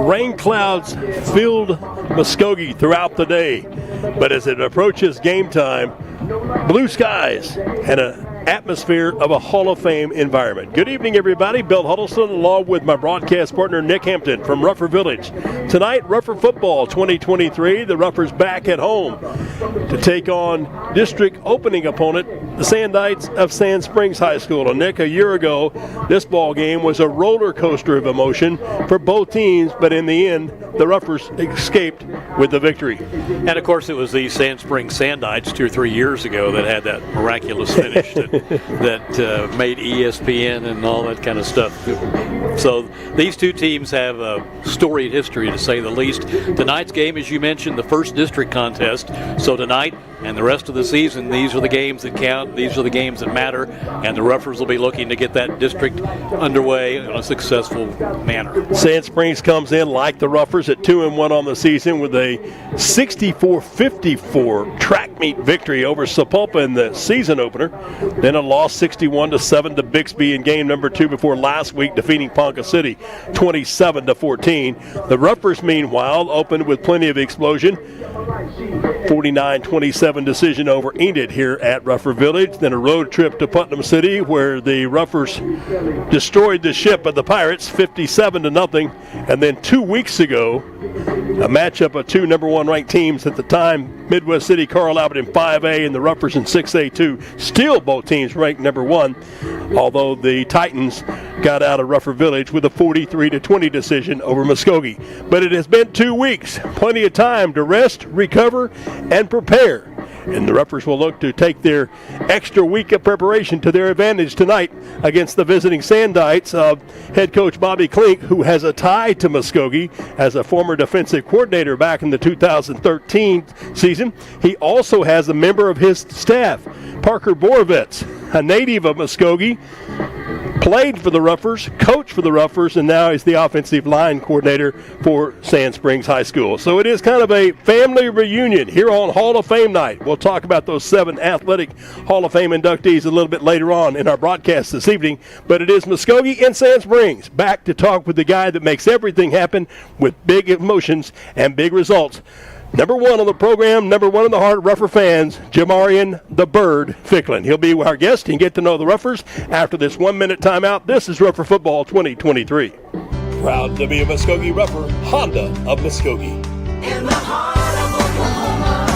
Rain clouds filled Muskogee throughout the day, but as it approaches game time, blue skies and an atmosphere of a Hall of Fame environment. Good evening, everybody. Bill Huddleston along with my broadcast partner Nick Hampton from Ruffer Village. Tonight, Ruffer Football 2023. The Ruffers back at home to take on district opening opponent, the Sandites of Sand Springs High School. And Nick, a year ago, this ball game was a roller coaster of emotion for both teams, but in the end, the Ruffers escaped with the victory. And of course, it was the Sand Springs Sandites 2 or 3 years ago that had that miraculous finish that made ESPN and all that kind of stuff. So these two teams have a storied history, to say the least. Tonight's game, as you mentioned, the first district contest. So tonight and the rest of the season, these are the games that count. These are the games that matter. And the Ruffers will be looking to get that district underway in a successful manner. Sand Springs comes in like the Ruffers at 2-1 on the season with a 64-54 track meet victory over Sapulpa in the season opener. Then a loss 61-7 to Bixby in game number 2 before last week defeating Ponca City 27-14. The Ruffers, meanwhile, opened with plenty of explosion. 49-27 decision over Enid here at Ruffer Village. Then a road trip to Putnam City where the Ruffers destroyed the ship of the Pirates 57-0. And then 2 weeks ago, a matchup of two number 1 ranked teams at the time, Midwest City Carl Albert in 5A and the Ruffers in 6A2. Still both teams ranked number 1, although the Titans got out of Ruffer Village with a 43-20 decision over Muskogee. But it has been 2 weeks, plenty of time to rest, recover, and prepare. And the Ruffers will look to take their extra week of preparation to their advantage tonight against the visiting Sandites of head coach Bobby Klink, who has a tie to Muskogee as a former defensive coordinator back in the 2013 season. He also has a member of his staff, Parker Borovitz, a native of Muskogee, played for the Ruffers, coached for the Ruffers, and now is the offensive line coordinator for Sand Springs High School. So it is kind of a family reunion here on Hall of Fame night. We'll talk about those 7 athletic Hall of Fame inductees a little bit later on in our broadcast this evening. But it is Muskogee and Sand Springs back to talk with the guy that makes everything happen with big emotions and big results. Number 1 on the program, number 1 in the heart of Ruffer fans, Jamarian the Bird Ficklin. He'll be our guest and get to know the Ruffers after this 1-minute timeout. This is Ruffer Football 2023. Proud to be a Muskogee Ruffer, Honda of Muskogee. In the heart of Oklahoma,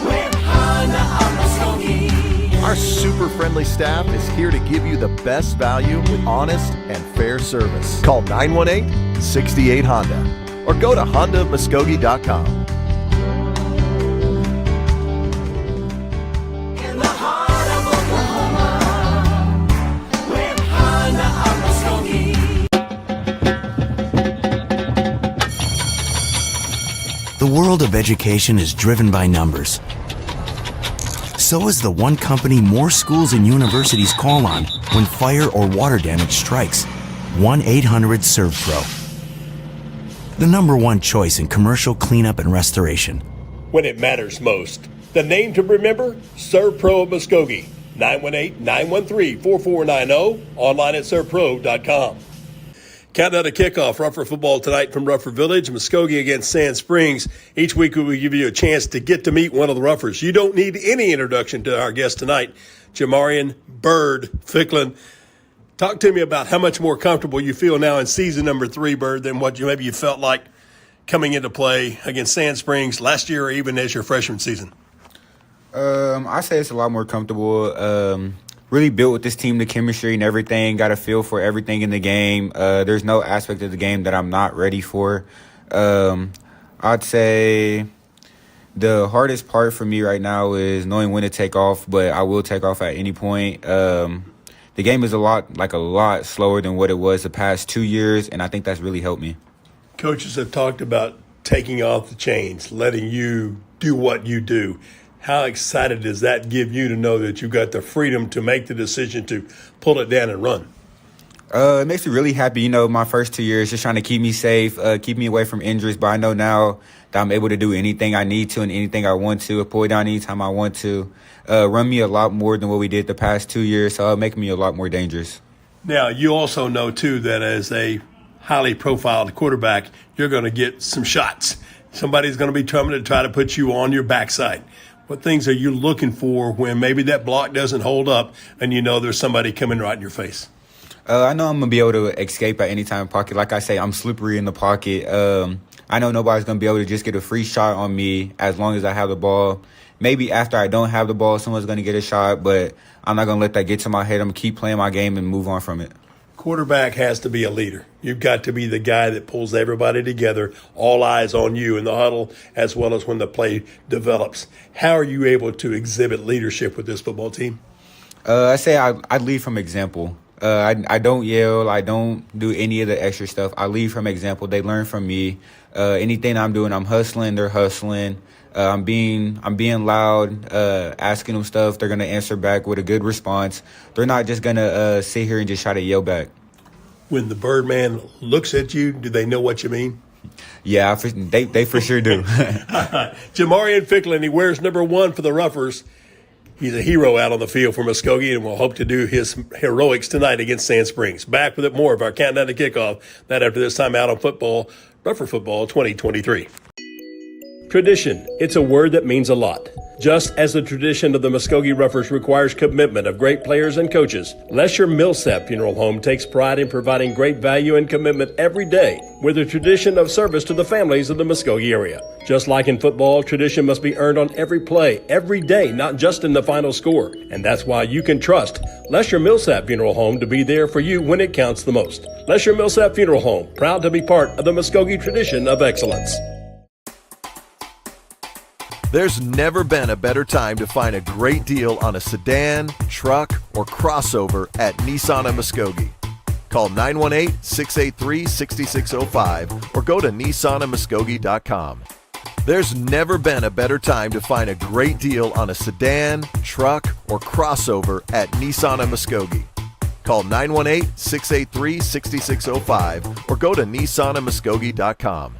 with Honda of Muskogee. Our super friendly staff is here to give you the best value with honest and fair service. Call 918-68-HONDA. Or go to HondaMuskogee.com. In the heart of Oklahoma, with Honda of Muskogee. The world of education is driven by numbers. So is the one company more schools and universities call on when fire or water damage strikes. 1-800-SERVPRO. The number 1 choice in commercial cleanup and restoration. When it matters most. The name to remember, ServPro of Muskogee. 918-913-4490. Online at servpro.com. Countdown to kickoff. Ruffer football tonight from Ruffer Village. Muskogee against Sand Springs. Each week we will give you a chance to get to meet one of the Ruffers. You don't need any introduction to our guest tonight, Jamarian Bird Ficklin. Talk to me about how much more comfortable you feel now in season number 3, Bird, than what you felt like coming into play against Sand Springs last year or even as your freshman season. I say it's a lot more comfortable. Really built with this team, the chemistry and everything. Got a feel for everything in the game. There's no aspect of the game that I'm not ready for. I'd say the hardest part for me right now is knowing when to take off, but I will take off at any point. The game is a lot slower than what it was the past 2 years, and I think that's really helped me. Coaches have talked about taking off the chains, letting you do what you do. How excited does that give you to know that you got the freedom to make the decision to pull it down and run? It makes me really happy. My first 2 years just trying to keep me safe, keep me away from injuries. But I know now that I'm able to do anything I need to and anything I want to, pull it down anytime I want to. Run me a lot more than what we did the past 2 years, so it'll make me a lot more dangerous. Now, you also know, too, that as a highly profiled quarterback, you're going to get some shots. Somebody's going to be coming to try to put you on your backside. What things are you looking for when maybe that block doesn't hold up and you know there's somebody coming right in your face? I know I'm going to be able to escape at any time in the pocket. Like I say, I'm slippery in the pocket. I know nobody's going to be able to just get a free shot on me as long as I have the ball. Maybe after I don't have the ball, someone's going to get a shot, but I'm not going to let that get to my head. I'm going to keep playing my game and move on from it. Quarterback has to be a leader. You've got to be the guy that pulls everybody together, all eyes on you in the huddle, as well as when the play develops. How are you able to exhibit leadership with this football team? I say I lead from example. I don't yell. I don't do any of the extra stuff. I lead from example. They learn from me. Anything I'm doing, I'm hustling. They're hustling. I'm being loud, asking them stuff. They're gonna answer back with a good response. They're not just gonna sit here and just try to yell back. When the Birdman looks at you, do they know what you mean? Yeah, they for sure do. Jamarian Ficklin, he wears number 1 for the Ruffers. He's a hero out on the field for Muskogee, and we'll hope to do his heroics tonight against Sand Springs. Back with it more of our countdown to kickoff. That after this time out on football, Ruffer Football 2023. Tradition. It's a word that means a lot. Just as the tradition of the Muskogee Ruffers requires commitment of great players and coaches, Lesher Millsap Funeral Home takes pride in providing great value and commitment every day with a tradition of service to the families of the Muskogee area. Just like in football, tradition must be earned on every play, every day, not just in the final score. And that's why you can trust Lesher Millsap Funeral Home to be there for you when it counts the most. Lesher Millsap Funeral Home, proud to be part of the Muskogee tradition of excellence. There's never been a better time to find a great deal on a sedan, truck, or crossover at Nissan of Muskogee. Call 918-683-6605 or go to nissanofmuskogee.com. There's never been a better time to find a great deal on a sedan, truck, or crossover at Nissan of Muskogee. Call 918-683-6605 or go to nissanofmuskogee.com.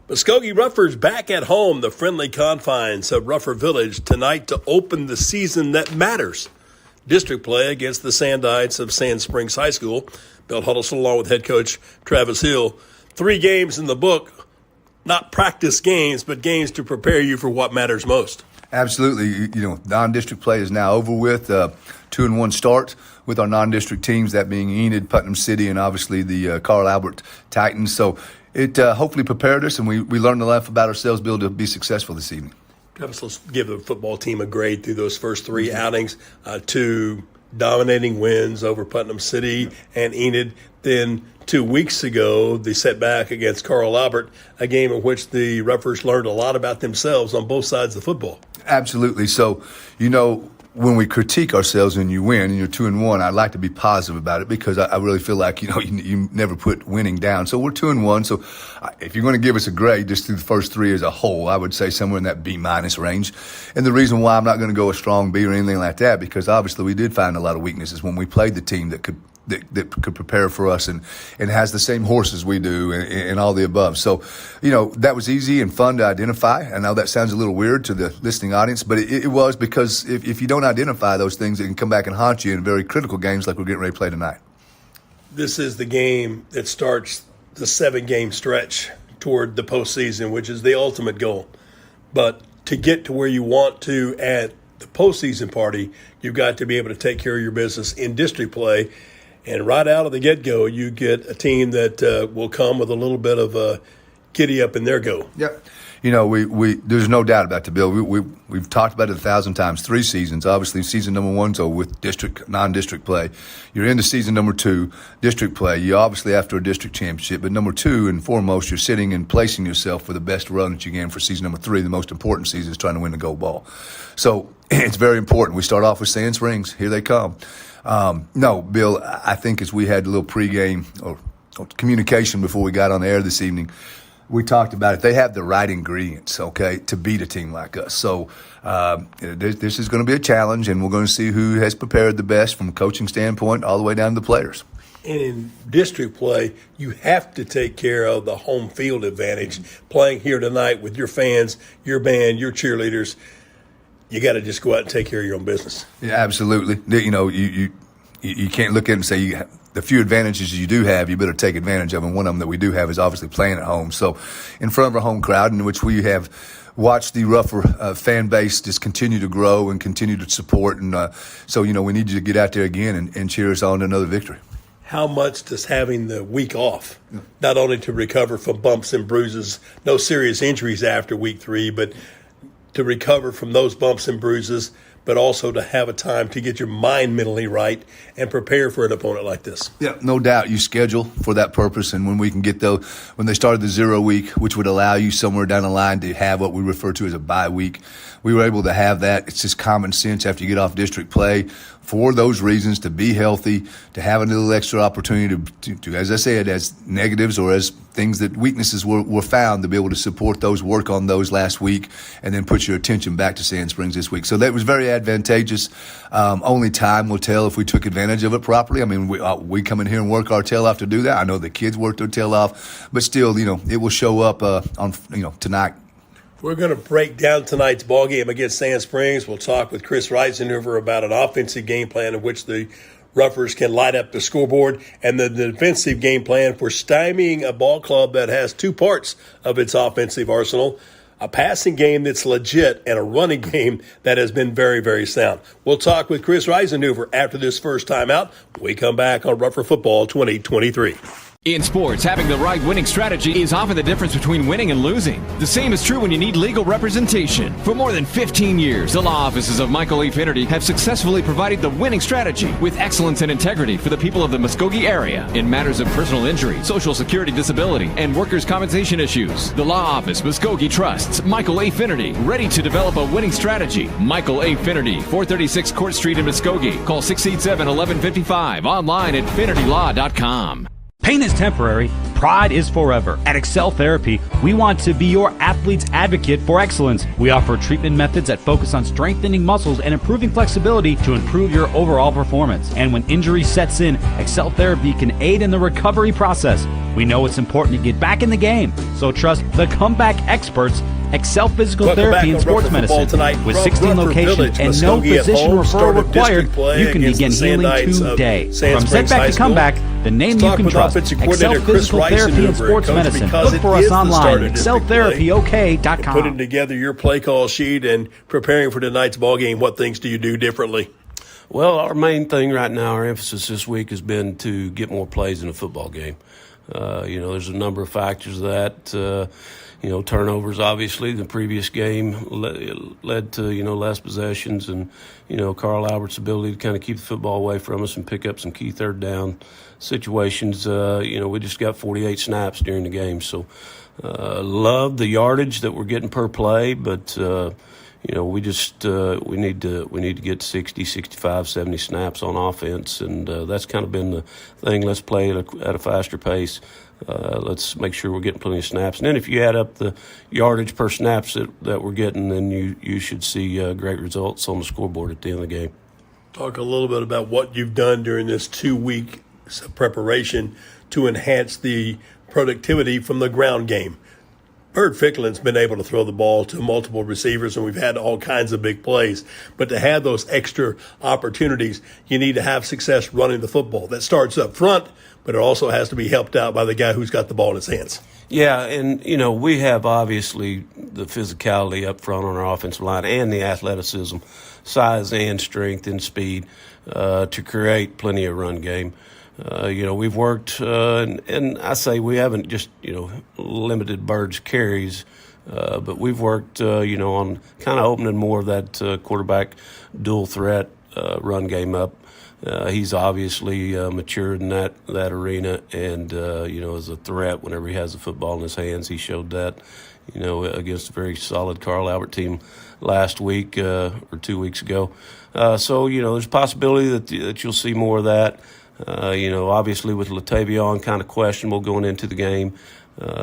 Muskogee Ruffers back at home, the friendly confines of Ruffer Village, tonight to open the season that matters. District play against the Sandites of Sand Springs High School. Bill Huddleston along with head coach Travis Hill. 3 games in the book, not practice games, but games to prepare you for what matters most. Absolutely. Non-district play is now over with. 2-1 start with our non-district teams, that being Enid, Putnam City, and obviously the Carl Albert Titans. So it hopefully prepared us, and we learned enough about ourselves to be able to be successful this evening. Travis, let's give the football team a grade through those first 3 outings. 2 dominating wins over Putnam City and Enid. Then 2 weeks ago, the setback against Carl Albert, a game in which the Ruffers learned a lot about themselves on both sides of the football. Absolutely. So, when we critique ourselves and you win and you're 2-1, I'd like to be positive about it because I really feel like, you never put winning down. So we're 2-1. So if you're going to give us a grade just through the first 3 as a whole, I would say somewhere in that B- range. And the reason why I'm not going to go a strong B or anything like that, because obviously we did find a lot of weaknesses when we played the team that could prepare for us and has the same horses we do and all the above. So, that was easy and fun to identify. I know that sounds a little weird to the listening audience, but it was because if you don't identify those things, it can come back and haunt you in very critical games like we're getting ready to play tonight. This is the game that starts the 7-game stretch toward the postseason, which is the ultimate goal. But to get to where you want to at the postseason party, you've got to be able to take care of your business in district play. And right out of the get-go, you get a team that will come with a little bit of a giddy up in their go. Yep. There's no doubt about the Bill. We've talked about it 1,000 times. 3 seasons. Obviously, season number 1's over with non-district play. You're into season number 2, district play. You obviously after a district championship, but number 2 and foremost, you're sitting and placing yourself for the best run that you can for season number 3. The most important season is trying to win the gold ball. So it's very important. We start off with Sand Springs. Here they come. No, Bill, I think as we had a little pregame or communication before we got on the air this evening, we talked about it. They have the right ingredients, okay, to beat a team like us. So this is going to be a challenge, and we're going to see who has prepared the best from a coaching standpoint all the way down to the players. And in district play, you have to take care of the home field advantage. Playing here tonight with your fans, your band, your cheerleaders, you got to just go out and take care of your own business. Yeah, absolutely. you can't look at it and say the few advantages you do have, you better take advantage of. And one of them that we do have is obviously playing at home. So in front of our home crowd, in which we have watched the Rougher fan base just continue to grow and continue to support. And so, we need you to get out there again and cheer us on to another victory. How much does having the week off, not only to recover from bumps and bruises, no serious injuries after week 3, but to recover from those bumps and bruises, but also to have a time to get your mind mentally right and prepare for an opponent like this? Yeah, no doubt. You schedule for that purpose, and when we can get when they started the 0 week, which would allow you somewhere down the line to have what we refer to as a bye week, we were able to have that. It's just common sense after you get off district play for those reasons, to be healthy, to have a little extra opportunity to, as I said, as negatives or as things that weaknesses were found, to be able to support those, work on those last week, and then put your attention back to Sand Springs this week. So that was very advantageous. Only time will tell if we took advantage of it properly. I mean, we come in here and work our tail off to do that. I know the kids work their tail off, but still, it will show up on tonight. We're going to break down tonight's ball game against Sand Springs. We'll talk with Chris Reisenhover about an offensive game plan in which the Roughers can light up the scoreboard, and the defensive game plan for stymieing a ball club that has two parts of its offensive arsenal: a passing game that's legit and a running game that has been very, very sound. We'll talk with Chris Reisenhover after this first time out. We come back on Rougher Football 2023. In sports, having the right winning strategy is often the difference between winning and losing. The same is true when you need legal representation. For more than 15 years, the law offices of Michael A. Finnerty have successfully provided the winning strategy with excellence and integrity for the people of the Muskogee area in matters of personal injury, social security disability, and workers' compensation issues. The law office, Muskogee trusts Michael A. Finnerty, ready to develop a winning strategy. Michael A. Finnerty, 436 Court Street in Muskogee. Call 687-1155. Online at finnertylaw.com. Pain is temporary, pride is forever. At Excel Therapy, we want to be your athlete's advocate for excellence. We offer treatment methods that focus on strengthening muscles and improving flexibility to improve your overall performance. And when injury sets in, Excel Therapy can aid in the recovery process. We know it's important to get back in the game, so trust the comeback experts, Excel Physical Therapy and Sports Medicine. Tonight. With 16 locations and no physician referral required, you can begin healing today. From setback to comeback, the name you can trust, Excel Physical Therapy and Sports Medicine. Look for us online at exceltherapyok.com. Putting together your play call sheet and preparing for tonight's ball game, what things do you do differently? Well, our main thing right now, our emphasis this week has been to get more plays in a football game. There's a number of factors of that. Turnovers, obviously. The previous game led to, less possessions, and, Carl Albert's ability to kind of keep the football away from us and pick up some key third down situations. We just got 48 snaps during the game. So, love the yardage that we're getting per play, but, we need to get 60, 65, 70 snaps on offense, and that's kind of been the thing. Let's play at a faster pace. Let's make sure we're getting plenty of snaps. And then if you add up the yardage per snaps that we're getting, then you should see great results on the scoreboard at the end of the game. Talk a little bit about what you've done during this 2 week preparation to enhance the productivity from the ground game. Bert Ficklin's been able to throw the ball to multiple receivers, and we've had all kinds of big plays. But to have those extra opportunities, you need to have success running the football. That starts up front, but it also has to be helped out by the guy who's got the ball in his hands. Yeah, and, we have obviously the physicality up front on our offensive line and the athleticism, size and strength and speed to create plenty of run game. We've worked, and I say we haven't just, limited Bird's carries, but we've worked, on kind of opening more of that quarterback dual threat run game up. He's obviously matured in that arena, and, as a threat whenever he has the football in his hands. He showed that, against a very solid Carl Albert team last week or 2 weeks ago. So, there's a possibility that you'll see more of that. Obviously with Latavion kind of questionable going into the game.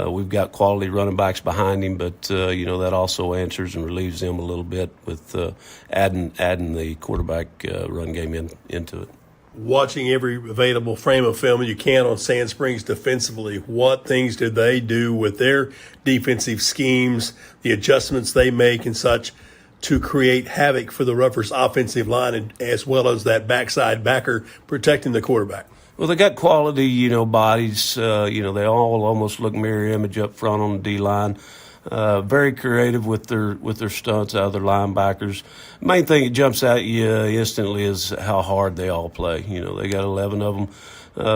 We've got quality running backs behind him, but, that also answers and relieves them a little bit with adding the quarterback run game into it. Watching every available frame of film you can on Sand Springs defensively, what things do they do with their defensive schemes, the adjustments they make and such to create havoc for the Ruffers offensive line, and as well as that backside backer protecting the quarterback? Well, they got quality, bodies. They all almost look mirror image up front on the D line. Very creative with their stunts out of their linebackers. Main thing that jumps at you instantly is how hard they all play. They got 11 of them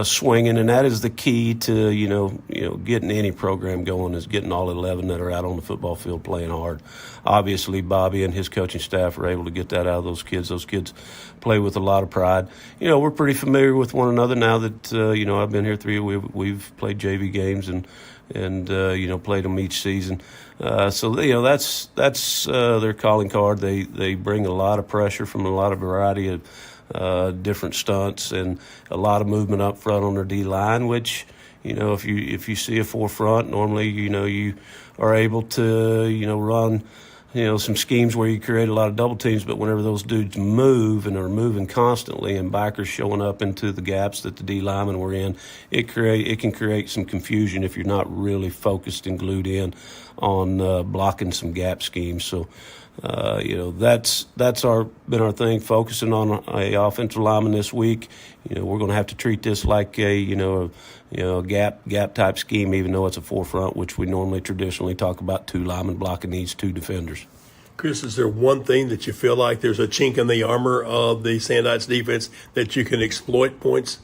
swinging, and that is the key to getting any program going, is getting all 11 that are out on the football field playing hard. Obviously, Bobby and his coaching staff are able to get that out of those kids. Those kids play with a lot of pride. We're pretty familiar with one another now that I've been here 3 years. We've played JV games and played them each season. So that's their calling card. They bring a lot of pressure from a lot of variety of different stunts and a lot of movement up front on their D line, which if you see a forefront, normally you are able to run some schemes where you create a lot of double teams, but whenever those dudes move and are moving constantly and backers showing up into the gaps that the D linemen were in, it can create some confusion if you're not really focused and glued in on blocking some gap schemes. So that's been our thing, focusing on a offensive lineman this week. We're going to have to treat this like a gap type scheme, even though it's a forefront, which we normally traditionally talk about 2 linemen blocking these 2 defenders. Chris, is there one thing that you feel like there's a chink in the armor of the Sandites defense that you can exploit points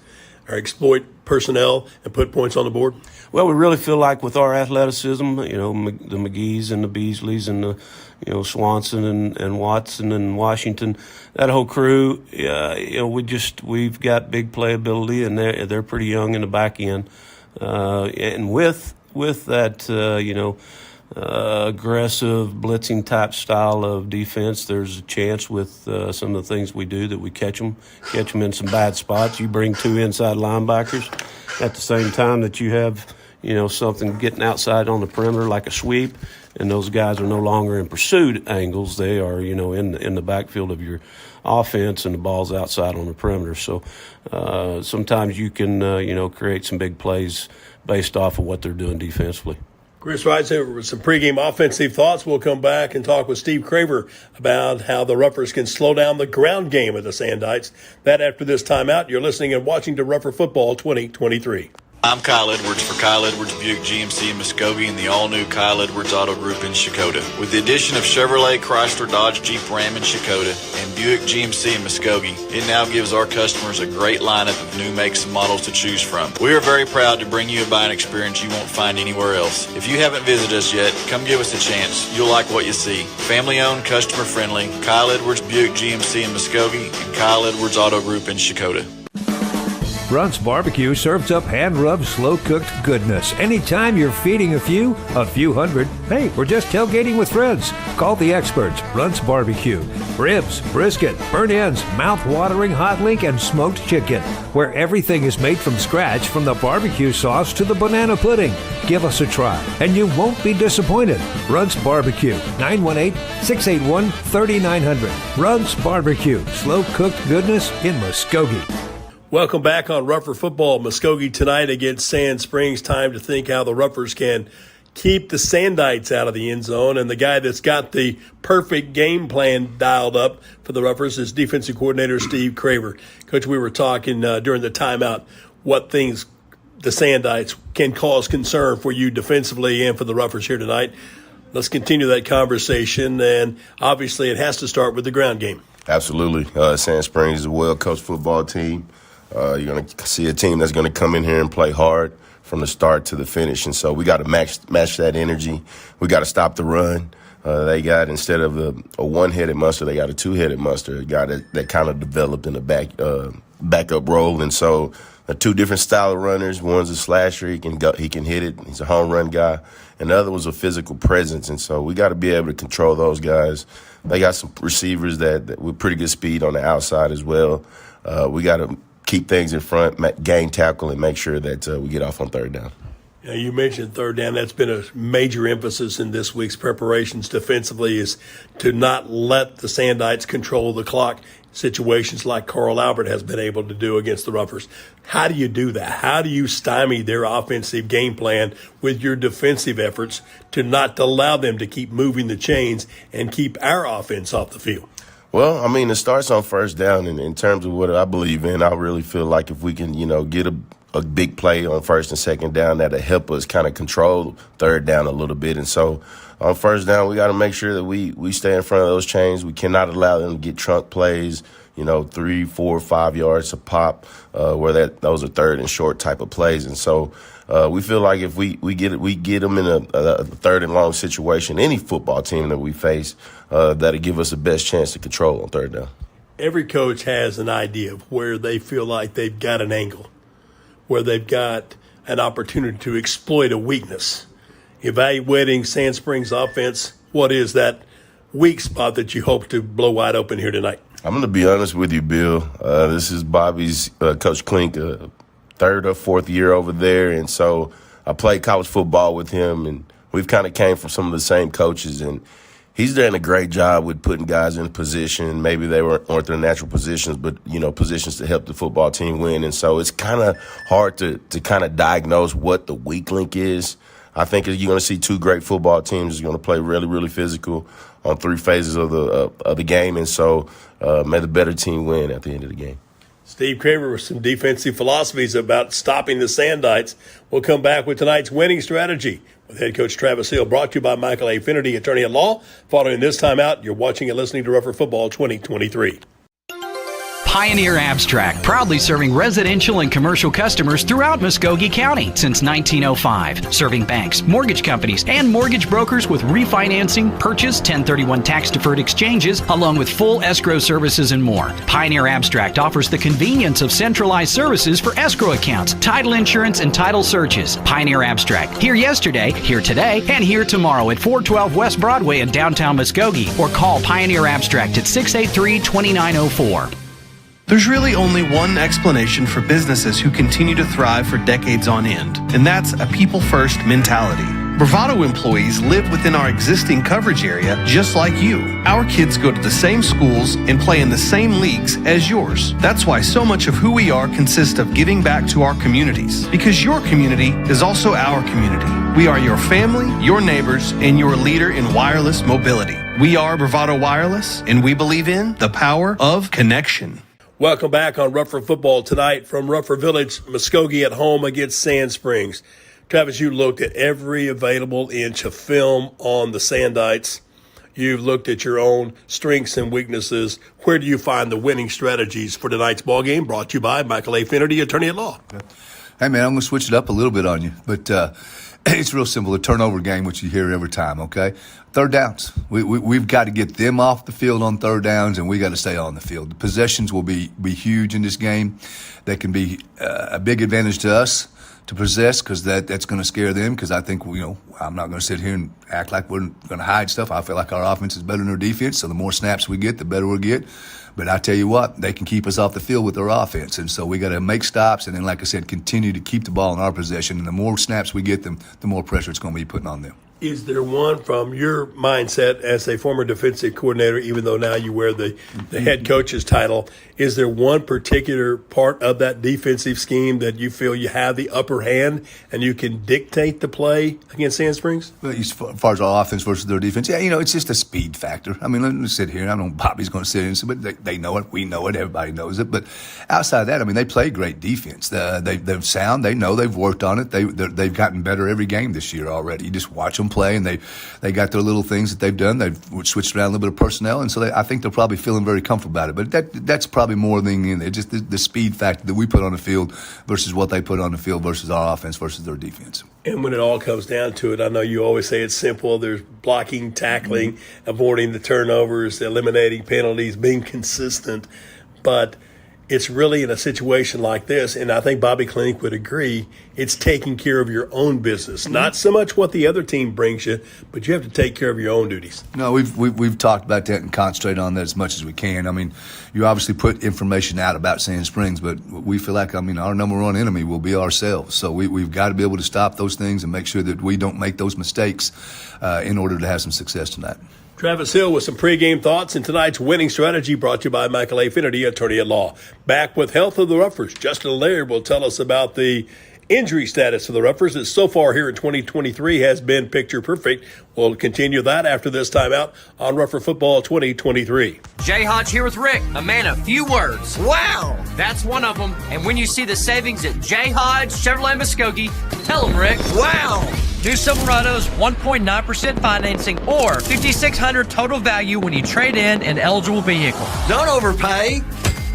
or exploit personnel and put points on the board? Well, we really feel like with our athleticism, the McGees and the Beasleys and the Swanson and Watson and Washington, that whole crew, we've got big playability, and they're pretty young in the back end, and with that aggressive blitzing type style of defense, there's a chance with some of the things we do that we catch them in some bad spots. You bring 2 inside linebackers at the same time that you have something getting outside on the perimeter like a sweep, and those guys are no longer in pursuit angles. They are, in the backfield of your offense, and the ball's outside on the perimeter. So sometimes you can, create some big plays based off of what they're doing defensively. Chris Reitzer with some pregame offensive thoughts. We'll come back and talk with Steve Craver about how the Ruffers can slow down the ground game of the Sandites. That after this timeout. You're listening and watching to Ruffer Football 2023. I'm Kyle Edwards for Kyle Edwards Buick GMC in Muskogee and the all-new Kyle Edwards Auto Group in Shakota. With the addition of Chevrolet, Chrysler, Dodge, Jeep, Ram in Shakota and Buick GMC in Muskogee, it now gives our customers a great lineup of new makes and models to choose from. We are very proud to bring you a buying experience you won't find anywhere else. If you haven't visited us yet, come give us a chance. You'll like what you see. Family-owned, customer-friendly, Kyle Edwards Buick GMC in Muskogee and Kyle Edwards Auto Group in Shakota. Runt's Barbecue serves up hand-rubbed, slow-cooked goodness. Anytime you're feeding a few hundred, hey, we're just tailgating with friends. Call the experts, Runt's Barbecue. Ribs, brisket, burnt ends, mouth-watering hot link, and smoked chicken, where everything is made from scratch, from the barbecue sauce to the banana pudding. Give us a try, and you won't be disappointed. Runt's Barbecue, 918-681-3900. Runt's Barbecue, slow-cooked goodness in Muskogee. Welcome back on Ruffer Football. Muskogee tonight against Sand Springs. Time to think how the Ruffers can keep the Sandites out of the end zone. And the guy that's got the perfect game plan dialed up for the Ruffers is defensive coordinator Steve Craver. Coach, we were talking during the timeout what things the Sandites can cause concern for you defensively and for the Ruffers here tonight. Let's continue that conversation. And obviously it has to start with the ground game. Absolutely. Sand Springs is a well-coached football team. You're going to see a team that's going to come in here and play hard from the start to the finish. And so we got to match that energy. We got to stop the run. They got, instead of a one-headed monster, they got a two-headed monster, a guy that kind of developed in the backup role. And so 2 different style of runners. One's a slasher. He can hit it. He's a home run guy. And the other was a physical presence. And so we got to be able to control those guys. They got some receivers that with pretty good speed on the outside as well. We got to keep things in front, gain tackle, and make sure that we get off on third down. Now, you mentioned third down. That's been a major emphasis in this week's preparations defensively, is to not let the Sandites control the clock, situations like Carl Albert has been able to do against the Ruffers. How do you do that? How do you stymie their offensive game plan with your defensive efforts to not allow them to keep moving the chains and keep our offense off the field? Well, I mean, it starts on first down, and in terms of what I believe in, I really feel like if we can, get a big play on first and second down, that'll help us kind of control third down a little bit. And so on first down, we got to make sure that we stay in front of those chains. We cannot allow them to get trunk plays, 3, 4, 5 yards a pop, where those are third and short type of plays. And so we feel like if we get them in a third and long situation, any football team that we face, that'll give us the best chance to control on third down. Every coach has an idea of where they feel like they've got an angle, where they've got an opportunity to exploit a weakness. Evaluating Sand Springs offense, what is that weak spot that you hope to blow wide open here tonight? I'm going to be honest with you, Bill. This is Bobby's, Coach Klink, third or fourth year over there. And so I played college football with him, and we've kind of came from some of the same coaches. And he's done a great job with putting guys in position. Maybe they weren't their natural positions, but, positions to help the football team win. And so it's kind of hard to kind of diagnose what the weak link is. I think you're going to see two great football teams going to play really, really physical on three phases of the game. And so may the better team win at the end of the game. Steve Kramer with some defensive philosophies about stopping the Sandites. We'll come back with tonight's winning strategy with head coach Travis Hill, brought to you by Michael A. Finnerty, attorney at law. Following this timeout, you're watching and listening to Rougher Football 2023. Pioneer Abstract, proudly serving residential and commercial customers throughout Muskogee County since 1905. Serving banks, mortgage companies, and mortgage brokers with refinancing, purchase, 1031 tax-deferred exchanges, along with full escrow services and more. Pioneer Abstract offers the convenience of centralized services for escrow accounts, title insurance, and title searches. Pioneer Abstract, here yesterday, here today, and here tomorrow at 412 West Broadway in downtown Muskogee, or call Pioneer Abstract at 683-2904. There's really only one explanation for businesses who continue to thrive for decades on end, and that's a people-first mentality. Bravado employees live within our existing coverage area just like you. Our kids go to the same schools and play in the same leagues as yours. That's why so much of who we are consists of giving back to our communities, because your community is also our community. We are your family, your neighbors, and your leader in wireless mobility. We are Bravado Wireless, and we believe in the power of connection. Welcome back on Rougher Football tonight from Rougher Village, Muskogee at home against Sand Springs. Travis, you looked at every available inch of film on the Sandites. You've looked at your own strengths and weaknesses. Where do you find the winning strategies for tonight's ball game? Brought to you by Michael A. Finnerty, attorney at law. Hey, man, I'm going to switch it up a little bit on you, but it's real simple. A turnover game, which you hear every time, okay? Third downs. We've got to get them off the field on third downs, and we got to stay on the field. The possessions will be huge in this game. That can be a big advantage to us to possess, because that's going to scare them, because I think, I'm not going to sit here and act like we're going to hide stuff. I feel like our offense is better than our defense, so the more snaps we get, the better we'll get. But I tell you what, they can keep us off the field with their offense. And so we got to make stops and then, like I said, continue to keep the ball in our possession. And the more snaps we get them, the more pressure it's going to be putting on them. Is there one from your mindset as a former defensive coordinator, even though now you wear the head coach's title, is there one particular part of that defensive scheme that you feel you have the upper hand and you can dictate the play against Sand Springs? Well, as far as our offense versus their defense, it's just a speed factor. I mean, let me sit here. I don't know Bobby's going to sit in, but they know it. We know it. Everybody knows it. But outside of that, I mean, they play great defense. They're sound. They know they've worked on it. They've gotten better every game this year already. You just watch them play, and they got their little things that they've done. They've switched around a little bit of personnel, and so I think they're probably feeling very comfortable about it. But that's probably more than just the speed factor that we put on the field versus what they put on the field versus our offense versus their defense. And when it all comes down to it, I know you always say it's simple. There's blocking, tackling, avoiding the turnovers, eliminating penalties, being consistent. But it's really in a situation like this, and I think Bobby Clinic would agree, it's taking care of your own business. Not so much what the other team brings you, but you have to take care of your own duties. No, we've talked about that and concentrate on that as much as we can. I mean, you obviously put information out about Sand Springs, but we feel like, our number one enemy will be ourselves. So we've got to be able to stop those things and make sure that we don't make those mistakes in order to have some success tonight. Travis Hill with some pregame thoughts and tonight's winning strategy brought to you by Michael A. Finnerty, attorney at law. Back with Health of the Ruffers, Justin Laird will tell us about the injury status of the Ruffers that so far here in 2023 has been picture perfect. We'll continue that after this timeout on Ruffer Football 2023. Jay Hodge here with Rick, a man of few words. Wow! That's one of them. And when you see the savings at Jay Hodge Chevrolet Muskogee, tell him, Rick. Wow! New Silverado's 1.9% financing or $5,600 total value when you trade in an eligible vehicle. Don't overpay.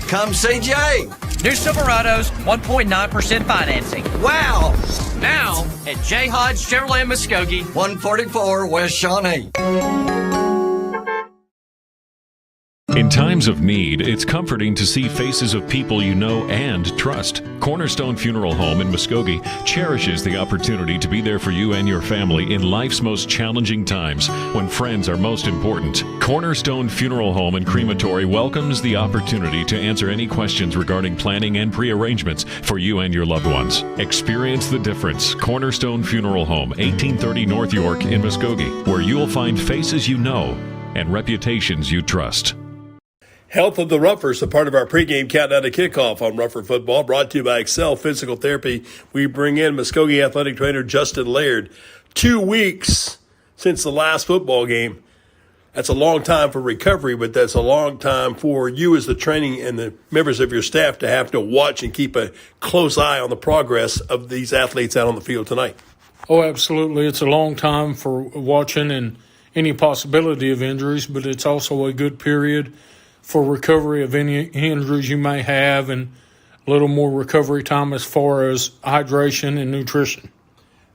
Come see Jay. New Silverado's 1.9% financing. Wow! Now at Jay Hodge Chevrolet Muskogee, 144 West Shawnee. In times of need, it's comforting to see faces of people you know and trust. Cornerstone Funeral Home in Muskogee cherishes the opportunity to be there for you and your family in life's most challenging times when friends are most important. Cornerstone Funeral Home and Crematory welcomes the opportunity to answer any questions regarding planning and pre-arrangements for you and your loved ones. Experience the difference. Cornerstone Funeral Home, 1830 North York in Muskogee, where you'll find faces you know and reputations you trust. Health of the Ruffers, a part of our pregame countdown to kickoff on Ruffer Football, brought to you by Excel Physical Therapy. We bring in Muskogee athletic trainer Justin Laird. 2 weeks since the last football game. That's a long time for recovery, but that's a long time for you as the training and the members of your staff to have to watch and keep a close eye on the progress of these athletes out on the field tonight. Oh, absolutely. It's a long time for watching and any possibility of injuries, but it's also a good period for recovery of any injuries you may have and a little more recovery time as far as hydration and nutrition.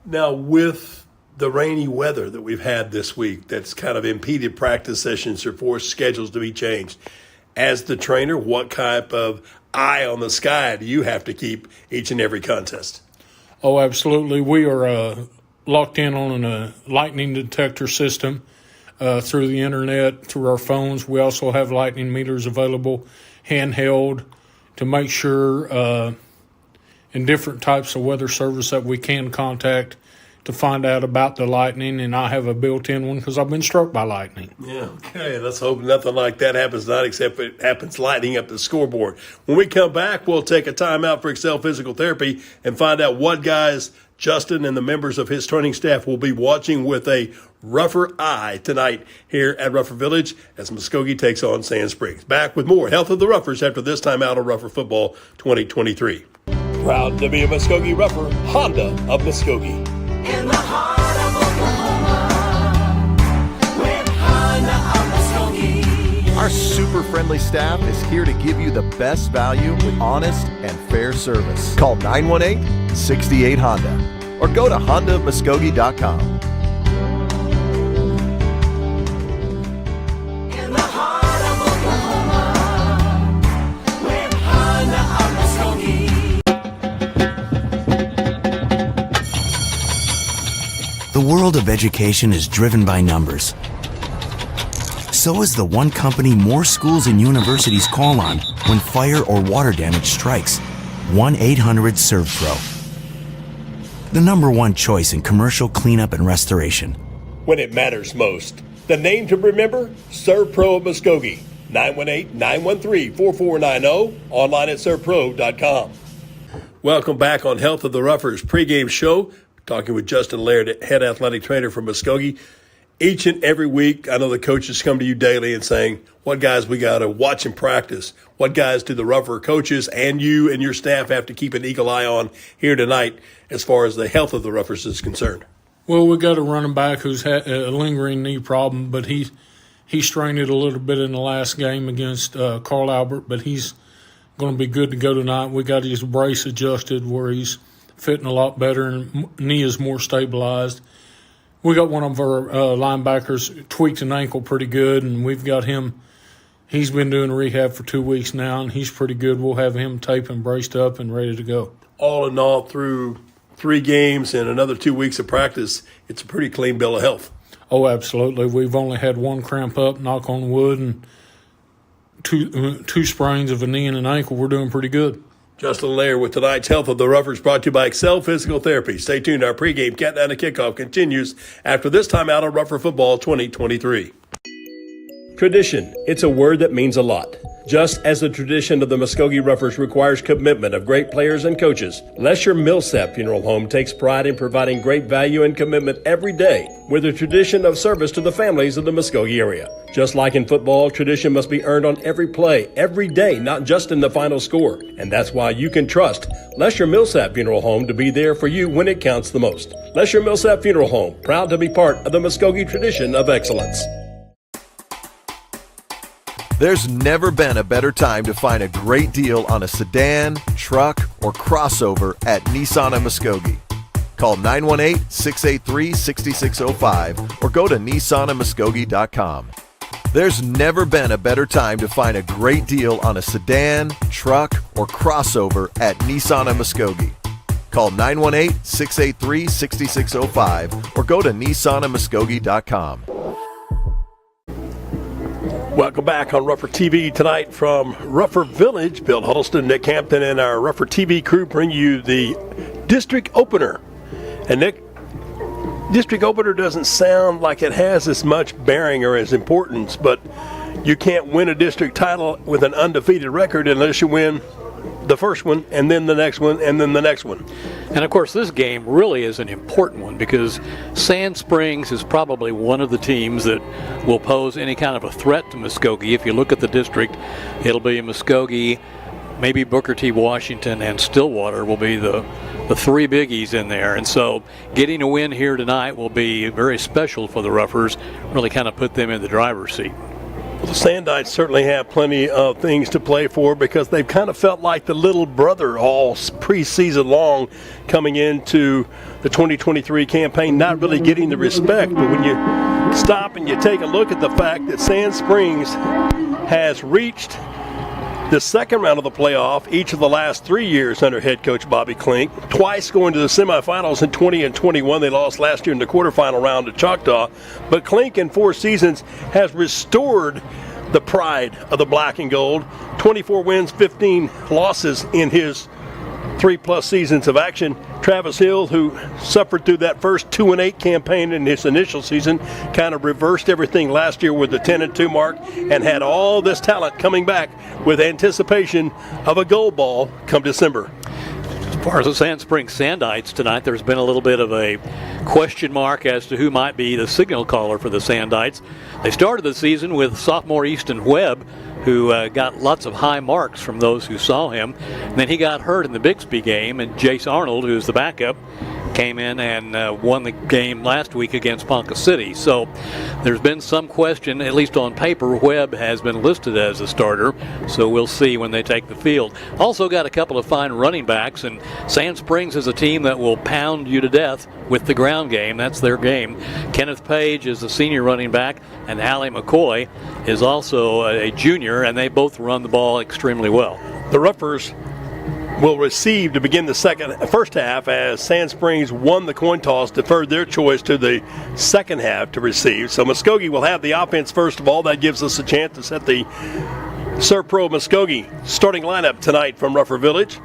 Now, with the rainy weather that we've had this week that's kind of impeded practice sessions or forced schedules to be changed, as the trainer, what type of eye on the sky do you have to keep each and every contest? Oh, absolutely. We are locked in on a lightning detector system through the internet, through our phones. We also have lightning meters available handheld to make sure in different types of weather service that we can contact to find out about the lightning, and I have a built-in one because I've been struck by lightning. Yeah, okay. Let's hope nothing like that happens tonight, except it happens lighting up the scoreboard. When we come back, we'll take a timeout for Excel Physical Therapy and find out what guys Justin and the members of his training staff will be watching with a rougher eye tonight here at Ruffer Village as Muskogee takes on Sand Springs. Back with more Health of the Ruffers after this time out of Ruffer Football 2023. Proud to be a Muskogee Ruffer, Honda of Muskogee. In the heart of Oklahoma, with Honda of Muskogee. Our super friendly staff is here to give you the best value with honest and fair service. Call 918-68-HONDA or go to HondaMuskogee.com. In the heart of Oklahoma, with Honda of Muskogee. The world of education is driven by numbers. So is the one company more schools and universities call on when fire or water damage strikes. 1-800-SERVPRO. The number one choice in commercial cleanup and restoration. When it matters most. The name to remember? ServPro of Muskogee. 918-913-4490. Online at servpro.com. Welcome back on Health of the Ruffers pregame show. Talking with Justin Laird, head athletic trainer from Muskogee. Each and every week, I know the coaches come to you daily and saying, what guys we got to watch and practice? What guys do the Ruffer coaches and you and your staff have to keep an eagle eye on here tonight as far as the health of the Ruffers is concerned? Well, we got a running back who's had a lingering knee problem, but he strained it a little bit in the last game against Carl Albert, but he's going to be good to go tonight. We got his brace adjusted where he's fitting a lot better and knee is more stabilized. We got one of our linebackers tweaked an ankle pretty good, and we've got him He's been doing rehab for 2 weeks now, and he's pretty good. We'll have him taped and braced up and ready to go. All in all, through 3 games and another 2 weeks of practice, it's a pretty clean bill of health. Oh, absolutely. We've only had 1 cramp up, knock on wood, and two sprains of a knee and an ankle. We're doing pretty good. Justin Lair with tonight's Health of the Roughers, brought to you by Excel Physical Therapy. Stay tuned. Our pregame countdown to kickoff continues after this time out of Rougher Football 2023. Tradition. It's a word that means a lot. Just as the tradition of the Muskogee Roughers requires commitment of great players and coaches, Lesher Millsap Funeral Home takes pride in providing great value and commitment every day with a tradition of service to the families of the Muskogee area. Just like in football, tradition must be earned on every play, every day, not just in the final score. And that's why you can trust Lesher Millsap Funeral Home to be there for you when it counts the most. Lesher Millsap Funeral Home, proud to be part of the Muskogee tradition of excellence. There's never been a better time to find a great deal on a sedan, truck, or crossover at Nissan of Muskogee. Call 918-683-6605 or go to nissanofmuskogee.com. There's never been a better time to find a great deal on a sedan, truck, or crossover at Nissan of Muskogee. Call 918-683-6605 or go to nissanofmuskogee.com. Welcome back on Rougher TV tonight from Rougher Village. Bill Huddleston, Nick Hampton, and our Rougher TV crew bring you the district opener. And Nick, district opener doesn't sound like it has as much bearing or as importance, but you can't win a district title with an undefeated record unless you win the first one, and then the next one, and then the next one. And of course, this game really is an important one because Sand Springs is probably one of the teams that will pose any kind of a threat to Muskogee. If you look at the district, it'll be Muskogee, maybe Booker T. Washington, and Stillwater will be the 3 biggies in there. And so getting a win here tonight will be very special for the Roughers, really kind of put them in the driver's seat. Well, the Sandites certainly have plenty of things to play for because they've kind of felt like the little brother all preseason long coming into the 2023 campaign, not really getting the respect. But when you stop and you take a look at the fact that Sand Springs has reached the second round of the playoff each of the last 3 years under head coach Bobby Klink, twice going to the semifinals in 20 and 21. They lost last year in the quarterfinal round to Choctaw. But Klink in 4 seasons has restored the pride of the black and gold. 24 wins, 15 losses in his 3+ seasons of action. Travis Hill, who suffered through that first 2-8 campaign in his initial season, kind of reversed everything last year with the 10-2 mark and had all this talent coming back with anticipation of a gold ball come December. As far as the Sand Springs Sandites tonight, there's been a little bit of a question mark as to who might be the signal caller for the Sandites. They started the season with sophomore Easton Webb, who got lots of high marks from those who saw him. And then he got hurt in the Bixby game, and Jace Arnold, who's the backup, came in and won the game last week against Ponca City. So there's been some question, at least on paper. Webb has been listed as a starter, so we'll see when they take the field. Also got a couple of fine running backs, and Sand Springs is a team that will pound you to death with the ground game. That's their game. Kenneth Page is the senior running back, and Allie McCoy is also a junior, and they both run the ball extremely well. The Roughers will receive to begin the first half as Sand Springs won the coin toss, deferred their choice to the second half to receive. So Muskogee will have the offense first of all. That gives us a chance to set the Serpro Muskogee starting lineup tonight from Rougher Village.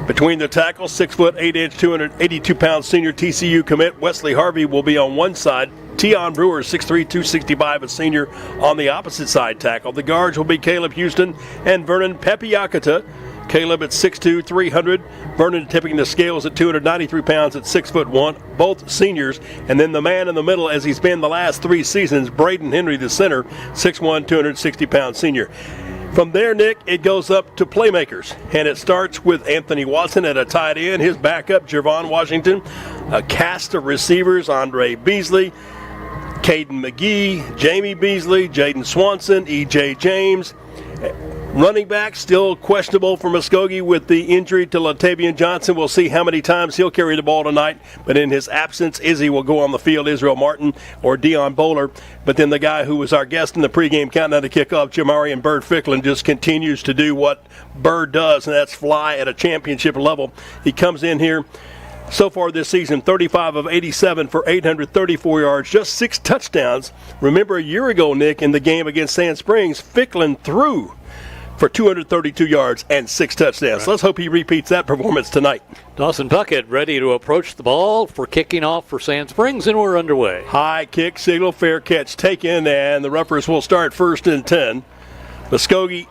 Between the tackles, 6 foot 8 inch, 282-pound senior TCU commit Wesley Harvey will be on one side. Tion Brewer, 6'3", 265, a senior, on the opposite side tackle. The guards will be Caleb Houston and Vernon Pepiakata. Caleb at 6'2", 300. Vernon tipping the scales at 293 pounds at 6'1", both seniors. And then the man in the middle, as he's been the last 3 seasons, Braden Henry, the center, 6'1", 260-pound senior. From there, Nick, it goes up to playmakers, and it starts with Anthony Watson at a tight end, his backup, Javon Washington, a cast of receivers, Andre Beasley, Caden McGee, Jamie Beasley, Jaden Swanson, E.J. James, Running back still questionable for Muskogee with the injury to Latavian Johnson. We'll see how many times he'll carry the ball tonight. But in his absence, Izzy will go on the field, Israel Martin or Deion Bowler. But then the guy who was our guest in the pregame countdown to kickoff, Jamarian Bird Ficklin, just continues to do what Bird does, and that's fly at a championship level. He comes in here so far this season, 35 of 87 for 834 yards, just 6 touchdowns. Remember a year ago, Nick, in the game against Sand Springs, Ficklin threw for 232 yards and 6 touchdowns. Right. Let's hope he repeats that performance tonight. Dawson Puckett ready to approach the ball for kicking off for Sand Springs, and we're underway. High kick, signal, fair catch taken, and the Roughers will start 1st and 10. Muskogee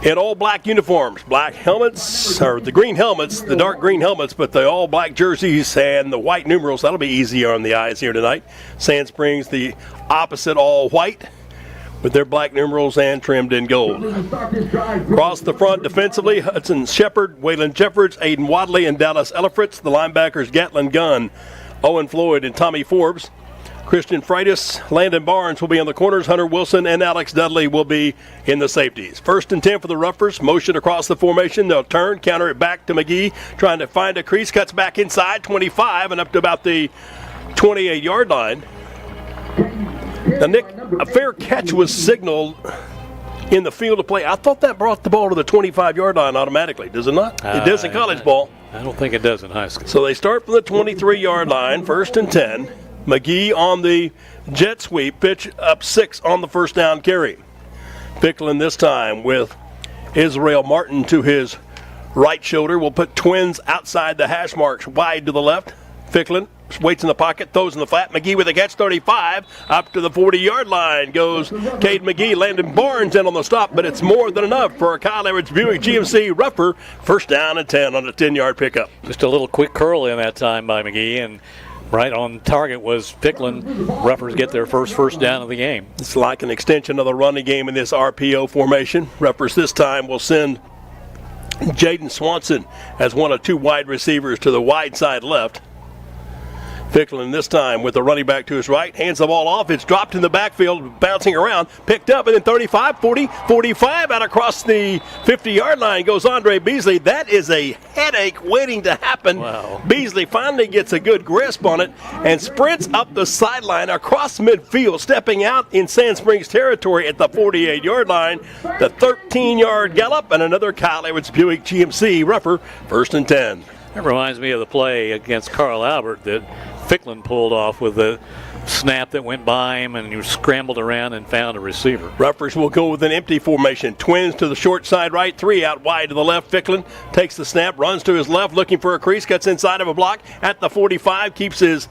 in all black uniforms, black helmets, or the green helmets, the dark green helmets, but the all black jerseys and the white numerals. That'll be easier on the eyes here tonight. Sand Springs, the opposite, all white, with their black numerals and trimmed in gold. Across the front defensively, Hudson Shepard, Waylon Jeffords, Aiden Wadley, and Dallas Elifritz. The linebackers, Gatlin Gunn, Owen Floyd, and Tommy Forbes. Christian Freitas, Landon Barnes will be on the corners. Hunter Wilson and Alex Dudley will be in the safeties. 1st and 10 for the Roughers. Motion across the formation. They'll turn, counter it back to McGee, trying to find a crease. Cuts back inside, 25, and up to about the 28-yard line. Now, Nick, a fair catch was signaled in the field of play. I thought that brought the ball to the 25-yard line automatically. Does it not? It does in college ball. I don't think it does in high school. So they start from the 23-yard line, 1st and 10. McGee on the jet sweep, pitch up 6 on the first down carry. Ficklin this time with Israel Martin to his right shoulder. Will put Twins outside the hash marks, wide to the left. Ficklin waits in the pocket, throws in the flat. McGee with a catch, 35. Up to the 40-yard line goes Cade McGee. Landon Barnes in on the stop, but it's more than enough for a Kyle Edwards Buick GMC Rougher. 1st down and 10 on a 10-yard pickup. Just a little quick curl in that time by McGee, and right on target was Ficklin. Roughers get their first down of the game. It's like an extension of the running game in this RPO formation. Roughers this time will send Jaden Swanson as one of 2 wide receivers to the wide side left. Ficklin this time with the running back to his right. Hands the ball off. It's dropped in the backfield, bouncing around. Picked up, and then 35, 40, 45. Out across the 50-yard line goes Andre Beasley. That is a headache waiting to happen. Wow. Beasley finally gets a good grasp on it and sprints up the sideline across midfield, stepping out in Sand Springs territory at the 48-yard line. The 13-yard gallop, and another Kyle Edwards Buick GMC Rougher. 1st and 10. That reminds me of the play against Carl Albert that Ficklin pulled off with the snap that went by him, and he scrambled around and found a receiver. Roughers will go with an empty formation. Twins to the short side right, 3 out wide to the left. Ficklin takes the snap, runs to his left, looking for a crease, cuts inside of a block at the 45, keeps his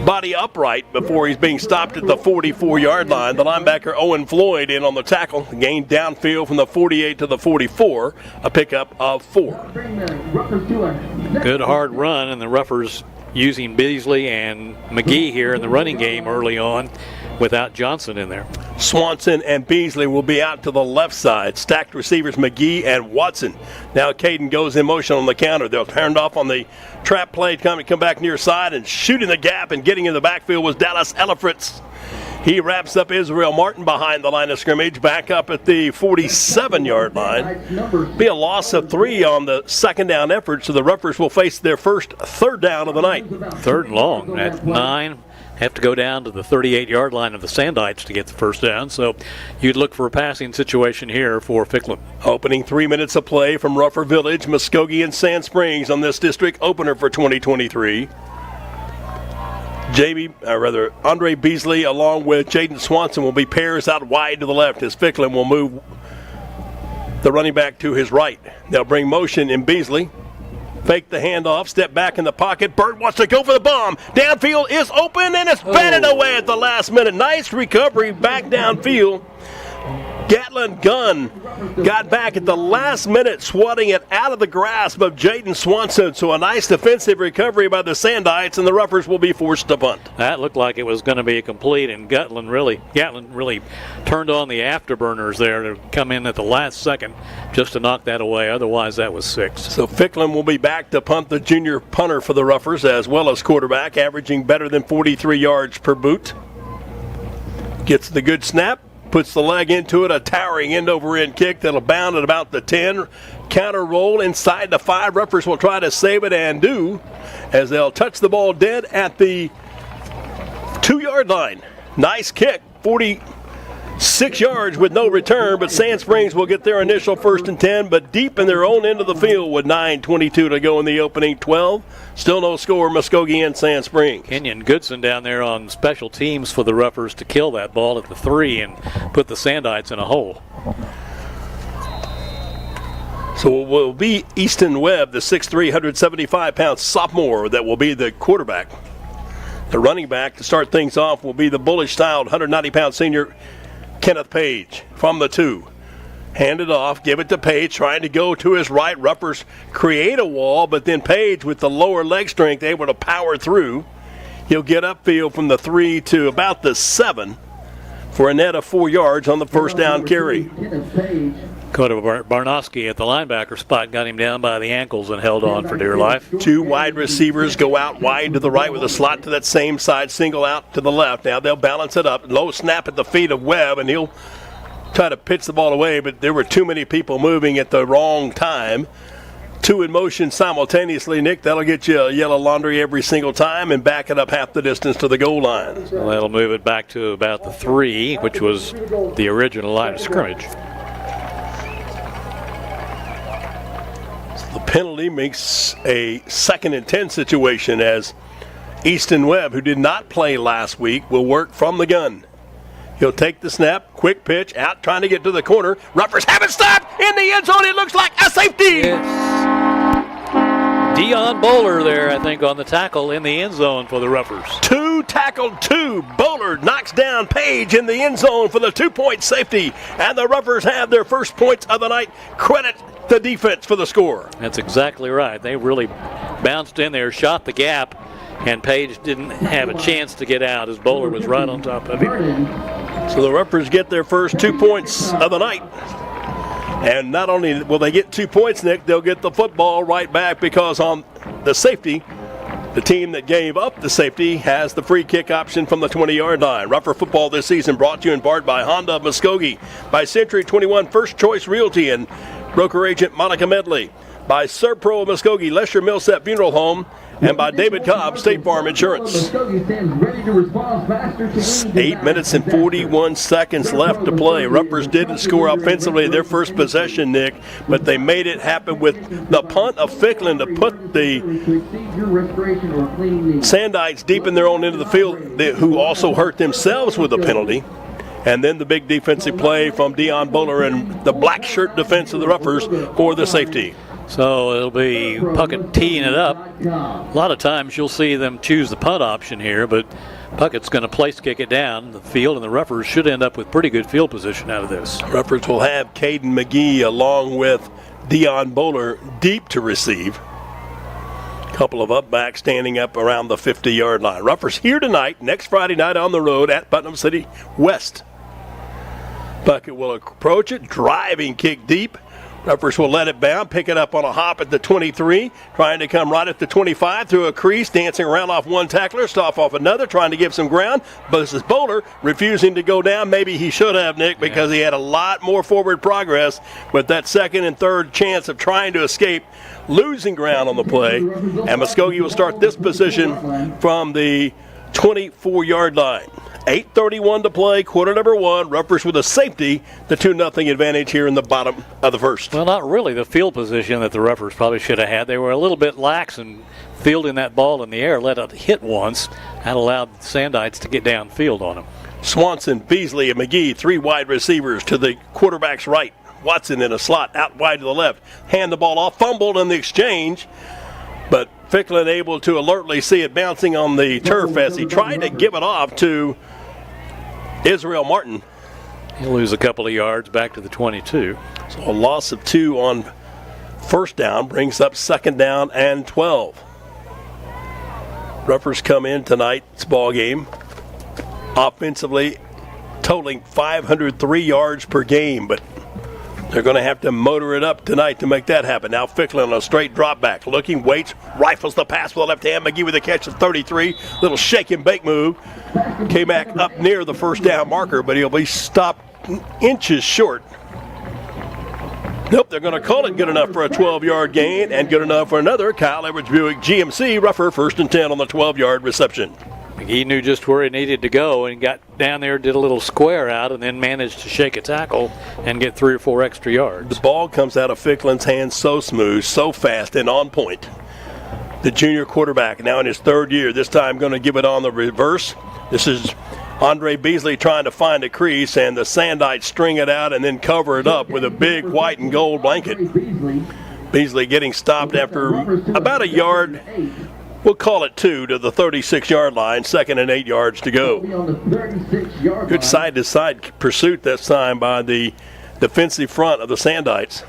body upright before he's being stopped at the 44-yard line. The linebacker Owen Floyd in on the tackle, gained downfield from the 48 to the 44, a pickup of 4. Good hard run, and the Roughers using Beasley and McGee here in the running game early on without Johnson in there. Swanson and Beasley will be out to the left side. Stacked receivers McGee and Watson. Now Caden goes in motion on the counter. They'll turn off on the trap play, come back near side and shooting the gap and getting in the backfield was Dallas Elifritz. He wraps up Israel Martin behind the line of scrimmage, back up at the 47-yard line. Be a loss of 3 on the 2nd down effort, so the Roughers will face their first 3rd down of the night. 3rd and long at 9. Have to go down to the 38-yard line of the Sandites to get the 1st down, so you'd look for a passing situation here for Ficklin. Opening 3 minutes of play from Rougher Village, Muskogee and Sand Springs on this district opener for 2023. Andre Beasley along with Jaden Swanson will be pairs out wide to the left as Ficklin will move the running back to his right. They'll bring motion in Beasley. Fake the handoff, step back in the pocket. Bird wants to go for the bomb. Downfield is open, and it's batted away at the last minute. Nice recovery back downfield. Gatlin Gunn got back at the last minute, swatting it out of the grasp of Jaden Swanson. So a nice defensive recovery by the Sandites, and the Roughers will be forced to punt. That looked like it was going to be complete, and Gatlin really turned on the afterburners there to come in at the last second just to knock that away. Otherwise, that was 6. So Ficklin will be back to punt, the junior punter for the Roughers, as well as quarterback, averaging better than 43 yards per boot. Gets the good snap. puts the leg into it, a towering end-over-end kick that'll bound at about the 10. Counter roll inside the 5. Ruffers will try to save it and do, as they'll touch the ball dead at the 2-yard line. Nice kick, 46 yards with no return, but Sand Springs will get their initial 1st and 10, but deep in their own end of the field with 9:22 to go in the opening 12. Still no score, Muskogee and Sand Springs. Kenyon Goodson down there on special teams for the Ruffers to kill that ball at the 3 and put the Sandites in a hole. So it will be Easton Webb, the 6'3", 175-pound sophomore, that will be the quarterback. The running back to start things off will be the bullish-styled 190-pound senior Kenneth Page from the 2. Hand it off, give it to Page, trying to go to his right. Ruffers create a wall, but then Page, with the lower leg strength, able to power through. He'll get upfield from the 3 to about the 7 for a net of 4 yards on the first down carry. Coda Barnowski at the linebacker spot got him down by the ankles and held on for dear life. 2 wide receivers go out wide to the right with a slot to that same side, single out to the left. Now they'll balance it up. Low snap at the feet of Webb, and he'll try to pitch the ball away, but there were too many people moving at the wrong time. 2 in motion simultaneously, Nick. That'll get you a yellow laundry every single time and back it up half the distance to the goal line. Well, that'll move it back to about the 3, which was the original line of scrimmage. The penalty makes a 2nd and 10 situation as Easton Webb, who did not play last week, will work from the gun. He'll take the snap, quick pitch, out trying to get to the corner. Ruffers have it stopped in the end zone. It looks like a safety. Dion Bowler there, I think, on the tackle in the end zone for the Ruffers. 2 tackled 2. Bowler knocks down Page in the end zone for the 2-point safety. And the Ruffers have their first points of the night. Credit the defense for the score. That's exactly right. They really bounced in there, shot the gap, and Page didn't have a chance to get out as Bowler was right on top of him. So the Ruffers get their first 2 points of the night. And not only will they get 2 points, Nick, they'll get the football right back because on the safety, the team that gave up the safety has the free kick option from the 20-yard line. Ruffer football this season brought to you in part by Honda of Muskogee, by Century 21 First Choice Realty and broker agent Monica Medley, by Serpro of Muskogee, Lesher Millsap Funeral Home, and by David Cobb, State Farm Insurance. 8 minutes and 41 seconds left to play. Ruffers didn't score offensively their first possession, Nick, but they made it happen with the punt of Ficklin to put the Sandites deep in their own end of the field, who also hurt themselves with a penalty. And then the big defensive play from Dion Bowler and the black shirt defense of the Ruffers for the safety. So it'll be Puckett teeing it up. A lot of times you'll see them choose the punt option here, but Puckett's going to place kick it down the field, and the Ruffers should end up with pretty good field position out of this. Ruffers will have Caden McGee along with Dion Bowler deep to receive. Couple of up backs standing up around the 50-yard line. Ruffers here tonight, next Friday night on the road at Putnam City West. Puckett will approach it, driving kick deep. Ruffers will let it bound, pick it up on a hop at the 23, trying to come right at the 25 through a crease, dancing around off one tackler, stop off another, trying to give some ground. But this is Bowler refusing to go down. Maybe he should have, Nick, because he had a lot more forward progress with that second and third chance of trying to escape, losing ground on the play. And Muskogee will start this position from the 24-yard line. 8:31 to play, quarter number 1. Ruffers with a safety, the 2-0 advantage here in the bottom of the first. Well, not really the field position that the Ruffers probably should have had. They were a little bit lax in fielding that ball in the air, let it hit once. That allowed the Sandites to get downfield on them. Swanson, Beasley, and McGee, 3 wide receivers to the quarterback's right. Watson in a slot out wide to the left. Hand the ball off, fumbled in the exchange, but Ficklin able to alertly see it bouncing on the turf as he tried to give it off to Israel Martin. He'll lose a couple of yards back to the 22. So a loss of 2 on first down brings up second down and 12. Ruffers come in tonight's ball game offensively totaling 503 yards per game, but they're going to have to motor it up tonight to make that happen. Now Ficklin on a straight drop back. Looking, waits, rifles the pass with the left hand. McGee with a catch of 33. Little shake and bake move. Came back up near the first down marker, but he'll be stopped inches short. Nope, they're going to call it good enough for a 12-yard gain and good enough for another Kyle Edwards Buick GMC rougher 1st and 10 on the 12-yard reception. He knew just where he needed to go and got down there, did a little square out, and then managed to shake a tackle and get 3 or 4 extra yards. The ball comes out of Ficklen's hands so smooth, so fast, and on point. The junior quarterback, now in his 3rd year, this time going to give it on the reverse. This is Andre Beasley trying to find a crease, and the Sandites string it out and then cover it up with a big white and gold blanket. Beasley getting stopped after about a yard. We'll call it 2 to the 36-yard line, 2nd and 8 yards to go. Good side-to-side pursuit this time by the defensive front of the Sandites.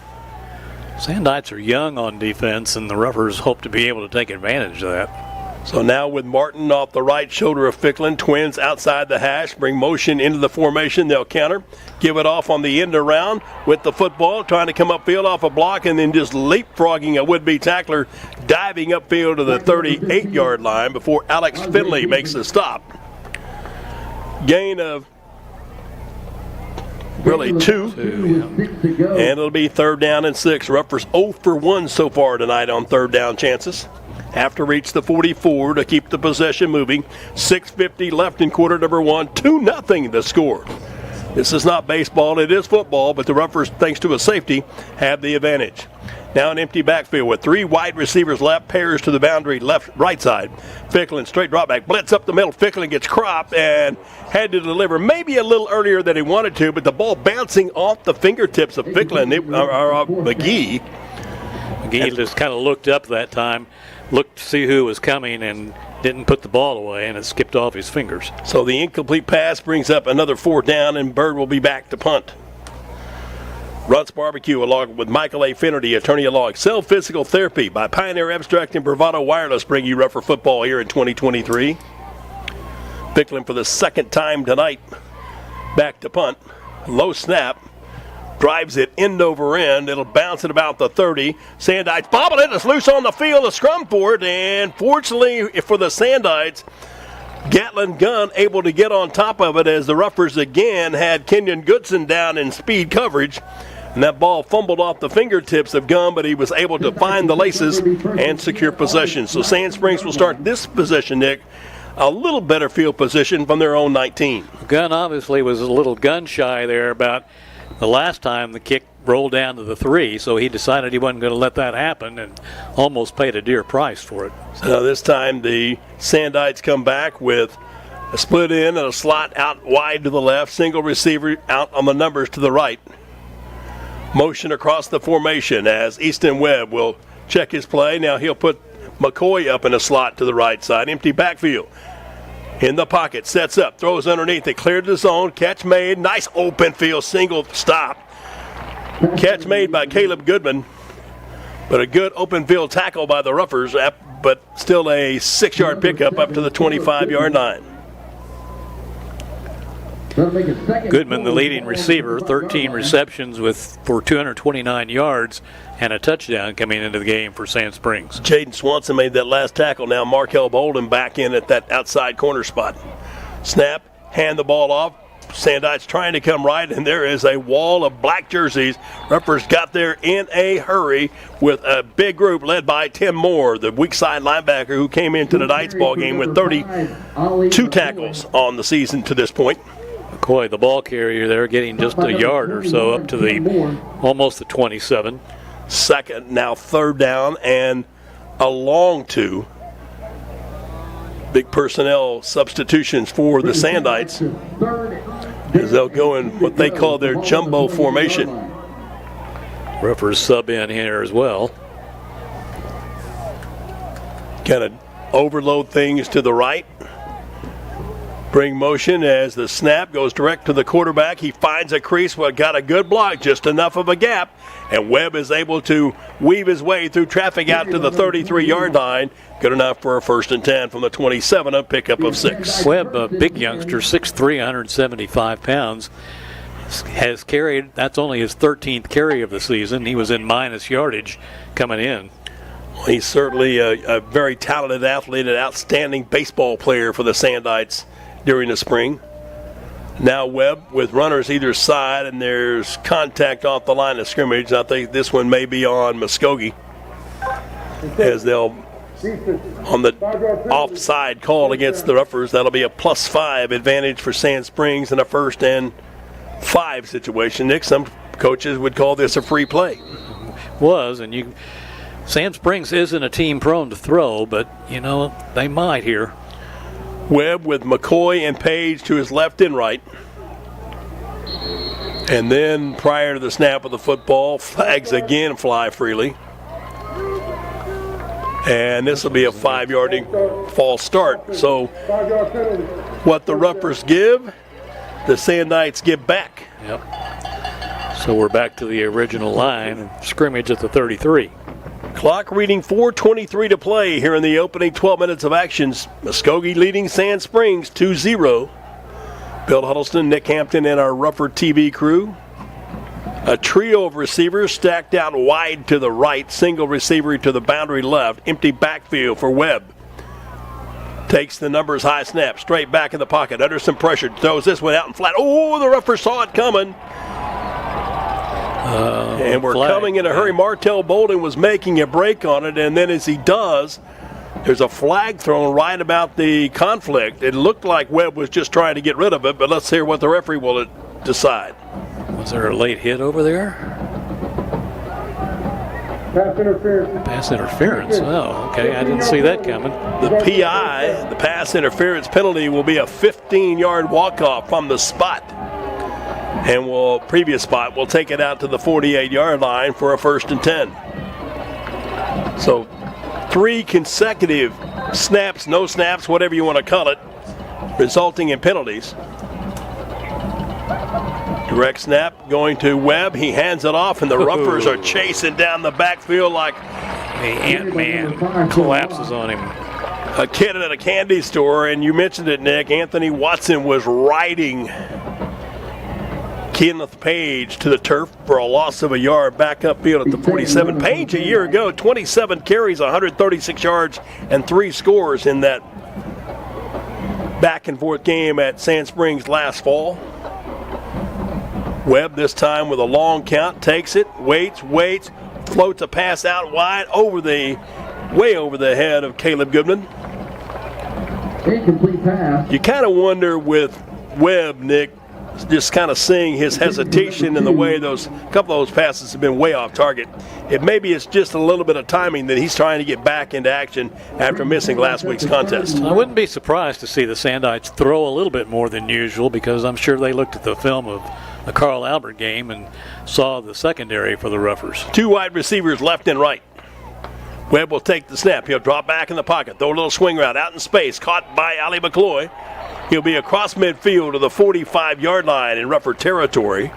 Sandites are young on defense, and the Roughers hope to be able to take advantage of that. So now with Martin off the right shoulder of Ficklen, twins outside the hash, bring motion into the formation. They'll counter, give it off on the end around with the football, trying to come upfield off a block and then just leapfrogging a would-be tackler, diving upfield to the 38-yard line before Alex Finley makes the stop. Gain of really 2. And it'll be 3rd down and 6. Ruffers 0 for 1 so far tonight on 3rd down chances. Have to reach the 44 to keep the possession moving. 6:50 left in quarter number 1. 2-0 the score. This is not baseball, it is football, but the Ruffers, thanks to a safety, have the advantage. Now an empty backfield with 3 wide receivers left, pairs to the boundary right side. Ficklen, straight drop back, blitz up the middle. Ficklen gets cropped and had to deliver maybe a little earlier than he wanted to, but the ball bouncing off the fingertips of Ficklen, McGee. McGee just kind of looked up that time, looked to see who was coming, and didn't put the ball away, and it skipped off his fingers. So the incomplete pass brings up another 4th down, and Bird will be back to punt. Runt's Barbecue, along with Michael A. Finnerty, attorney at law. Excel Physical Therapy by Pioneer Abstract and Bravado Wireless bring you Rougher football here in 2023. Ficklen for the 2nd time tonight. Back to punt. Low snap. Drives it end over end. It'll bounce at about the 30. Sandites bobble it. It's loose on the field. A scrum for it. And fortunately for the Sandites, Gatlin Gunn able to get on top of it as the Ruffers again had Kenyon Goodson down in speed coverage. And that ball fumbled off the fingertips of Gunn, but he was able to find the laces and secure possession. So Sand Springs will start this possession, Nick, a little better field position from their own 19. Gunn obviously was a little gun shy there about the last time the kick rolled down to the 3, so he decided he wasn't going to let that happen and almost paid a dear price for it. So this time the Sandites come back with a split in and a slot out wide to the left, single receiver out on the numbers to the right. Motion across the formation as Easton Webb will check his play. Now he'll put McCoy up in a slot to the right side. Empty backfield. In the pocket, sets up, throws underneath. They cleared the zone. Catch made. Nice open field single stop. Catch made by Caleb Goodman. But a good open field tackle by the Ruffers, but still a 6-yard pickup up to the 25-yard line. Goodman, the leading receiver, 13 receptions for 229 yards and a touchdown coming into the game for Sand Springs. Jaden Swanson made that last tackle. Now Markel Bolden back in at that outside corner spot. Snap, hand the ball off. Sandites trying to come right, and there is a wall of black jerseys. Ruffers got there in a hurry with a big group led by Tim Moore, the weak side linebacker who came into tonight's ball game with 32 tackles on the season to this point. McCoy, the ball carrier there, getting just a yard or so up to the almost the 27. Second, now 3rd down and a long 2. Big personnel substitutions for the Sandites as they'll go in what they call their jumbo formation. Ruffers sub in here as well. Kind of overload things to the right. Bring motion as the snap goes direct to the quarterback. He finds a crease, but got a good block, just enough of a gap. And Webb is able to weave his way through traffic out to the 33-yard line. Good enough for a 1st and 10 from the 27, a pickup of 6. Webb, a big youngster, 6'3", 175 pounds, has carried, that's only his 13th carry of the season. He was in minus yardage coming in. Well, he's certainly a very talented athlete, an outstanding baseball player for the Sandites during the spring. Now Webb with runners either side, and there's contact off the line of scrimmage. I think this one may be on Muskogee, as they'll, on the offside call against the Ruffers, that'll be a +5 advantage for Sand Springs in a 1st and 5 situation. Nick, some coaches would call this a free play. Sand Springs isn't a team prone to throw, but, they might here. Webb with McCoy and Page to his left and right. And then prior to the snap of the football, flags again fly freely. And this will be a 5-yard false start. So what the Ruffers give, the Sand Knights give back. Yep. So we're back to the original line, scrimmage at the 33. Clock reading 4:23 to play here in the opening 12 minutes of actions. Muskogee leading Sand Springs 2-0. Bill Huddleston, Nick Hampton, and our Ruffer TV crew. A trio of receivers stacked out wide to the right, single receiver to the boundary left, empty backfield for Webb. Takes the numbers high snap, straight back in the pocket, under some pressure, throws this one out and flat. Oh, the Ruffers saw it coming. And we're coming in a hurry. Martell Bolden was making a break on it, and then as he does, there's a flag thrown right about the conflict. It looked like Webb was just trying to get rid of it, but let's hear what the referee will decide. Was there a late hit over there? Pass interference. Pass interference. Oh, okay. I didn't see that coming. The PI, the pass interference penalty, will be a 15-yard walk-off from the spot. And previous spot, we'll take it out to the 48-yard line for a 1st and 10. So 3 consecutive snaps, no snaps, whatever you want to call it, resulting in penalties. Direct snap going to Webb. He hands it off, and the Ruffers are chasing down the backfield like the Ant-Man collapses on him. A kid at a candy store, and you mentioned it, Nick. Anthony Watson was riding Kenneth Page to the turf for a loss of a yard back upfield at the 47. Page a year ago, 27 carries, 136 yards, and 3 scores in that back-and-forth game at Sand Springs last fall. Webb this time with a long count, takes it, waits, floats a pass out wide way over the head of Caleb Goodman. Incomplete pass. You kind of wonder with Webb, Nick, just kind of seeing his hesitation in the way a couple of those passes have been way off target. Maybe it's just a little bit of timing that he's trying to get back into action after missing last week's contest. I wouldn't be surprised to see the Sandites throw a little bit more than usual, because I'm sure they looked at the film of the Carl Albert game and saw the secondary for the Ruffers. 2 wide receivers left and right. Webb will take the snap. He'll drop back in the pocket, throw a little swing route out in space, caught by Ali McCloy. He'll be across midfield to the 45-yard line in Ruffer territory.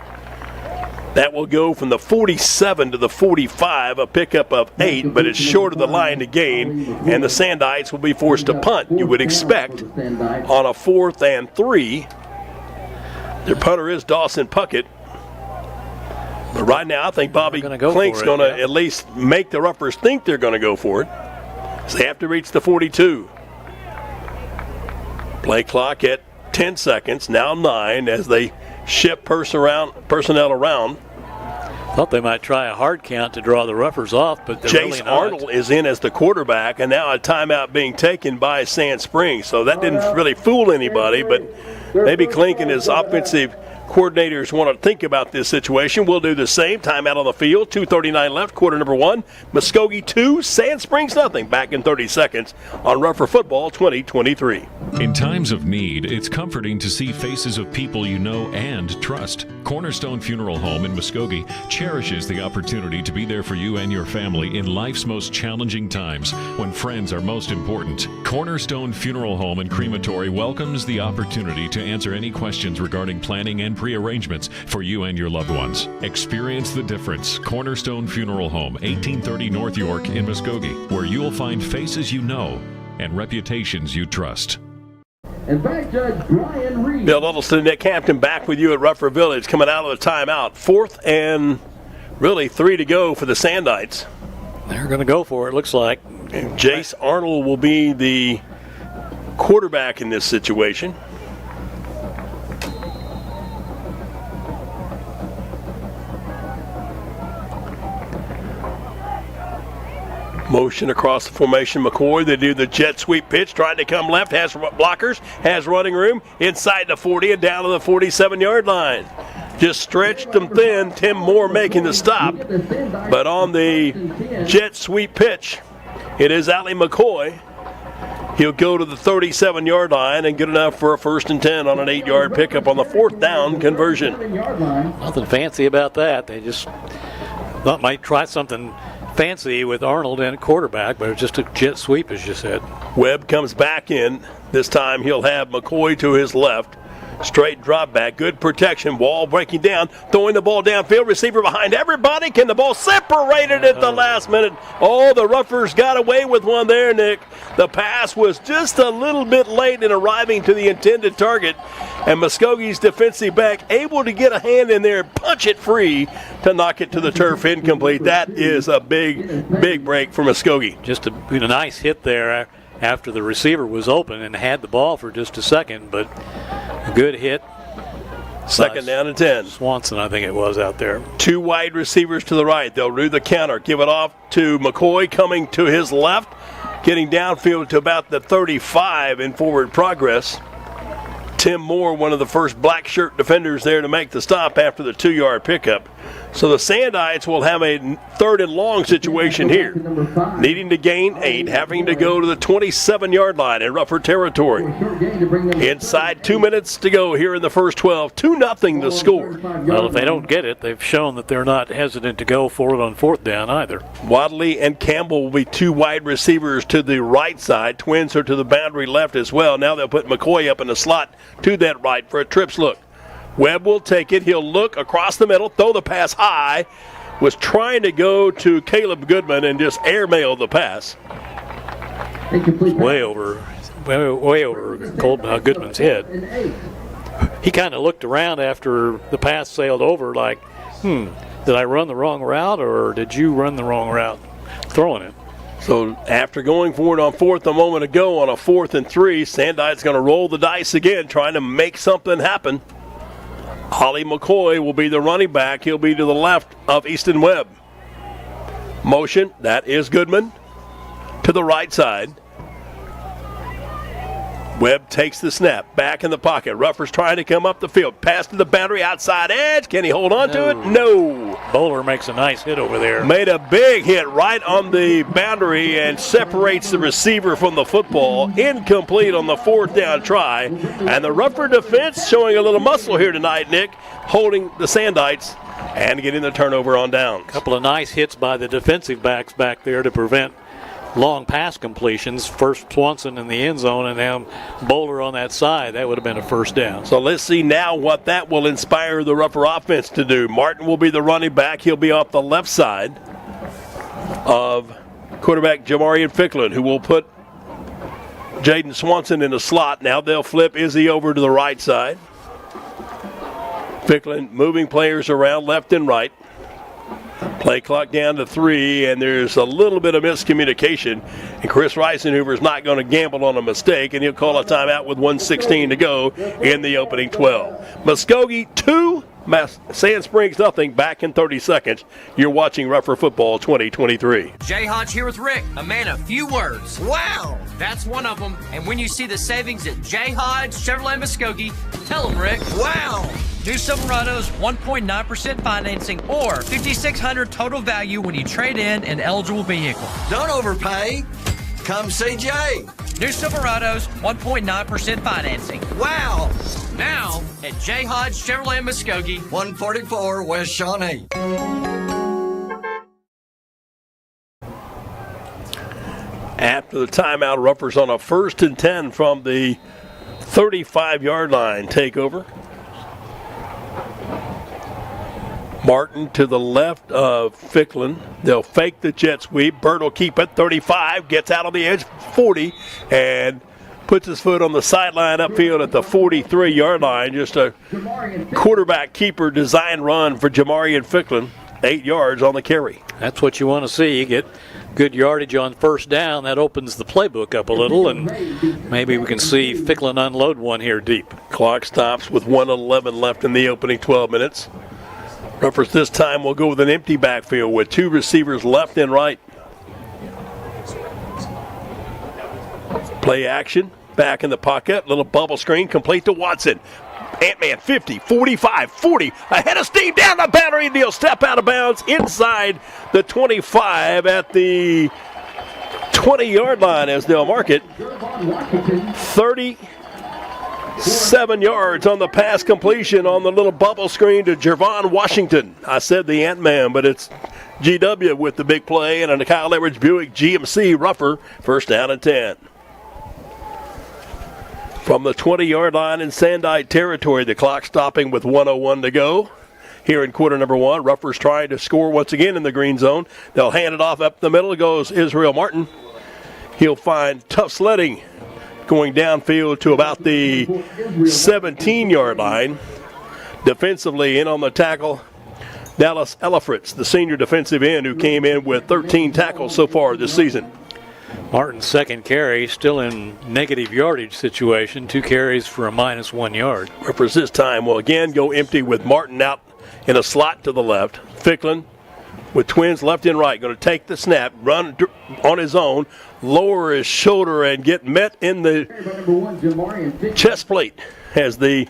That will go from the 47 to the 45, a pickup of 8, but it's short of the line to gain, and the Sandites will be forced to punt, you would expect, on a 4th and 3. Their punter is Dawson Puckett. But right now, I think Bobby Klink's going to at least make the Ruffers think they're going to go for it. So they have to reach the 42. Play clock at 10 seconds, now 9, as they shift personnel around. Thought they might try a hard count to draw the Ruffers off, but they're really Jace not. Arnold is in as the quarterback, and now a timeout being taken by Sand Springs. So that didn't really fool anybody, but maybe Klink and his offensive coordinators want to think about this situation. We'll do the same. Timeout on the field. 2:39 left, quarter number 1. Muskogee 2, Sand Springs nothing. Back in 30 seconds on Ruffer Football 2023. In times of need, it's comforting to see faces of people you know and trust. Cornerstone Funeral Home in Muskogee cherishes the opportunity to be there for you and your family in life's most challenging times when friends are most important. Cornerstone Funeral Home and Crematory welcomes the opportunity to answer any questions regarding planning and pre-arrangements for you and your loved ones. Experience the difference. Cornerstone Funeral Home, 1830 North York in Muskogee, where you'll find faces you know and reputations you trust. And back Judge Brian Reed. Bill Huddleston, Nick Hampton back with you at Ruffer Village, coming out of the timeout. 4th and really 3 to go for the Sandites. They're going to go for it, looks like. And Jace Arnold will be the quarterback in this situation. Motion across the formation. McCoy, they do the jet sweep pitch, trying to come left, has blockers, has running room, inside the 40 and down to the 47-yard line. Just stretched them thin. Tim Moore making the stop. But on the jet sweep pitch, it is Allie McCoy. He'll go to the 37-yard line and get enough for a 1st and 10 on an 8-yard pickup on the 4th down conversion. Nothing fancy about that. They just thought might try something fancy with Arnold and quarterback, but it's just a jet sweep, as you said. Webb comes back in. This time he'll have McCoy to his left. Straight drop back, good protection, wall breaking down, throwing the ball downfield, receiver behind everybody. Can the ball separated at the last minute? Oh, the Ruffers got away with one there, Nick. The pass was just a little bit late in arriving to the intended target, and Muskogee's defensive back able to get a hand in there and punch it free to knock it to the turf, incomplete. That is a big break for Muskogee. Just a nice hit there after the receiver was open and had the ball for just a second, but a good hit. 2nd down and 10. Swanson, I think it was, out there. 2 wide receivers to the right. They'll do the counter. Give it off to McCoy coming to his left, getting downfield to about the 35 in forward progress. Tim Moore, one of the first black shirt defenders there to make the stop after the 2-yard pickup. So the Sandites will have a 3rd and long situation here. Needing to gain 8, having to go to the 27-yard line in Ruffer territory. Inside 2 minutes to go here in the first 12. 2-0 the score. Well, if they don't get it, they've shown that they're not hesitant to go for it on 4th down either. Wadley and Campbell will be 2 wide receivers to the right side. Twins are to the boundary left as well. Now they'll put McCoy up in the slot to that right for a trips look. Webb will take it. He'll look across the middle, throw the pass high. Was trying to go to Caleb Goodman and just airmail the pass. Way over Goodman's head. He kind of looked around after the pass sailed over like, did I run the wrong route or did you run the wrong route throwing it? So after going for it on 4th a moment ago on a 4th and 3, Sandite's going to roll the dice again, trying to make something happen. Holly McCoy will be the running back. He'll be to the left of Easton Webb. Motion, that is Goodman. To the right side. Webb takes the snap. Back in the pocket. Ruffers trying to come up the field. Pass to the boundary, outside edge. Can he hold on to it? No. Bowler makes a nice hit over there. Made a big hit right on the boundary and separates the receiver from the football. Incomplete on the 4th down try. And the Ruffer defense showing a little muscle here tonight, Nick, holding the Sandites and getting the turnover on downs. A couple of nice hits by the defensive backs back there to prevent long pass completions. First Swanson in the end zone and now Bowler on that side. That would have been a 1st down. So let's see now what that will inspire the Ruffer offense to do. Martin will be the running back. He'll be off the left side of quarterback Jamarian Ficklin, who will put Jaden Swanson in the slot. Now they'll flip Izzy over to the right side. Ficklin moving players around left and right. Play clock down to 3, and there's a little bit of miscommunication. And Chris Reisenhuber's not going to gamble on a mistake, and he'll call a timeout with 1:16 to go in the opening 12. Muskogee 2, Sand Springs nothing. Back in 30 seconds. You're watching Ruffer Football 2023. Jay Hodge here with Rick. A man of few words. Wow! That's one of them. And when you see the savings at Jay Hodge Chevrolet Muskogee, tell him, Rick. Wow! New Silverado's 1.9% financing or $5,600 total value when you trade in an eligible vehicle. Don't overpay. Come see Jay. New Silverado's 1.9% financing. Wow! Now at Jay Hodge Chevrolet Muskogee, 144 West Shawnee. After the timeout, Ruffers on a 1st and 10 from the 35-yard line. Takeover. Martin to the left of Ficklin. They'll fake the jet sweep. Bird will keep it. 35, gets out on the edge, 40, and puts his foot on the sideline upfield at the 43-yard line. Just a quarterback keeper design run for Jamarian Ficklin. 8 yards on the carry. That's what you want to see. You get good yardage on 1st down. That opens the playbook up a little, and maybe we can see Ficklin unload one here deep. Clock stops with 1:11 left in the opening 12 minutes. Ruffers this time will go with an empty backfield with 2 receivers left and right. Play action. Back in the pocket. Little bubble screen complete to Watson. Ant-Man 50, 45, 40. Ahead of steam down the boundary. And he'll step out of bounds inside the 25 at the 20-yard line as they'll mark it. 37 yards on the pass completion on the little bubble screen to Jervon Washington. I said the Ant-Man, but it's GW with the big play, and a Kyle Edwards Buick GMC rougher, first down and 10. From the 20-yard line in Sandite territory, the clock stopping with 1:01 to go. Here in quarter number one, Ruffers trying to score once again in the green zone. They'll hand it off up the middle. Goes Israel Martin. He'll find tough sledding going downfield to about the 17-yard line. Defensively in on the tackle, Dallas Elifritz, the senior defensive end who came in with 13 tackles so far this season. Martin's second carry, still in negative yardage situation. 2 carries for a -1 yard. Ruffers this time will again go empty with Martin out in a slot to the left. Ficklin with twins left and right, going to take the snap, run on his own, lower his shoulder, and get met in the chest plate as the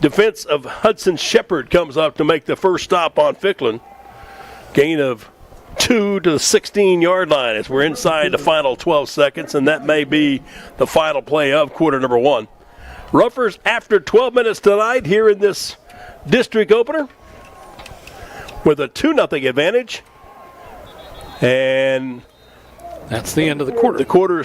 defense of Hudson Shepard comes up to make the first stop on Ficklin. Gain of 2 to the 16-yard line as we're inside the final 12 seconds, and that may be the final play of quarter number one. Ruffers, after 12 minutes tonight here in this district opener, with a 2-0 advantage. And that's the end of the quarter. The quarter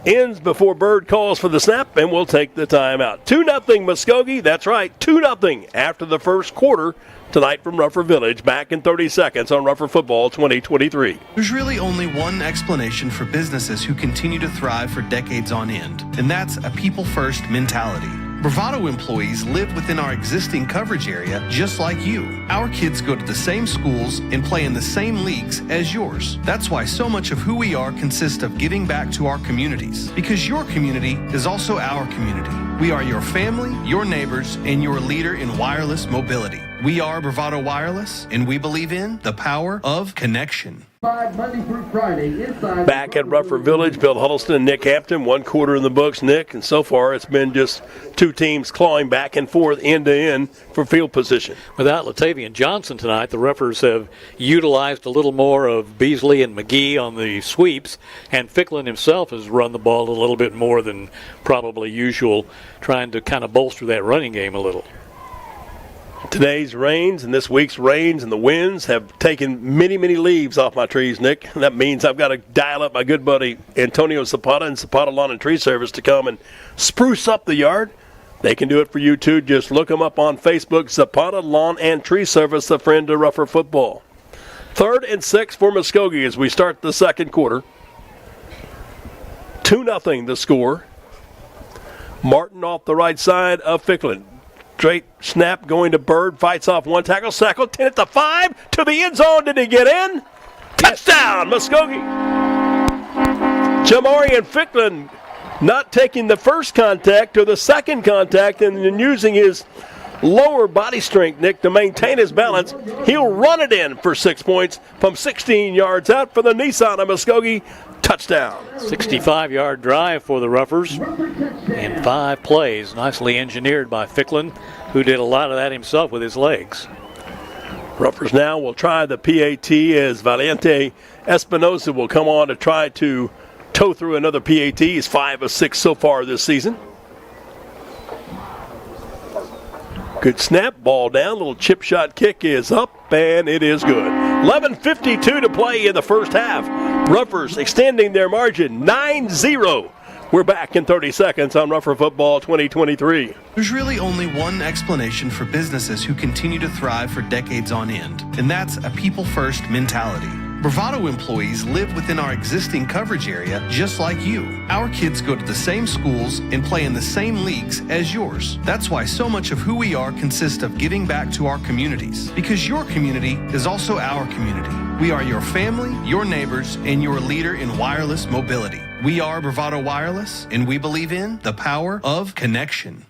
ends before Bird calls for the snap, and we'll take the timeout. 2-0 Muskogee. That's right, 2-0 after the first quarter tonight from Ruffer Village. Back in 30 seconds on Ruffer Football 2023. There's really only one explanation for businesses who continue to thrive for decades on end, and that's a people-first mentality. Bravado employees live within our existing coverage area just like you. Our kids go to the same schools and play in the same leagues as yours. That's why so much of who we are consists of giving back to our communities, because your community is also our community. We are your family, your neighbors, and your leader in wireless mobility. We are Bravado Wireless, and we believe in the power of connection. Monday through Friday inside. Back at Ruffer Village, Bill Huddleston and Nick Hampton, 1 quarter in the books, Nick, and so far it's been just 2 teams clawing back and forth end to end for field position. Without Latavian Johnson tonight, the Ruffers have utilized a little more of Beasley and McGee on the sweeps, and Ficklin himself has run the ball a little bit more than probably usual, trying to kind of bolster that running game a little. Today's rains and this week's rains and the winds have taken many, many leaves off my trees, Nick. That means I've got to dial up my good buddy Antonio Zapata and Zapata Lawn and Tree Service to come and spruce up the yard. They can do it for you, too. Just look them up on Facebook, Zapata Lawn and Tree Service, a friend of Ruffer Football. 3rd and 6 for Muskogee as we start the second quarter. 2-0 the score. Martin off the right side of Ficklin. Straight snap going to Bird, fights off one tackle, sackle, 10 at the 5, to the end zone. Did he get in? Touchdown, Muskogee. Jamarian Ficklin not taking the first contact or the second contact and then using his lower body strength, Nick, to maintain his balance. He'll run it in for 6 points from 16 yards out for the Nissan of Muskogee. Touchdown. 65-yard drive for the Ruffers and 5 plays. Nicely engineered by Ficklin, who did a lot of that himself with his legs. Ruffers now will try the PAT as Valiente Espinosa will come on to try to tow through another PAT. He's 5 of 6 so far this season. Good snap, ball down, little chip shot kick is up, and it is good. 11:52 to play in the first half. Ruffers extending their margin 9-0. We're back in 30 seconds on Ruffer Football 2023. There's really only one explanation for businesses who continue to thrive for decades on end, and that's a people-first mentality. Bravado employees live within our existing coverage area just like you. Our kids go to the same schools and play in the same leagues as yours. That's why so much of who we are consists of giving back to our communities, because your community is also our community. We are your family, your neighbors, and your leader in wireless mobility. We are Bravado Wireless, and we believe in the power of connection.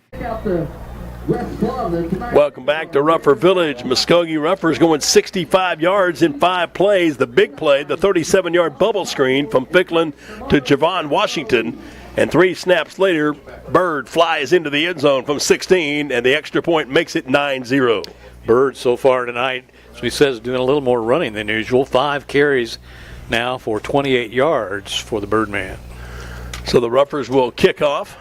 Welcome back to Ruffer Village. Muskogee Ruffers going 65 yards in 5 plays. The big play, the 37-yard bubble screen from Ficklin to Javon Washington. And 3 snaps later, Bird flies into the end zone from 16, and the extra point makes it 9-0. Bird so far tonight, as we said, is doing a little more running than usual. 5 carries now for 28 yards for the Birdman. So the Ruffers will kick off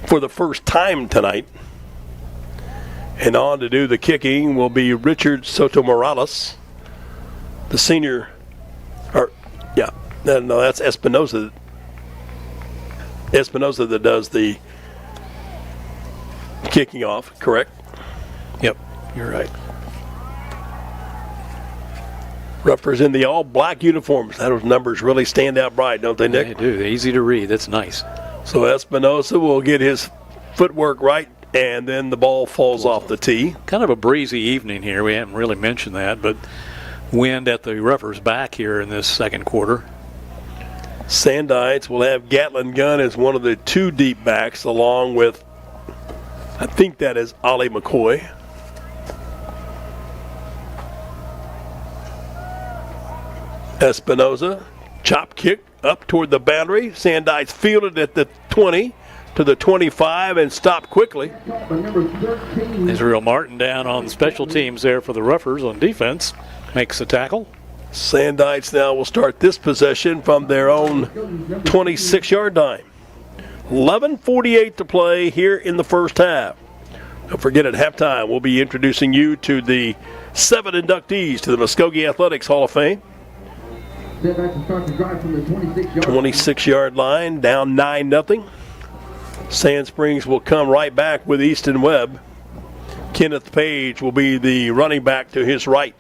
for the first time tonight. And on to do the kicking will be Richard Sotomorales, the senior. No, that's Espinosa. Espinosa that does the kicking off, correct? Yep, you're right. Ruffers in the all-black uniforms. Those numbers really stand out bright, don't they, Nick? They do. They're easy to read. That's nice. So Espinosa will get his footwork right, and then the ball falls off the tee. Kind of a breezy evening here. We haven't really mentioned that, but wind at the Ruffers back here in this second quarter. Sandites will have Gatlin Gunn as one of the 2 deep backs, along with, I think that is Ollie McCoy. Espinosa, chop kick up toward the boundary. Sandites fielded at the 20 to the 25 and stopped quickly. Israel Martin down on special teams there for the Ruffers on defense. Makes the tackle. Sandites now will start this possession from their own 26-yard line. 11:48 to play here in the first half. Don't forget, at halftime, we'll be introducing you to the 7 inductees to the Muskogee Athletics Hall of Fame. 26-yard line, down 9-0. Sand Springs will come right back with Easton Webb. Kenneth Page will be the running back to his right.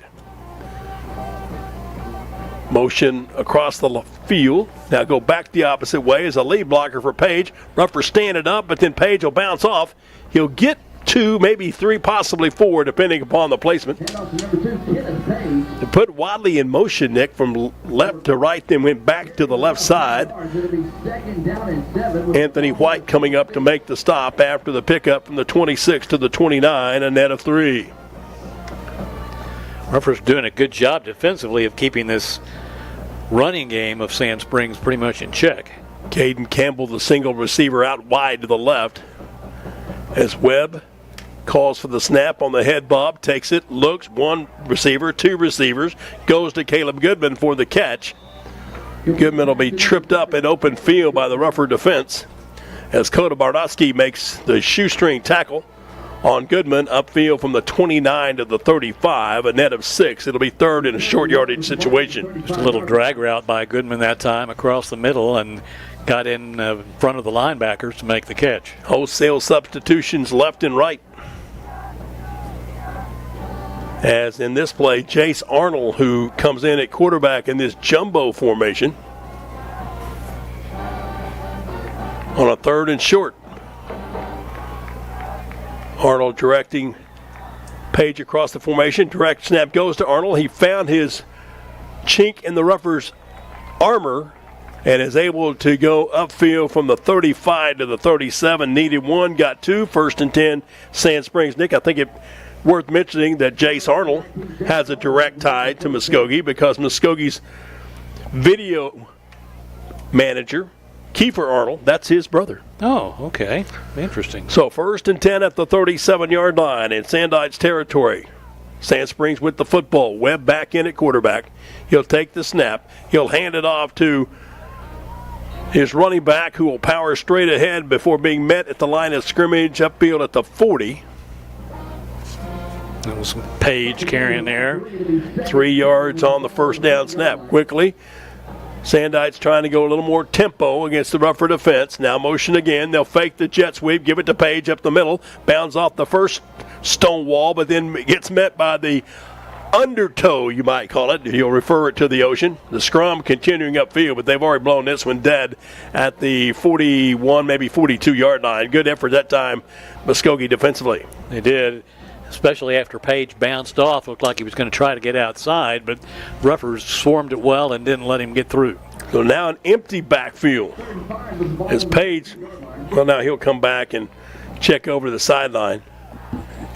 Motion across the field. Now go back the opposite way as a lead blocker for Page. Ruffers standing up, but then Page will bounce off. He'll get 2, maybe 3, possibly 4, depending upon the placement. To put Wadley in motion, Nick, from left to right, then went back to the left side. Anthony White coming up to make the stop after the pickup from the 26 to the 29, a net of 3. Ruffers doing a good job defensively of keeping this running game of Sand Springs pretty much in check. Caden Campbell, the single receiver, out wide to the left. As Webb calls for the snap on the head bob, takes it, looks, 1 receiver, 2 receivers, goes to Caleb Goodman for the catch. Goodman will be tripped up in open field by the Ruffer defense as Koda Barnowski makes the shoestring tackle on Goodman upfield from the 29 to the 35, a net of 6. It'll be 3rd in a short yardage situation. Just a little drag route by Goodman that time across the middle and got in front of the linebackers to make the catch. Wholesale substitutions left and right. As in this play, Jace Arnold, who comes in at quarterback in this jumbo formation, on a 3rd and short. Arnold directing Page across the formation. Direct snap goes to Arnold. He found his chink in the Ruffers' armor and is able to go upfield from the 35 to the 37. Needed 1, got 2. 1st and 10, Sand Springs. Nick, I think it's worth mentioning that Jace Arnold has a direct tie to Muskogee because Muskogee's video manager, Kiefer Arnold, that's his brother. Oh, okay. Interesting. So 1st and 10 at the 37-yard line in Sandites territory. Sand Springs with the football. Webb back in at quarterback. He'll take the snap. He'll hand it off to his running back, who will power straight ahead before being met at the line of scrimmage upfield at the 40. That was Page carrying there. 3 yards on the first down snap. Quickly, Sandites trying to go a little more tempo against the Ruffer defense. Now motion again. They'll fake the jet sweep, give it to Page up the middle. Bounds off the first stone wall, but then gets met by the undertow, you might call it. You'll refer it to the ocean. The scrum continuing upfield, but they've already blown this one dead at the 41, maybe 42-yard line. Good effort that time, Muskogee defensively. They did, especially after Page bounced off. Looked like he was going to try to get outside, but Ruffers swarmed it well and didn't let him get through. So now an empty backfield as Page, well, now he'll come back and check over to the sideline.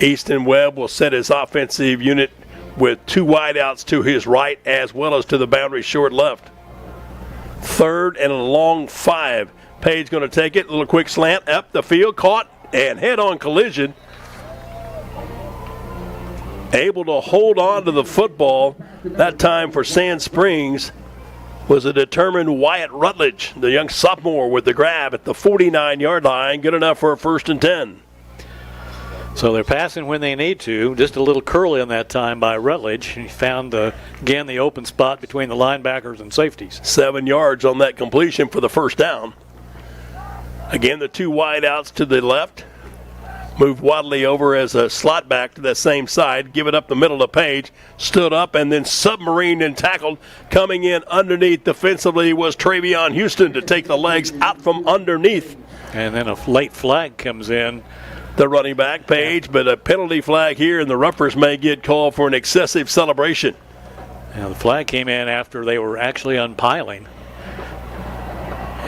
Easton Webb will set his offensive unit with 2 wideouts to his right as well as to the boundary short left. 3rd and a long 5. Page going to take it. A little quick slant up the field. Caught and head-on collision. Able to hold on to the football. That time for Sand Springs was a determined Wyatt Rutledge, the young sophomore, with the grab at the 49-yard line. Good enough for a 1st and 10. So they're passing when they need to. Just a little curly on that time by Rutledge. He found, again, the open spot between the linebackers and safeties. 7 yards on that completion for the 1st down. Again, the 2 wide outs to the left. Moved Wadley over as a slot back to that same side. Give it up the middle of Page. Stood up and then submarined and tackled. Coming in underneath defensively was Travion Houston to take the legs out from underneath. And then a late flag comes in. The running back, Page, but a penalty flag here, and the Ruffers may get called for an excessive celebration. Now the flag came in after they were actually unpiling.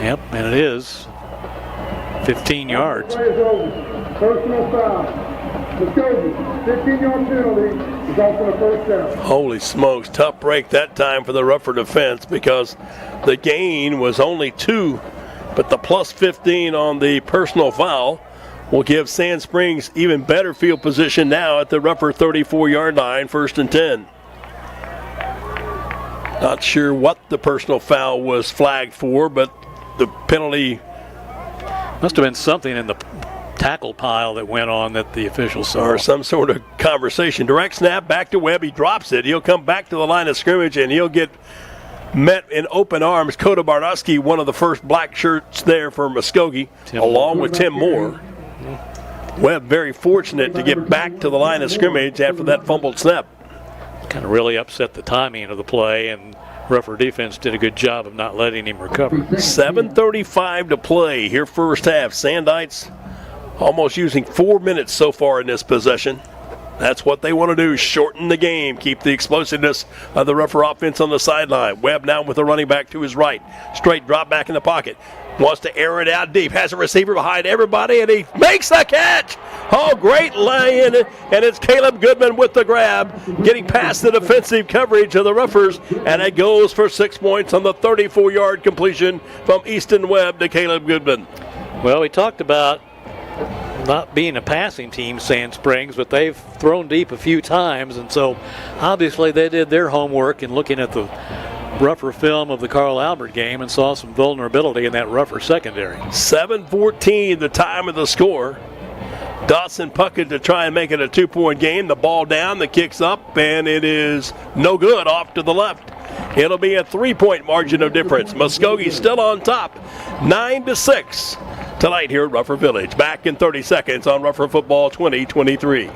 Yep, and it is 15 yards. Personal foul. Muskogee, 15-yard penalty is off for the 1st down. Holy smokes, tough break that time for the Ruffer defense because the gain was only 2, but the plus 15 on the personal foul will give Sand Springs even better field position now at the Ruffer 34-yard line, 1st and 10. Not sure what the personal foul was flagged for, but the penalty must have been something in the tackle pile that went on that the officials saw. Or some sort of conversation. Direct snap back to Webb. He drops it. He'll come back to the line of scrimmage, and he'll get met in open arms. Koda Barnowski, one of the first black shirts there for Muskogee, along with Tim Moore. Webb very fortunate to get back to the line of scrimmage after that fumbled snap. Kind of really upset the timing of the play, and Ruffer defense did a good job of not letting him recover. 7:35 to play here, 1st half. Sandites almost using 4 minutes so far in this possession. That's what they want to do, shorten the game, keep the explosiveness of the Ruffer offense on the sideline. Webb now with the running back to his right. Straight drop back in the pocket. Wants to air it out deep. Has a receiver behind everybody, and he makes the catch. Oh, great lay-in, and it's Caleb Goodman with the grab, getting past the defensive coverage of the Ruffers, and it goes for 6 points on the 34-yard completion from Easton Webb to Caleb Goodman. Well, we talked about not being a passing team, Sand Springs, but they've thrown deep a few times, and so obviously they did their homework in looking at the Ruffer film of the Carl Albert game and saw some vulnerability in that Ruffer secondary. 7:14 the time of the score. Dawson Puckett to try and make it a 2-point game. The ball down, the kick's up, and it is no good off to the left. It'll be a 3-point margin of difference. Muskogee still on top, 9-6 tonight here at Ruffer Village. Back in 30 seconds on Ruffer Football 2023.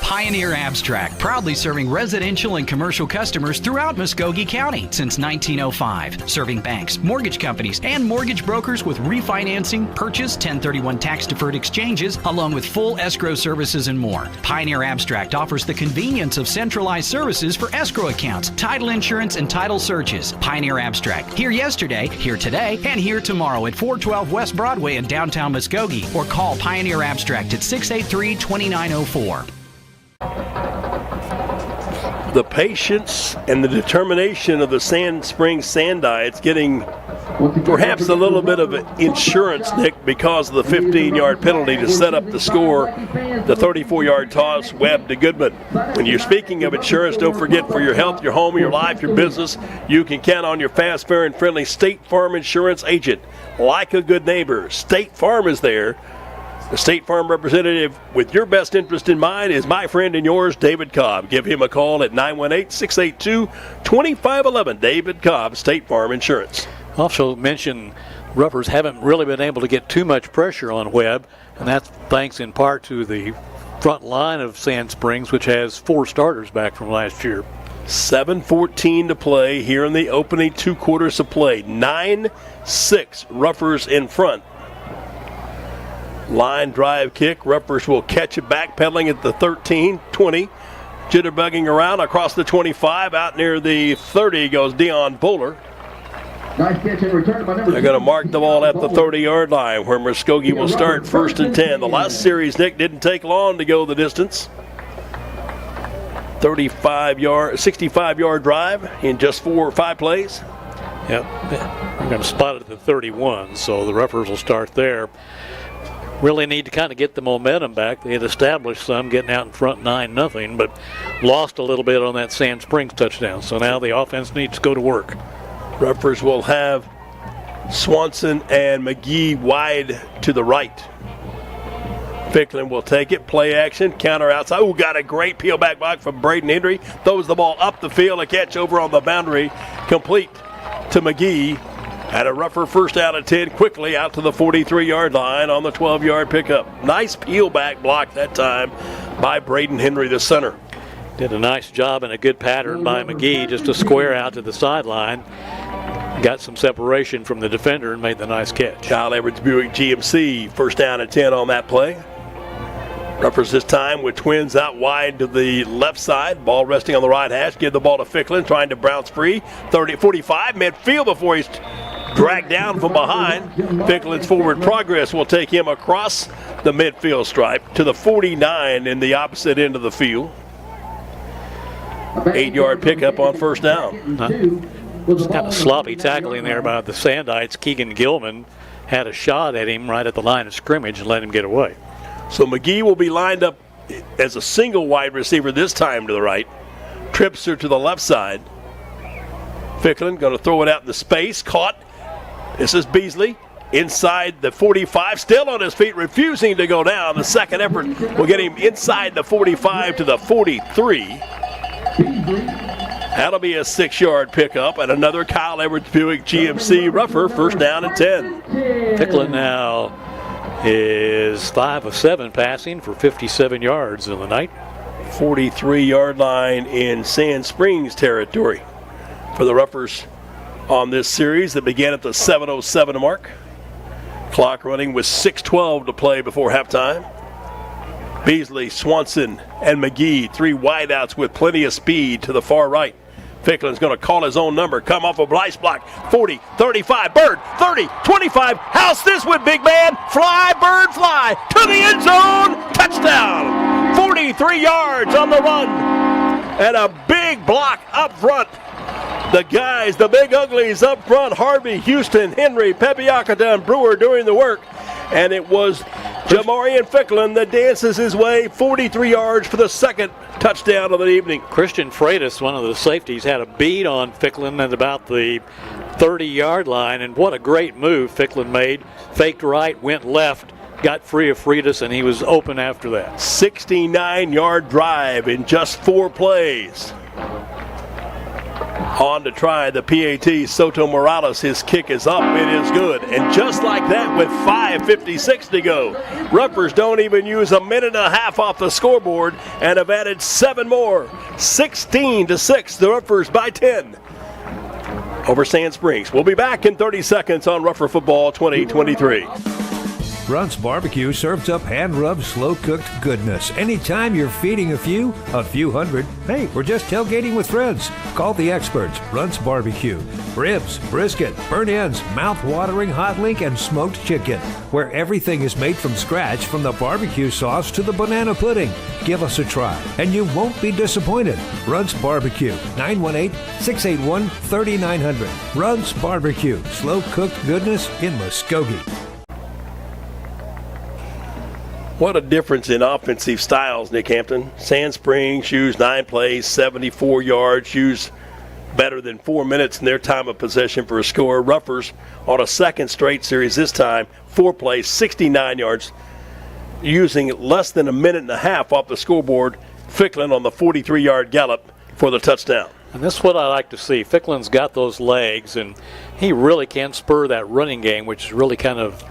Pioneer Abstract, proudly serving residential and commercial customers throughout Muskogee County since 1905. Serving banks, mortgage companies, and mortgage brokers with refinancing, purchase, 1031 tax-deferred exchanges, along with full escrow services and more. Pioneer Abstract offers the convenience of centralized services for escrow accounts, title insurance, and title searches. Pioneer Abstract, here yesterday, here today, and here tomorrow at 412 West Broadway in downtown Muskogee, or call Pioneer Abstract at 683-2904. The patience and the determination of the Sand Springs Sandites getting perhaps a little bit of insurance, Nick, because of the 15-yard penalty to set up the score. The 34-yard toss, Webb to Goodman. When you're speaking of insurance, don't forget, for your health, your home, your life, your business, you can count on your fast, fair, and friendly State Farm insurance agent. Like a good neighbor, State Farm is there. The State Farm representative with your best interest in mind is my friend and yours, David Cobb. Give him a call at 918-682-2511. David Cobb, State Farm Insurance. Also mentioned Ruffers haven't really been able to get too much pressure on Webb, and that's thanks in part to the front line of Sand Springs, which has 4 starters back from last year. 7:14 to play here in the opening 2 quarters of play. 9-6 Ruffers in front. Line drive kick. Ruffers will catch it back, pedaling at the 13, 20. Jitterbugging around across the 25. Out near the 30 goes Dion Bowler. Nice catch and return by number. They're going to mark the ball at the 30-yard line where Muskogee will start 1st and 10. The last series, Nick, didn't take long to go the distance. 65-yard drive in just 4 or 5 plays. Yep, we're going to spot it at the 31, so the Ruffers will start there. Really need to kind of get the momentum back. They had established some, getting out in front 9-0, but lost a little bit on that Sand Springs touchdown. So now the offense needs to go to work. Ruffers will have Swanson and McGee wide to the right. Ficklin will take it, play action, counter outside. Oh, got a great peel back block from Braden Henry. Throws the ball up the field, a catch over on the boundary, complete to McGee. Had a Ruffer first down at 10, quickly out to the 43-yard line on the 12-yard pickup. Nice peel back block that time by Braden Henry, the center. Did a nice job and a good pattern by McGee just to square out to the sideline. Got some separation from the defender and made the nice catch. Kyle Edwards Buick GMC, first down and 10 on that play. Ruffers this time with twins out wide to the left side. Ball resting on the right hash. Give the ball to Ficklin, trying to bounce free. 30-45 midfield before he's dragged down from behind. Ficklin's forward progress will take him across the midfield stripe to the 49 in the opposite end of the field. 8-yard pickup on first down. Just kind of sloppy tackling there by the Sandites. Keegan Gilman had a shot at him right at the line of scrimmage and let him get away. So McGee will be lined up as a single wide receiver this time to the right. Tripser to the left side. Ficklin going to throw it out in the space. Caught. This is Beasley inside the 45. Still on his feet, refusing to go down. The second effort will get him inside the 45 to the 43. That'll be a 6-yard pickup, and another Kyle Edwards Buick GMC Ruffer, first down and 10. Ficklin now is 5 of 7 passing for 57 yards in the night. 43-yard line in Sand Springs territory for the Ruffers on this series that began at the 7:07 mark. Clock running with 6:12 to play before halftime. Beasley, Swanson, and McGee, 3 wideouts with plenty of speed to the far right. Ficklin's going to call his own number, come off a Blyce block, 40, 35, Bird, 30, 25, house this with big man, fly, Bird, fly, to the end zone, touchdown, 43 yards on the run, and a big block up front. The guys, the big uglies up front, Harvey, Houston, Henry, Pepiakata, and Brewer doing the work, and it was Jamarian Ficklin that dances his way 43 yards for the second touchdown of the evening. Christian Freitas, one of the safeties, had a beat on Ficklin at about the 30-yard line, and what a great move Ficklin made. Faked right, went left, got free of Freitas, and he was open after that. 69-yard drive in just 4 plays. On to try the PAT, Soto Morales. His kick is up. It is good. And just like that, with 5:56 to go, Ruffers don't even use a minute and a half off the scoreboard and have added 7 more. 16-6, the Ruffers by 10 over Sand Springs. We'll be back in 30 seconds on Ruffer Football 2023. Brunt's Barbecue serves up hand-rubbed, slow-cooked goodness. Anytime you're feeding a few hundred, hey, we're just tailgating with friends. Call the experts, Brunt's Barbecue. Ribs, brisket, burnt ends, mouth-watering hot link, and smoked chicken, where everything is made from scratch, from the barbecue sauce to the banana pudding. Give us a try, and you won't be disappointed. Brunt's Barbecue, 918-681-3900. Brunt's Barbecue, slow-cooked goodness in Muskogee. What a difference in offensive styles, Nick Hampton. Sand Springs used 9 plays, 74 yards, used better than 4 minutes in their time of possession for a score. Ruffers on a second straight series this time, 4 plays, 69 yards, using less than a minute and a half off the scoreboard. Ficklin on the 43-yard gallop for the touchdown. And that's what I like to see. Ficklin's got those legs, and he really can spur that running game, which has really kind of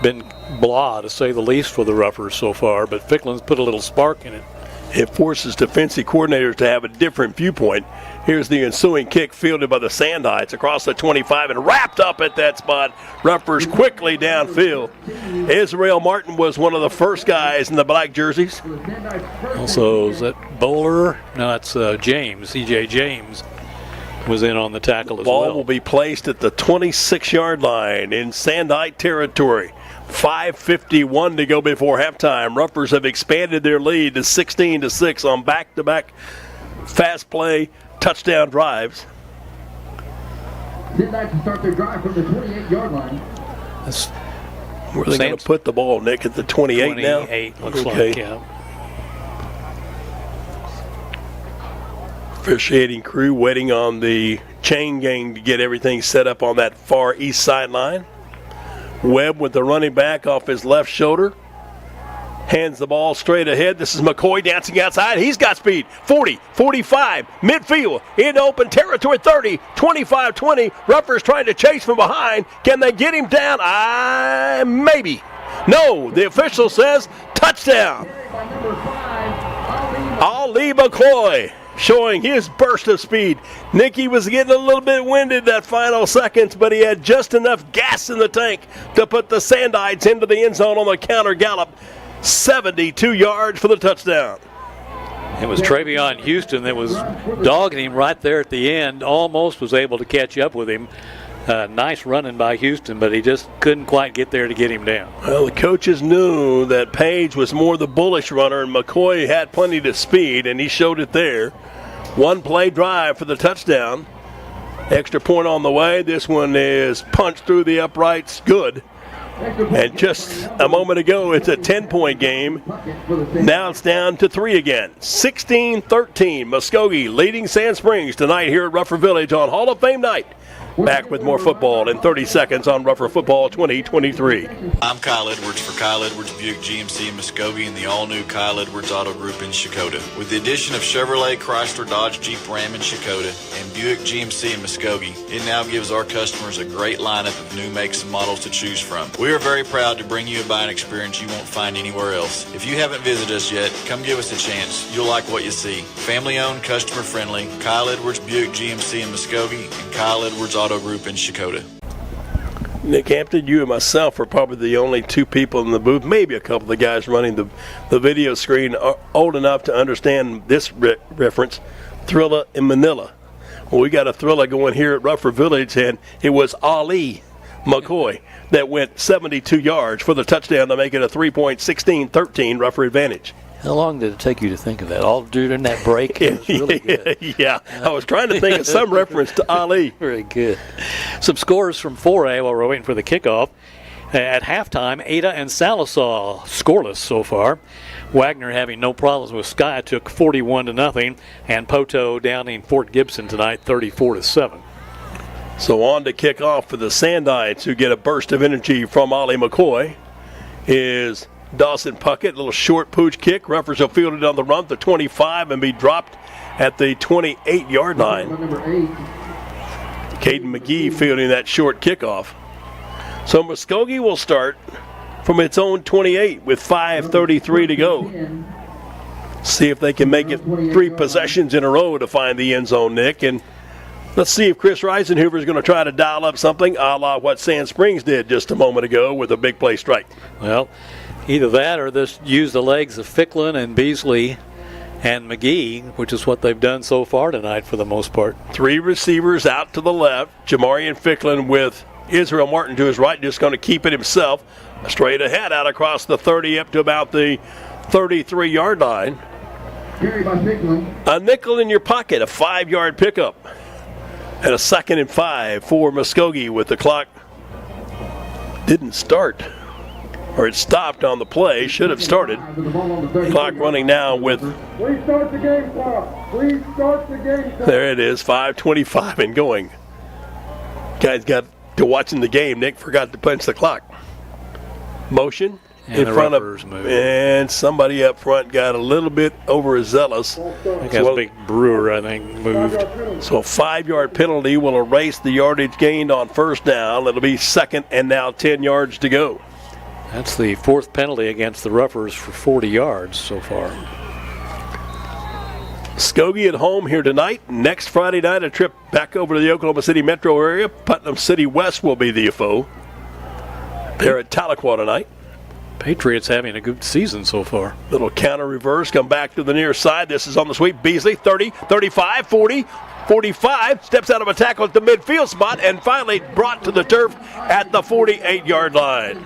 been blah, to say the least, for the Ruffers so far, but Ficklin's put a little spark in it. It forces defensive coordinators to have a different viewpoint. Here's the ensuing kick fielded by the Sandites across the 25 and wrapped up at that spot. Ruffers quickly downfield. Israel Martin was one of the first guys in the black jerseys. Also, is that Bowler? No, that's James, C.J. James was in on the tackle as well. Ball will be placed at the 26-yard line in Sandite territory. 5:51 to go before halftime. Ruffers have expanded their lead to 16-6 on back-to-back fast play touchdown drives. Sandite to start their drive from the 28-yard line. Where are they going to put the ball, Nick? At the 28 now? 28 looks like, yeah. Officiating crew waiting on the chain gang to get everything set up on that far east sideline. Webb with the running back off his left shoulder. Hands the ball straight ahead. This is McCoy dancing outside. He's got speed. 40, 45, midfield, in open territory, 30, 25, 20. Ruffers trying to chase from behind. Can they get him down? Maybe. No, the official says touchdown. Ali McCoy showing his burst of speed. Nicky was getting a little bit winded that final seconds, but he had just enough gas in the tank to put the Sandites into the end zone on the counter gallop. 72 yards for the touchdown. It was Travion Houston that was dogging him right there at the end. Almost was able to catch up with him. Nice running by Houston, but he just couldn't quite get there to get him down. Well, the coaches knew that Page was more the bullish runner, and McCoy had plenty of speed, and he showed it there. One play drive for the touchdown. Extra point on the way. This one is punched through the uprights. Good. And just a moment ago, it's a 10-point game. Now it's down to 3 again. 16-13, Muskogee leading Sand Springs tonight here at Ruffer Village on Hall of Fame night. Back with more football in 30 seconds on Ruffer Football 2023. I'm Kyle Edwards for Kyle Edwards Buick GMC in Muskogee and the all-new Kyle Edwards Auto Group in Shakota. With the addition of Chevrolet, Chrysler, Dodge, Jeep, Ram in Shakota and Buick GMC in Muskogee, it now gives our customers a great lineup of new makes and models to choose from. We are very proud to bring you a buying experience you won't find anywhere else. If you haven't visited us yet, come give us a chance. You'll like what you see. Family-owned, customer-friendly, Kyle Edwards Buick GMC in Muskogee and Kyle Edwards Auto Group in Shakota. Nick Hampton, you and myself are probably the only two people in the booth, maybe a couple of the guys running the video screen are old enough to understand this reference, Thrilla in Manila. Well, we got a Thrilla going here at Ruffer Village, and it was Ali McCoy that went 72 yards for the touchdown to make it a 3.16-13 Ruffer advantage. How long did it take you to think of that? All during that break? It was really good. Yeah, I was trying to think of some reference to Ali. Very good. Some scores from 4A while we're waiting for the kickoff. At halftime, Ada and Salisaw scoreless so far. Wagner having no problems with Sky took 41-0, and Poto downing Fort Gibson tonight 34-7. So on to kick off for the Sandites, who get a burst of energy from Ali McCoy, is Dawson Puckett, little short pooch kick. Ruffers will field it on the run to 25 and be dropped at the 28-yard line. Caden McGee fielding that short kickoff. So Muskogee will start from its own 28 with 5:33 to go. See if they can make it 3 possessions in a row to find the end zone, Nick. And let's see if Chris Reisenhuber is going to try to dial up something a la what Sand Springs did just a moment ago with a big play strike. Well, either that or just use the legs of Ficklin and Beasley and McGee, which is what they've done so far tonight for the most part. 3 receivers out to the left. Jamarian Ficklin with Israel Martin to his right, just going to keep it himself. Straight ahead out across the 30 up to about the 33-yard line. A nickel in your pocket, a 5-yard pickup. And a 2nd and 5 for Muskogee with the clock didn't start. Or it stopped on the play, should have started. Clock running now with, Please start the game clock. Please start the game clock. there it is, 5:25 and going. Guys got to watching the game. Nick forgot to punch the clock. Motion in front of, and somebody up front got a little bit overzealous. I think that's Big Brewer, I think, moved. So a 5-yard penalty will erase the yardage gained on first down. It'll be 2nd and now 10 yards to go. That's the 4th penalty against the Ruffers for 40 yards so far. Muskogee at home here tonight. Next Friday night, a trip back over to the Oklahoma City metro area. Putnam City West will be the foe. They're at Tahlequah tonight. Patriots having a good season so far. Little counter reverse, come back to the near side. This is on the sweep. Beasley, 30, 35, 40, 45. Steps out of a tackle at the midfield spot and finally brought to the turf at the 48-yard line.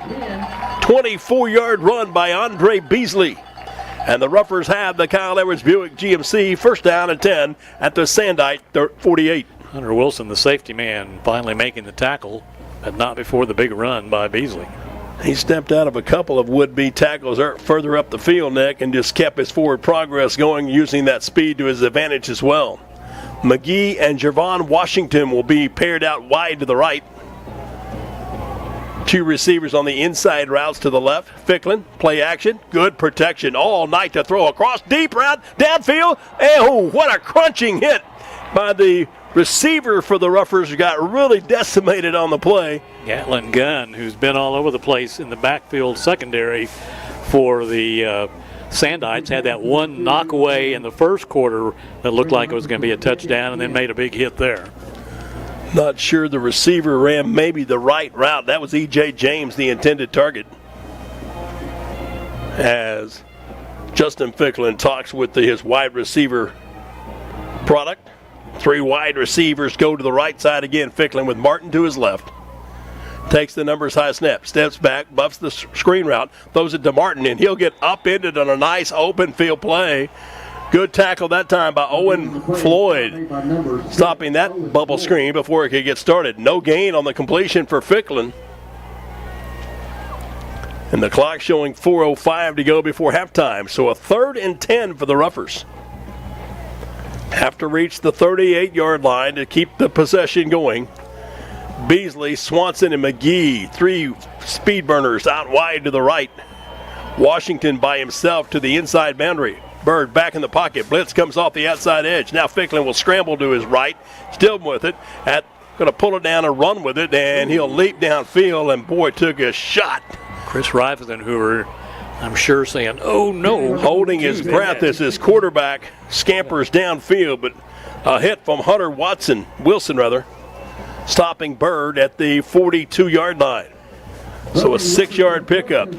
24-yard run by Andre Beasley. And the Ruffers have the Kyle Edwards Buick GMC first down and 10 at the Sandite 48. Hunter Wilson, the safety man, finally making the tackle, but not before the big run by Beasley. He stepped out of a couple of would-be tackles further up the field, Nick, and just kept his forward progress going, using that speed to his advantage as well. McGee and Javon Washington will be paired out wide to the right. Two receivers on the inside routes to the left. Ficklin, play action, good protection all night to throw across, deep route, downfield, and oh, what a crunching hit by the receiver for the Ruffers, who got really decimated on the play. Gatlin Gunn, who's been all over the place in the backfield secondary for the Sandites, had that one knockaway in the first quarter that looked like it was going to be a touchdown, and then made a big hit there. Not sure the receiver ran maybe the right route. That was E.J. James, the intended target. As Justin Ficklin talks with his wide receiver product. Three wide receivers go to the right side again. Ficklin with Martin to his left. Takes the numbers high snap, steps back, buffs the screen route, throws it to Martin, and he'll get upended on a nice open field play. Good tackle that time by Owen Floyd, stopping that bubble screen before it could get started. No gain on the completion for Ficklin. And the clock showing 4:05 to go before halftime. So a 3rd and 10 for the Ruffers. Have to reach the 38-yard line to keep the possession going. Beasley, Swanson, and McGee, three speed burners out wide to the right. Washington by himself to the inside boundary. Bird back in the pocket. Blitz comes off the outside edge. Now Ficklin will scramble to his right. Still with it. Going to pull it down and run with it, and he'll leap downfield, and boy, took a shot. Chris Rivenhoover, I'm sure, saying, oh no. Holding his breath as his quarterback scampers downfield, but a hit from Hunter Wilson, stopping Bird at the 42-yard line. So a 6-yard pickup.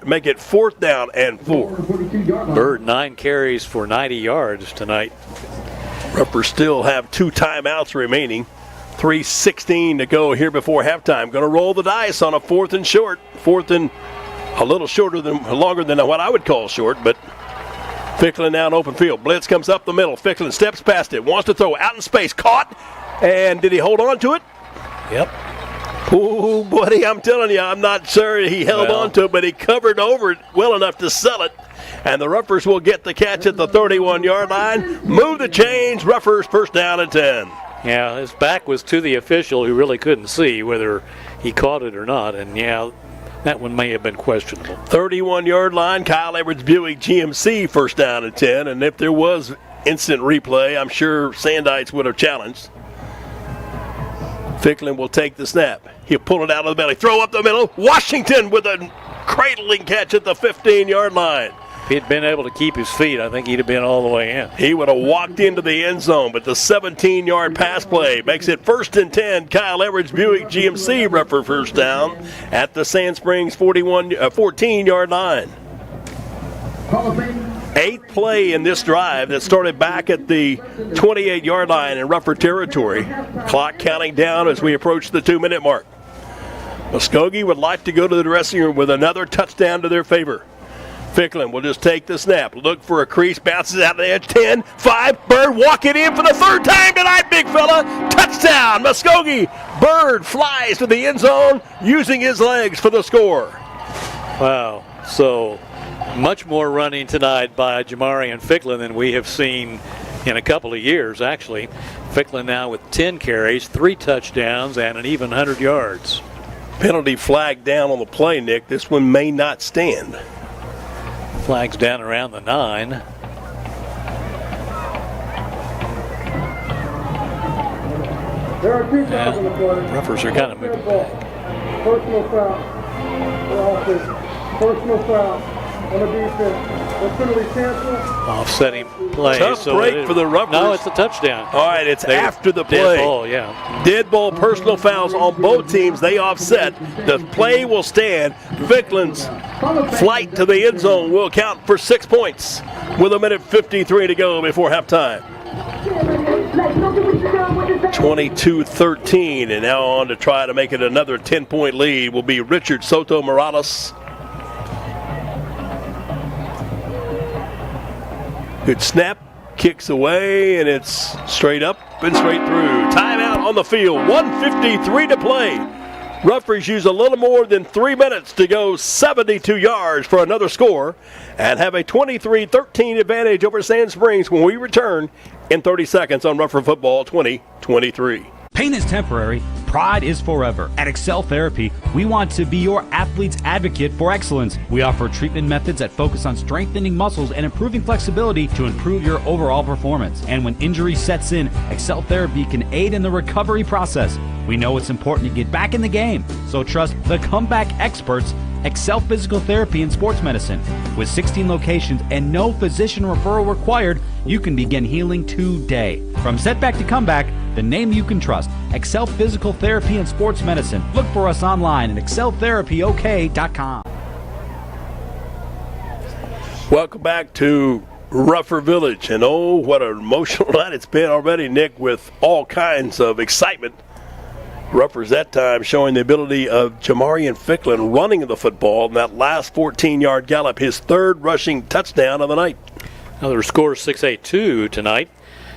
Make it 4th down and 4. Bird 9 carries for 90 yards tonight. Ruffers still have 2 timeouts remaining. 3:16 to go here before halftime. Going to roll the dice on a 4th and short. 4th and a little longer than what I would call short, but Ficklin down open field. Blitz comes up the middle. Ficklin steps past it. Wants to throw out in space. Caught. And did he hold on to it? Yep. Oh, buddy, I'm telling you, I'm not sure he held on to it, but he covered over it well enough to sell it. And the Ruffers will get the catch at the 31-yard line. Move the chains. Ruffers 1st down and 10. Yeah, his back was to the official, who really couldn't see whether he caught it or not. And, yeah, that one may have been questionable. 31-yard line. Kyle Edwards Buick GMC 1st down and 10. And if there was instant replay, I'm sure Sandites would have challenged. Ficklin will take the snap. He'll pull it out of the belly. Throw up the middle. Washington with a cradling catch at the 15-yard line. If he'd been able to keep his feet, I think he'd have been all the way in. He would have walked into the end zone, but the 17-yard pass play makes it 1st and 10. Kyle Edwards Buick GMC for 1st down at the Sand Springs 14-yard line. 8th play in this drive that started back at the 28-yard line in Ruffer territory. Clock counting down as we approach the 2-minute mark. Muskogee would like to go to the dressing room with another touchdown to their favor. Ficklin will just take the snap, look for a crease, bounces out of the edge, 10, 5, Bird walking in for the 3rd time tonight, big fella. Touchdown, Muskogee. Bird flies to the end zone using his legs for the score. Wow, so much more running tonight by Jamarian Ficklin than we have seen in a couple of years, actually. Ficklin now with 10 carries, 3 touchdowns, and an even 100 yards. Penalty flag down on the play, Nick. This one may not stand. Flags down around the 9. There are 2 fouls on the play. Ruffers are kind of moving back. Personal foul for offense. Personal foul on the defense. The penalty cancel. Offsetting play. Tough break for the Ruffers. No, it's a touchdown. All right, it's after the play. Dead ball, yeah. Dead ball, personal fouls on both teams. They offset. The play will stand. Ficklin's flight to the end zone will count for 6 points with 1:53 to go before halftime. 22-13, and now on to try to make it another 10-point lead will be Richard Soto Morales. Good snap, kicks away, and it's straight up and straight through. Timeout. on the field. 1:53 to play. Ruffers use a little more than 3 minutes to go 72 yards for another score and have a 23-13 advantage over Sand Springs when we return in 30 seconds on Rougher Football 2023. Pain is temporary, pride is forever. At Excel Therapy, we want to be your athlete's advocate for excellence. We offer treatment methods that focus on strengthening muscles and improving flexibility to improve your overall performance. And when injury sets in, Excel Therapy can aid in the recovery process. We know it's important to get back in the game, so trust the comeback experts, Excel Physical Therapy and Sports Medicine. With 16 locations and no physician referral required, you can begin healing today. From setback to comeback, the name you can trust, Excel Physical Therapy and Sports Medicine. Look for us online at exceltherapyok.com. Welcome back to Rougher Village, and oh, what an emotional night it's been already, Nick, with all kinds of excitement. Ruffers that time showing the ability of Jamarian Ficklin running the football in that last 14-yard gallop, his third rushing touchdown of the night. Another score 6-8-2 tonight.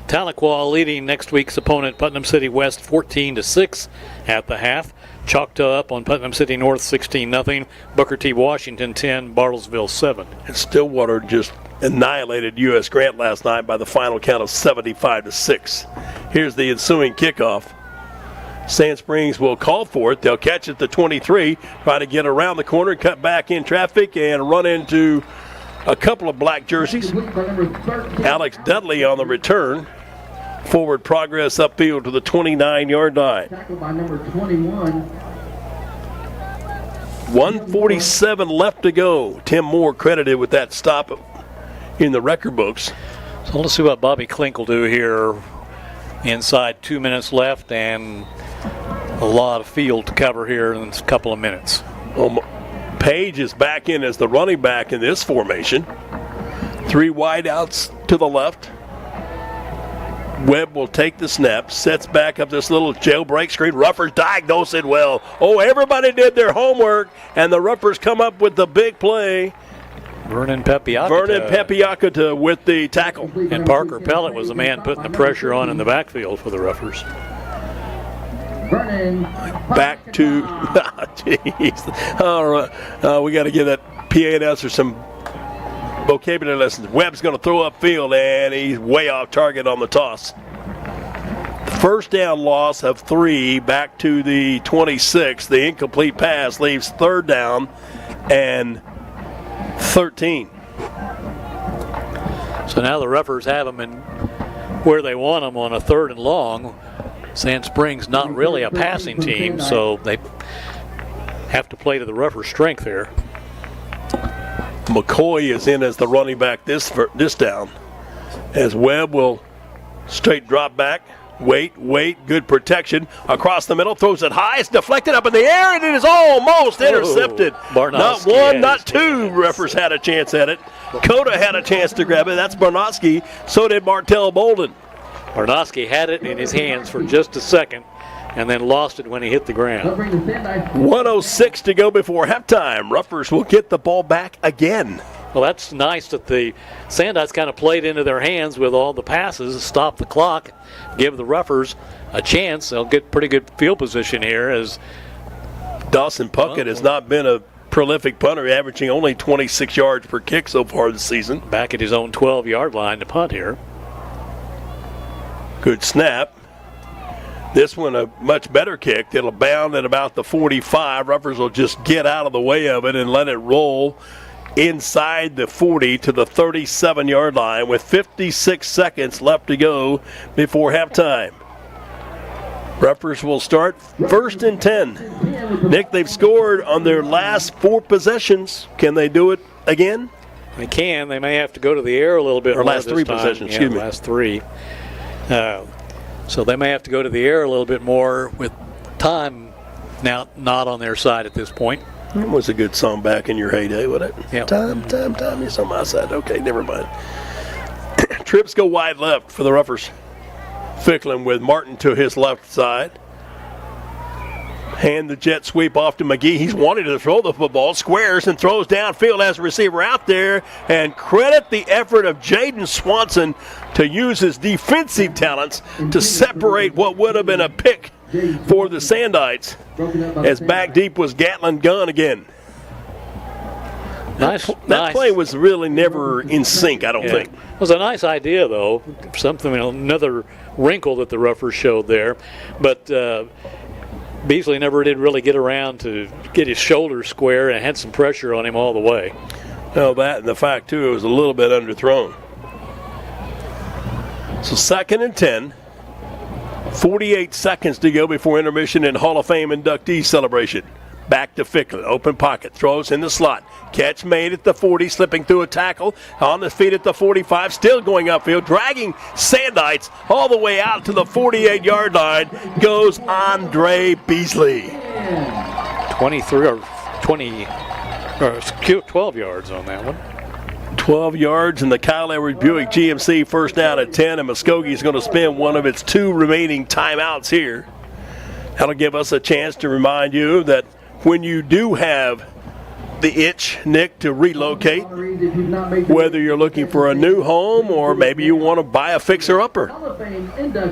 Tahlequah leading next week's opponent, Putnam City West, 14-6 at the half. Choctaw up on Putnam City North 16-0. Booker T. Washington 10, Bartlesville 7. And Stillwater just annihilated U.S. Grant last night by the final count of 75-6. Here's the ensuing kickoff. Sand Springs will call for it. They'll catch it to 23, try to get around the corner, cut back in traffic, and run into a couple of black jerseys. Alex Dudley on the return. Forward progress upfield to the 29-yard line. Tackled by number 21. 1:47 left to go. Tim Moore credited with that stop in the record books. So let's see what Bobby Klink will do here. Inside 2 minutes left and a lot of field to cover here in a couple of minutes. Page is back in as the running back in this formation. 3 wideouts to the left. Webb will take the snap, sets back up this little jailbreak screen. Ruffers diagnose it well. Oh, everybody did their homework, and the Ruffers come up with the big play. Vernon Pepiakata with the tackle. And Parker Pellet was the man putting the pressure on in the backfield for the Ruffers. Back to, jeez. All right, we got to give that PA announcer some vocabulary lessons. Webb's going to throw upfield, and he's way off target on the toss. First down loss of 3 back to the 26. The incomplete pass leaves third down and 13. So now the Ruffers have them in where they want them on a 3rd and long. Sand Springs not really a passing team, so they have to play to the Ruffers' strength here. McCoy is in as the running back this down, as Webb will straight drop back. Wait, good protection. Across the middle, throws it high, it's deflected up in the air, and it is almost intercepted. Not one, not two Ruffers had a chance at it. Coda had a chance to grab it. That's Barnowski. So did Martell Bolden. Barnowski had it in his hands for just a second and then lost it when he hit the ground. 1:06 to go before halftime. Ruffers will get the ball back again. Well, that's nice that the Sandites kind of played into their hands with all the passes, stop the clock, give the Ruffers a chance. They'll get pretty good field position here as Dawson Puckett has not been a prolific punter, averaging only 26 yards per kick so far this season. Back at his own 12-yard line to punt here. Good snap. This one a much better kick. It'll bound at about the 45. Ruffers will just get out of the way of it and let it roll inside the 40 to the 37-yard line with 56 seconds left to go before halftime. Ruffers will start 1st and 10. Nick, they've scored on their last 4 possessions. Can they do it again? They can. They may have to go to the air a little bit more last this 3 time. possessions, excuse me. Last 3. So they may have to go to the air a little bit more with time now not on their side at this point. It was a good song back in your heyday, wasn't it? Yep. Time, it's on my side. Okay, never mind. Trips go wide left for the Ruffers. Ficklin with Martin to his left side. Hand the jet sweep off to McGee. He's wanting to throw the football, squares and throws downfield as a receiver out there. And credit the effort of Jaden Swanson to use his defensive talents to separate what would have been a pick for the Sandites, as back deep was Gatlin Gunn again. That play was really never in sync, I don't think. It was a nice idea, though. Something, another wrinkle that the Ruffers showed there. But Beasley never did really get around to get his shoulders square and had some pressure on him all the way. Well, that and the fact, too, it was a little bit underthrown. So 2nd and 10. 48 seconds to go before intermission in Hall of Fame inductee celebration. Back to Ficklin. Open pocket. Throws in the slot. Catch made at the 40. Slipping through a tackle. On the feet at the 45. Still going upfield. Dragging Sandites all the way out to the 48-yard line. Goes Andre Beasley. 23 or 20 or 12 yards on that one. 12 yards, and the Kyle Edwards Buick GMC first down at 10, and Muskogee is going to spend one of its 2 remaining timeouts here. That'll give us a chance to remind you that when you do have the itch, Nick, to relocate, whether you're looking for a new home or maybe you want to buy a fixer-upper,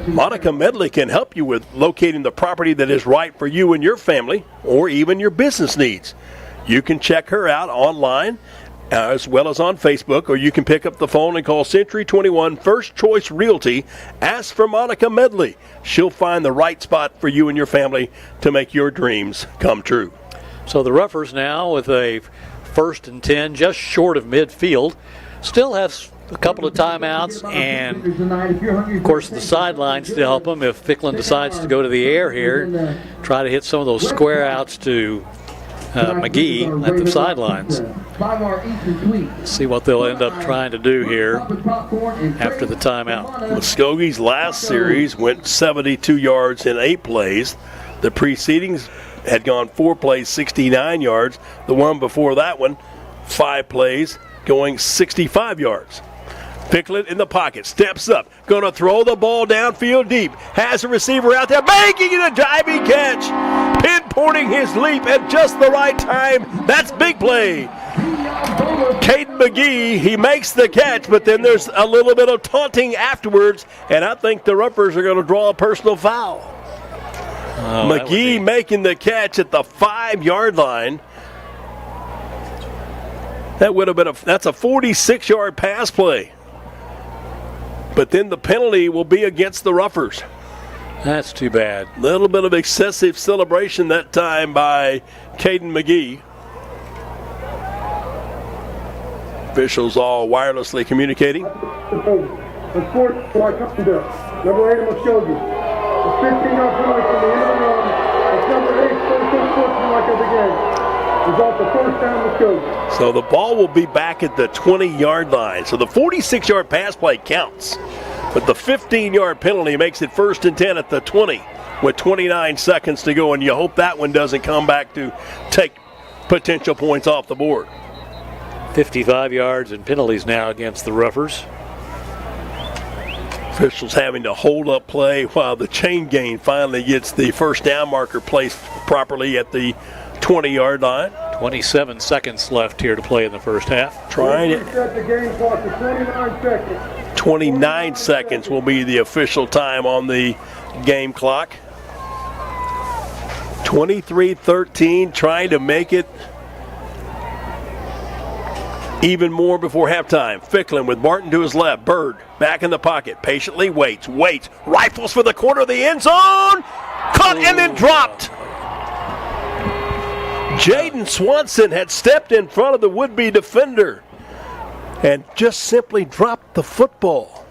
Monica Medley can help you with locating the property that is right for you and your family or even your business needs. You can check her out online as well as on Facebook, or you can pick up the phone and call Century 21 First Choice Realty. Ask for Monica Medley. She'll find the right spot for you and your family to make your dreams come true. So the Ruffers now with a 1st and 10, just short of midfield, still has a couple of timeouts, and of course the sidelines to help them if Ficklin decides to go to the air here, try to hit some of those square outs to McGee at the sidelines. See what they'll end up trying to do here after the timeout. Muskogee's last series went 72 yards in 8 plays. The preceding had gone 4 plays, 69 yards. The one before that one, 5 plays, going 65 yards. Ficklin in the pocket, steps up, going to throw the ball downfield deep. Has a receiver out there, making it a diving catch. Pinpointing his leap at just the right time. That's big play. Caden McGee, he makes the catch, but then there's a little bit of taunting afterwards, and I think the Ruffers are going to draw a personal foul. McGee making the catch at the 5-yard line. That would have been that's a 46-yard pass play. But then the penalty will be against the Ruffers. That's too bad. A little bit of excessive celebration that time by Caden McGee. Officials all wirelessly communicating. The fourth fly coming up. Number 8 of Muskogee. A 15-yard penalty from the end of the run. It's number 8, first sportsmanlike of the game. Result the first down Muskogee. So the ball will be back at the 20-yard line. So the 46-yard pass play counts. But the 15-yard penalty makes it 1st and 10 at the 20 with 29 seconds to go. And you hope that one doesn't come back to take potential points off the board. 55 yards and penalties now against the Ruffers. Officials having to hold up play while the chain gang finally gets the first down marker placed properly at the 20-yard line. 27 seconds left here to play in the first half. Trying it. The game clock to 29 seconds. 29 seconds will be the official time on the game clock. 23-13, trying to make it even more before halftime. Ficklin with Martin to his left. Bird back in the pocket. Patiently waits. Rifles for the corner of the end zone. Caught and then dropped. Jaden Swanson had stepped in front of the would-be defender and just simply dropped the football.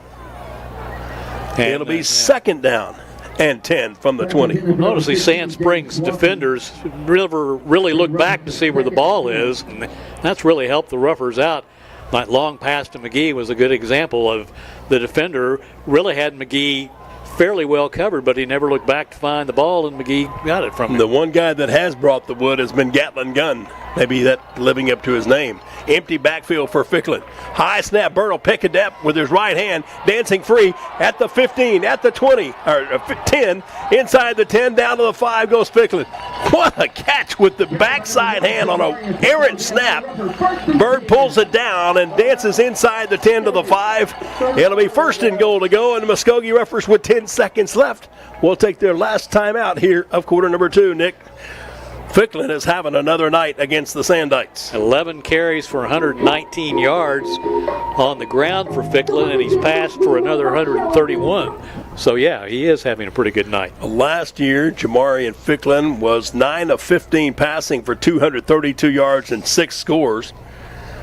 And it'll be 2nd down and 10 from the 20. Notice these Sand Springs defenders never really look back to see where the ball is, and that's really helped the Ruffers out. That long pass to McGee was a good example of the defender really had McGee fairly well covered, but he never looked back to find the ball, and McGee got it from him. The one guy that has brought the wood has been Gatlin Gunn. Maybe that living up to his name. Empty backfield for Ficklin. High snap, Bird will pick it up with his right hand, dancing free at the 15, at the 20, or 10, inside the 10, down to the 5 goes Ficklin. What a catch with the backside hand on an errant snap. Bird pulls it down and dances inside the 10 to the 5. It'll be first and goal to go, and the Muskogee Ruffers with 10 seconds left will take their last timeout here of quarter number 2, Nick. Ficklin is having another night against the Sandites. 11 carries for 119 yards on the ground for Ficklin, and he's passed for another 131. So, yeah, he is having a pretty good night. Last year, Jamarian Ficklin was 9 of 15 passing for 232 yards and 6 scores.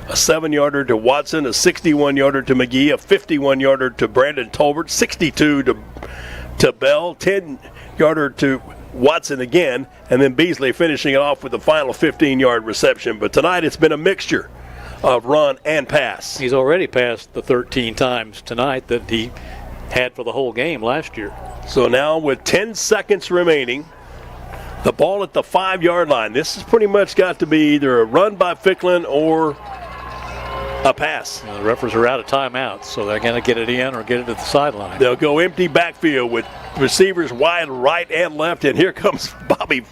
A 7-yarder to Watson, a 61-yarder to McGee, a 51-yarder to Brandon Tolbert, 62 to Bell, 10-yarder to Watson again, and then Beasley finishing it off with the final 15-yard reception. But tonight it's been a mixture of run and pass. He's already passed the 13 times tonight that he had for the whole game last year. So now with 10 seconds remaining, the ball at the 5-yard line. This has pretty much got to be either a run by Ficklin or a pass. The Ruffers are out of timeouts, so they're going to get it in or get it to the sideline. They'll go empty backfield with receivers wide right and left, and here comes Bobby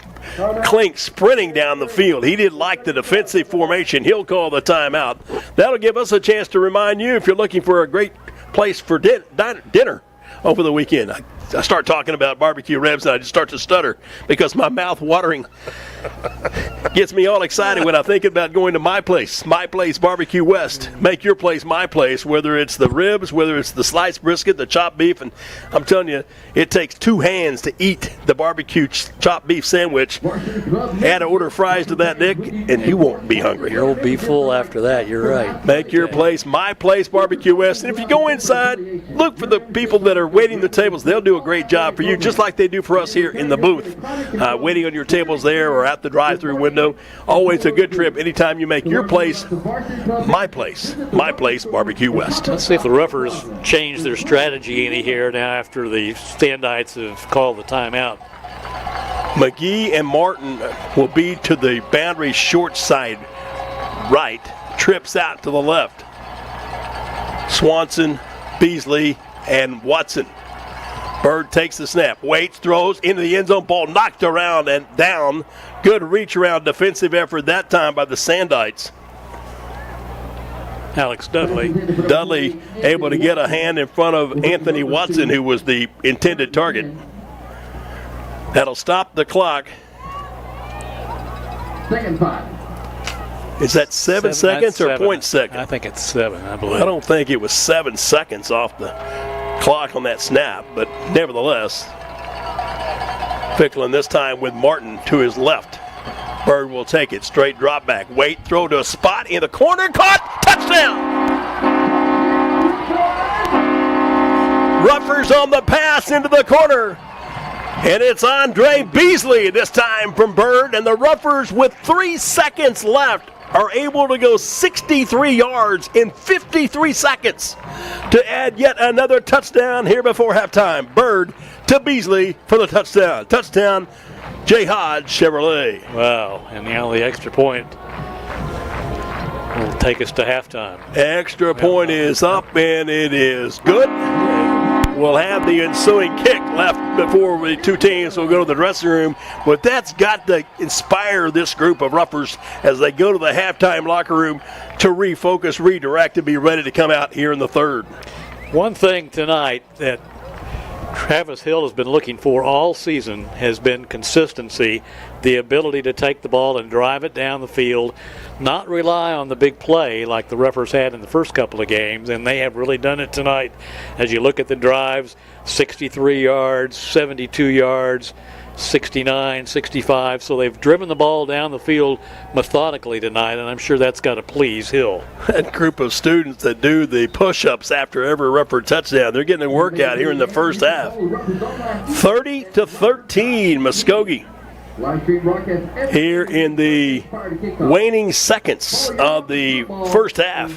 Klink sprinting down the field. He didn't like the defensive formation. He'll call the timeout. That'll give us a chance to remind you, if you're looking for a great place for dinner over the weekend. I start talking about barbecue ribs and I just start to stutter because my mouth watering gets me all excited when I think about going to My Place Barbecue West. Make your place my place, whether it's the ribs, whether it's the sliced brisket, the chopped beef, and I'm telling you, it takes 2 hands to eat the barbecue chopped beef sandwich. Add an order of fries to that, Nick, and you won't be hungry. You'll be full after that, you're right. Make your place My Place Barbecue West, and if you go inside, look for the people that are waiting the tables. They'll do a great job for you, just like they do for us here in the booth, waiting on your tables there or at the drive-through window. Always a good trip anytime you make your place My Place Barbecue West. Let's see if the Ruffers change their strategy any here now after the Sandites have called the timeout. McGee and Martin will be to the boundary short side right, trips out to the left. Swanson, Beasley, and Watson. Bird takes the snap, waits, throws into the end zone, ball knocked around and down. Good reach around defensive effort that time by the Sandites. Alex Dudley. Dudley able to get a hand in front of Anthony Watson, who was the intended target. That'll stop the clock. Second 5. Is that 7 seconds or 0.7? I think it's 7, I believe. I don't think it was 7 seconds off the clock on that snap, but nevertheless, Ficklin this time with Martin to his left. Bird will take it, straight drop back, wait, throw to a spot in the corner, caught, touchdown! Ruffers on the pass into the corner, and it's Andre Beasley this time from Bird, and the Ruffers with 3 seconds left are able to go 63 yards in 53 seconds to add yet another touchdown here before halftime. Bird to Beasley for the touchdown. Touchdown, J. Hodge Chevrolet. Wow, and now the extra point will take us to halftime. Extra point is up, and it is good. We'll have the ensuing kick left before the two teams will go to the dressing room. But that's got to inspire this group of Ruffers as they go to the halftime locker room to refocus, redirect, and be ready to come out here in the third. One thing tonight that Travis Hill has been looking for all season has been consistency, the ability to take the ball and drive it down the field, not rely on the big play like the Ruffers had in the first couple of games, and they have really done it tonight. As you look at the drives, 63 yards, 72 yards, 69, 65, so they've driven the ball down the field methodically tonight, and I'm sure that's got to please Hill. That group of students that do the push-ups after every Ruffer touchdown, they're getting a workout here in the first half. 30-13, Muskogee. Here in the waning seconds of the first half.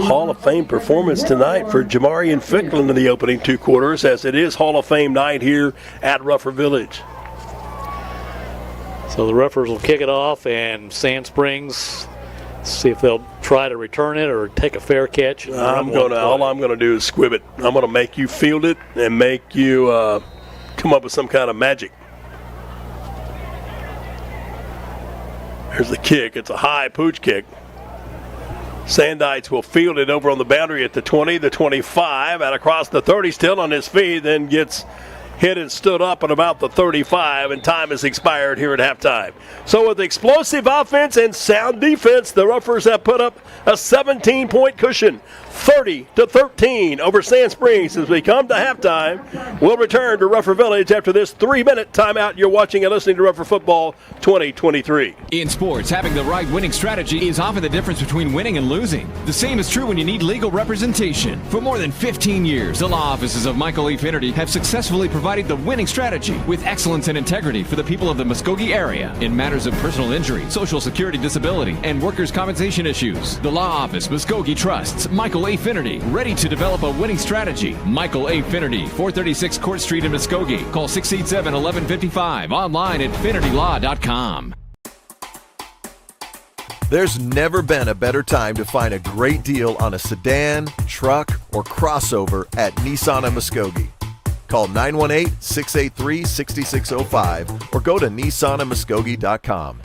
Hall of Fame performance tonight for Jamarian Ficklin in the opening 2 quarters, as it is Hall of Fame night here at Ruffer Village. So the Ruffers will kick it off, and Sand Springs, see if they'll try to return it or take a fair catch. All I'm gonna do is squib it. I'm gonna make you field it and make you come up with some kind of magic. There's the kick. It's a high pooch kick. Sandites will field it over on the boundary at the 20, the 25, and across the 30, still on his feet, then gets hit and stood up at about the 35, and time has expired here at halftime. So with explosive offense and sound defense, the Ruffers have put up a 17-point cushion, 30-13 over Sand Springs. As we come to halftime, we'll return to Ruffer Village after this 3-minute timeout. You're watching and listening to Ruffer Football 2023. In sports, having the right winning strategy is often the difference between winning and losing. The same is true when you need legal representation. For more than 15 years, the law offices of Michael E. Finnerty have successfully provided the winning strategy with excellence and integrity for the people of the Muskogee area in matters of personal injury, social security disability, and workers' compensation issues. The law office, Muskogee Trusts, Michael A. Finnerty, ready to develop a winning strategy. Michael A. Finnerty, 436 Court Street in Muskogee. Call 687-1155. Online at finnertylaw.com. There's never been a better time to find a great deal on a sedan, truck, or crossover at Nissan of Muskogee. Call 918-683-6605 or go to nissanofmuskogee.com.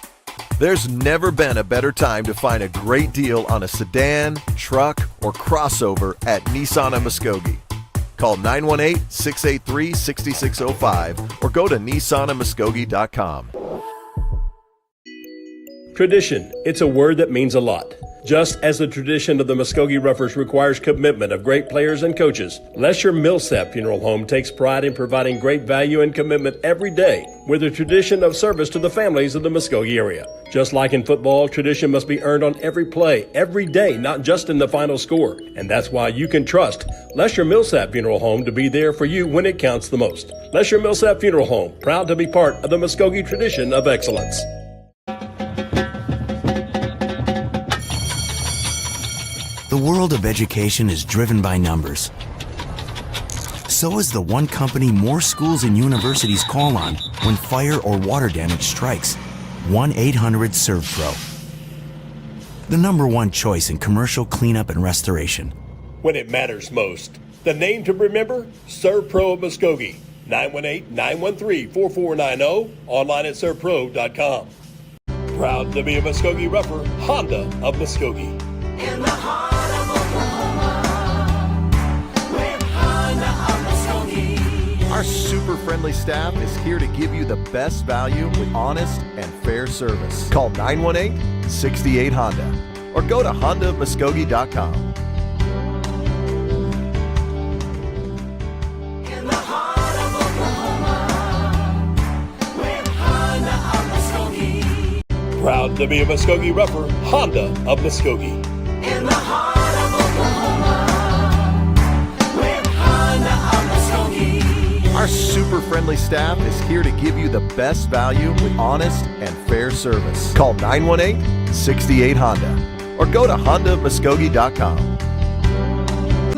There's never been a better time to find a great deal on a sedan, truck, or crossover at Nissan of Muskogee. Call 918-683-6605 or go to nissanofmuskogee.com. Tradition. It's a word that means a lot. Just as the tradition of the Muskogee Ruffers requires commitment of great players and coaches, Lesher Millsap Funeral Home takes pride in providing great value and commitment every day with a tradition of service to the families of the Muskogee area. Just like in football, tradition must be earned on every play, every day, not just in the final score. And that's why you can trust Lesher Millsap Funeral Home to be there for you when it counts the most. Lesher Millsap Funeral Home, proud to be part of the Muskogee tradition of excellence. The world of education is driven by numbers. So is the one company more schools and universities call on when fire or water damage strikes. 1-800-SERVPRO. The number one choice in commercial cleanup and restoration. When it matters most. The name to remember? ServPro of Muskogee. 918-913-4490. Online at servpro.com. Proud to be a Muskogee Ruffer, Honda of Muskogee. In the heart of Oklahoma, with Honda of Muskogee. Our super friendly staff is here to give you the best value with honest and fair service. Call 918-68-HONDA or go to hondaofmuskogee.com. In the heart of Oklahoma, with Honda of Muskogee. Proud to be a Muskogee Ruffer, Honda of Muskogee. In the heart of Oklahoma, with Honda of Muskogee. Our super friendly staff is here to give you the best value with honest and fair service. Call 918-68-HONDA or go to hondaofmuskogee.com.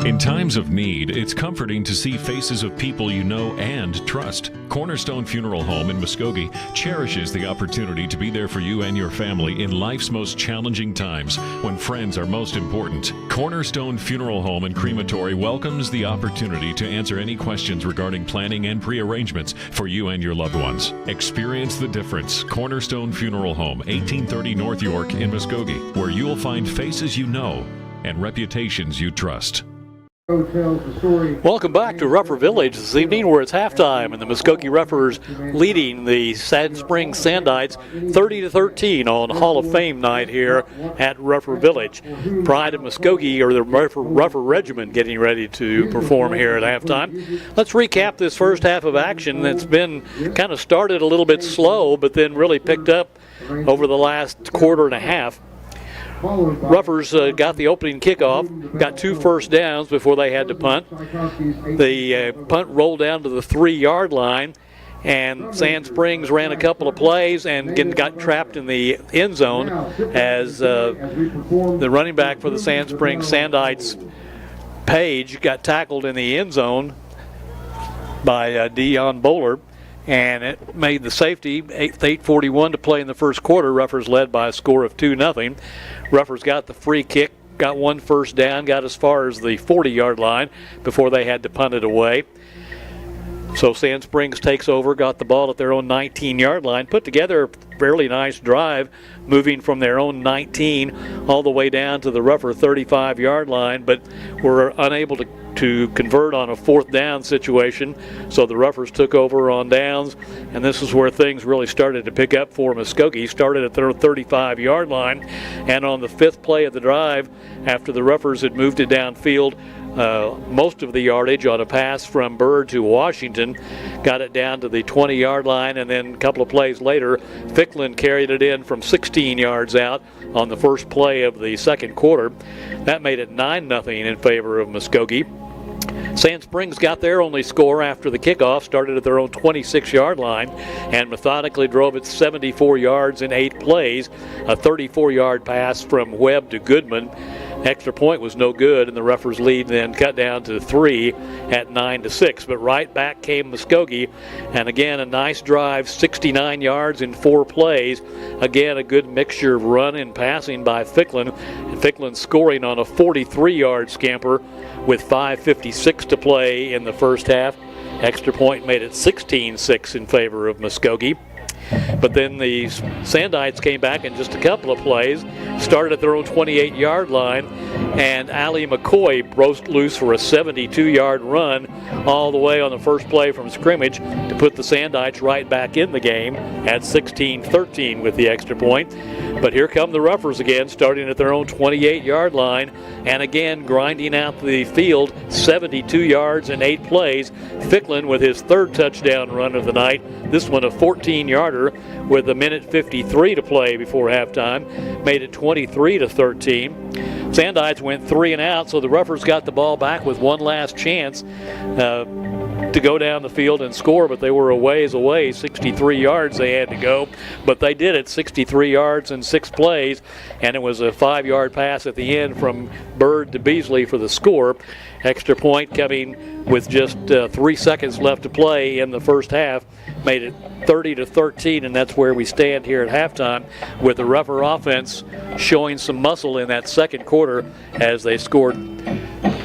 In times of need, it's comforting to see faces of people you know and trust. Cornerstone Funeral Home in Muskogee cherishes the opportunity to be there for you and your family in life's most challenging times when friends are most important. Cornerstone Funeral Home and Crematory welcomes the opportunity to answer any questions regarding planning and pre-arrangements for you and your loved ones. Experience the difference. Cornerstone Funeral Home, 1830 North York in Muskogee, where you'll find faces you know and reputations you trust. Welcome back to Ruffer Village this evening, where it's halftime and the Muskogee Ruffers leading the Sand Springs Sandites 30-13 on Hall of Fame night here at Ruffer Village. Pride of Muskogee, or the Ruffer Regiment, getting ready to perform here at halftime. Let's recap this first half of action that's been kind of started a little bit slow, but then really picked up over the last quarter and a half. Ruffers got the opening kickoff, got 2 first downs before they had to punt. The punt rolled down to the 3-yard line, and Sand Springs ran a couple of plays and got trapped in the end zone as the running back for the Sand Springs Sandites, Page, got tackled in the end zone by Dion Bowler. And it made the safety, 8:41 to play in the first quarter. Ruffers led by a score of 2-0. Ruffers got the free kick, got 1 first down, got as far as the 40-yard line before they had to punt it away. So Sand Springs takes over, got the ball at their own 19-yard line, put together a fairly nice drive, moving from their own 19 all the way down to the rougher 35-yard line, but were unable to convert on a fourth down situation. So the Roughers took over on downs, and this is where things really started to pick up for Muskogee. Started at their 35-yard line, and on the fifth play of the drive, after the Roughers had moved it downfield, most of the yardage on a pass from Bird to Washington, got it down to the 20-yard line, and then a couple of plays later, Ficklin carried it in from 16 yards out on the first play of the second quarter. That made it 9-0 in favor of Muskogee. Sand Springs got their only score after the kickoff, started at their own 26-yard line, and methodically drove it 74 yards in 8 plays, a 34-yard pass from Webb to Goodman. Extra point was no good, and the Roughers' lead then cut down to 3 at 9-6. But right back came Muskogee, and again a nice drive, 69 yards in 4 plays. Again, a good mixture of run and passing by Ficklin. And Ficklin scoring on a 43-yard scamper with 5:56 to play in the first half. Extra point made it 16-6 in favor of Muskogee. But then the Sandites came back in just a couple of plays, started at their own 28-yard line, and Ali McCoy broke loose for a 72-yard run all the way on the first play from scrimmage to put the Sandites right back in the game at 16-13 with the extra point. But here come the Roughers again, starting at their own 28-yard line, and again grinding out the field, 72 yards in 8 plays. Ficklin with his third touchdown run of the night, this one a 14-yarder with 1:53 to play before halftime, made it 23-13. Sandites went 3 and out, so the Roughers got the ball back with one last chance to go down the field and score, but they were a ways away. 63 yards they had to go, but they did it, 63 yards in 6 plays, and it was a 5-yard pass at the end from Bird to Beasley for the score. Extra point coming with just 3 seconds left to play in the first half, made it 30-13, and that's where we stand here at halftime, with the Rougher offense showing some muscle in that second quarter as they scored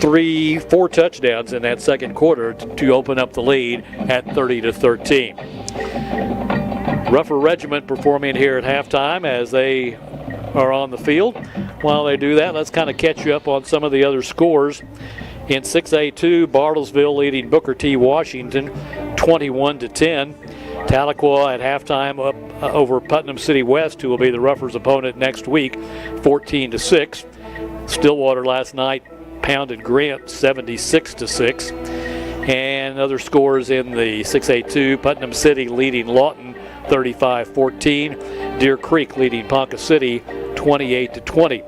4 touchdowns in that second quarter to open up the lead at 30-13. Rougher Regiment performing here at halftime as they are on the field. While they do that, let's kind of catch you up on some of the other scores. In 6A2, Bartlesville leading Booker T. Washington 21-10. Tahlequah at halftime up over Putnam City West, who will be the Roughers' opponent next week, 14-6. Stillwater last night pounded Grant 76-6. And other scores in the 6A2, Putnam City leading Lawton 35-14. Deer Creek leading Ponca City 28-20.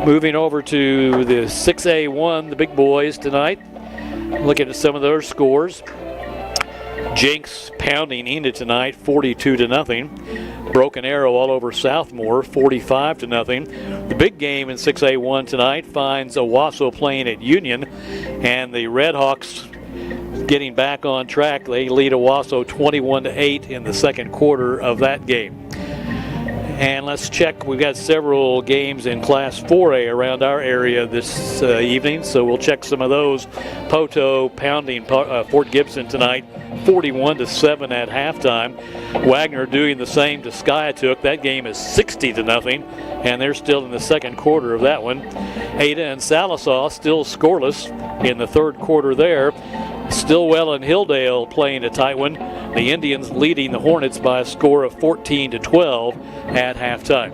Moving over to the 6A1, the big boys tonight. Looking at some of their scores. Jenks pounding Enid tonight, 42-0. Broken Arrow all over Southmore, 45-0. The big game in 6A1 tonight finds Owasso playing at Union, and the Redhawks getting back on track. They lead Owasso 21-8 in the second quarter of that game. And let's check, we've got several games in Class 4A around our area this evening, so we'll check some of those. Poto pounding Fort Gibson tonight, 41-7 at halftime. Wagner doing the same to Skiatook. That game is 60-0, and they're still in the second quarter of that one. Ada and Salisaw still scoreless in the third quarter there. Stillwell and Hilldale playing a tight one. The Indians leading the Hornets by a score of 14-12 at halftime.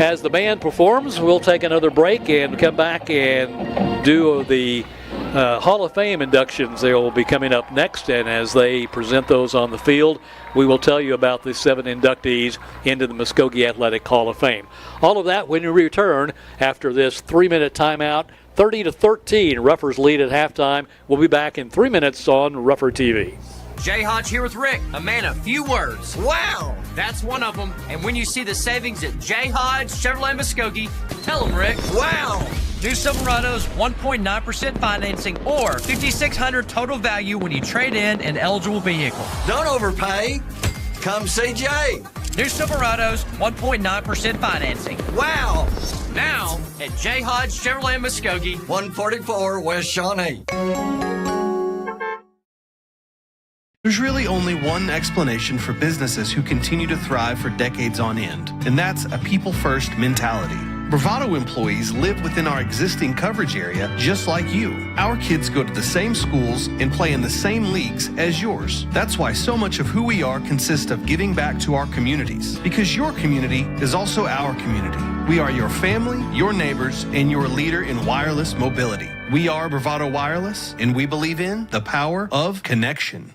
As the band performs, we'll take another break and come back and do the Hall of Fame inductions. They will be coming up next, and as they present those on the field, we will tell you about the 7 inductees into the Muskogee Athletic Hall of Fame. All of that when we return after this 3-minute timeout. 30-13, Ruffers lead at halftime. We'll be back in 3 minutes on Ruffer TV. Jay Hodge here with Rick, a man of few words. Wow! That's one of them. And when you see the savings at Jay Hodge Chevrolet Muskogee, tell them, Rick. Wow! New Silverados, 1.9% financing, or $5,600 total value when you trade in an eligible vehicle. Don't overpay. Come see Jay. New Silverados, 1.9% financing. Wow! Now at Jay Hodge Chevrolet Muskogee, 144 West Shawnee. There's really only one explanation for businesses who continue to thrive for decades on end, and that's a people-first mentality. Bravado employees live within our existing coverage area just like you. Our kids go to the same schools and play in the same leagues as yours. That's why so much of who we are consists of giving back to our communities, because your community is also our community. We are your family, your neighbors, and your leader in wireless mobility. We are Bravado Wireless, and we believe in the power of connection.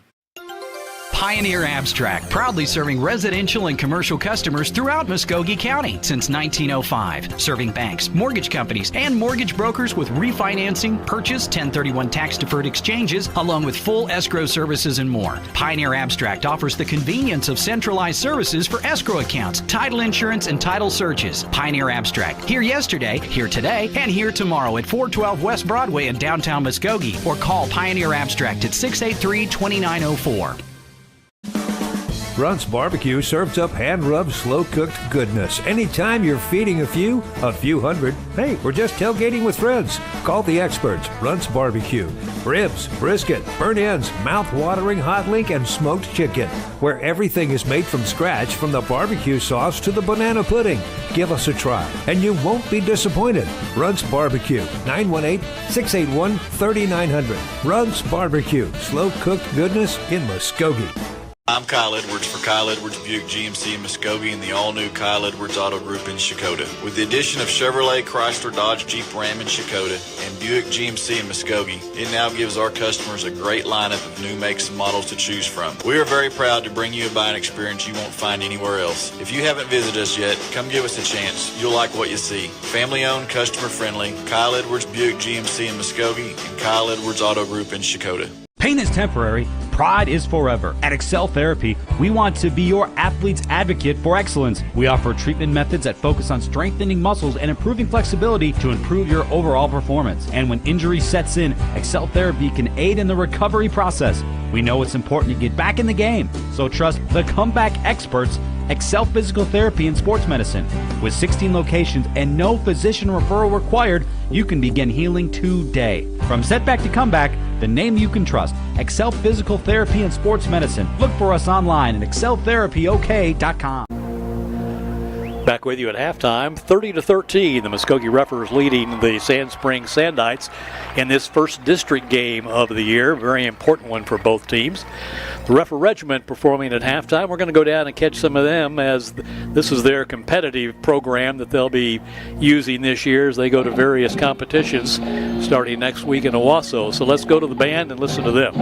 Pioneer Abstract, proudly serving residential and commercial customers throughout Muskogee County since 1905. Serving banks, mortgage companies, and mortgage brokers with refinancing, purchase, 1031 tax-deferred exchanges, along with full escrow services and more. Pioneer Abstract offers the convenience of centralized services for escrow accounts, title insurance, and title searches. Pioneer Abstract, here yesterday, here today, and here tomorrow at 412 West Broadway in downtown Muskogee, or call Pioneer Abstract at 683-2904. Brunt's Barbecue serves up hand-rubbed, slow-cooked goodness. Anytime you're feeding a few hundred, hey, we're just tailgating with friends. Call the experts, Brunt's Barbecue. Ribs, brisket, burnt ends, mouth-watering hot link, and smoked chicken, where everything is made from scratch, from the barbecue sauce to the banana pudding. Give us a try, and you won't be disappointed. Brunt's Barbecue, 918-681-3900. Brunt's Barbecue, slow-cooked goodness in Muskogee. I'm Kyle Edwards for Kyle Edwards Buick GMC in Muskogee and the all-new Kyle Edwards Auto Group in Shakota. With the addition of Chevrolet, Chrysler, Dodge, Jeep, Ram in Shakota and Buick GMC in Muskogee, it now gives our customers a great lineup of new makes and models to choose from. We are very proud to bring you a buying experience you won't find anywhere else. If you haven't visited us yet, come give us a chance. You'll like what you see. Family-owned, customer-friendly, Kyle Edwards Buick GMC in Muskogee and Kyle Edwards Auto Group in Shakota. Pain is temporary, pride is forever. At Excel Therapy, we want to be your athlete's advocate for excellence. We offer treatment methods that focus on strengthening muscles and improving flexibility to improve your overall performance. And when injury sets in, Excel Therapy can aid in the recovery process. We know it's important to get back in the game, so trust the comeback experts, Excel Physical Therapy and Sports Medicine. With 16 locations and no physician referral required, you can begin healing today. From setback to comeback, the name you can trust, Excel Physical Therapy and Sports Medicine. Look for us online at exceltherapyok.com. Back with you at halftime, 30-13. The Muskogee Roughers leading the Sand Springs Sandites in this first district game of the year. Very important one for both teams. The Rougher Regiment performing at halftime. We're going to go down and catch some of them, as this is their competitive program that they'll be using this year as they go to various competitions starting next week in Owasso. So let's go to the band and listen to them.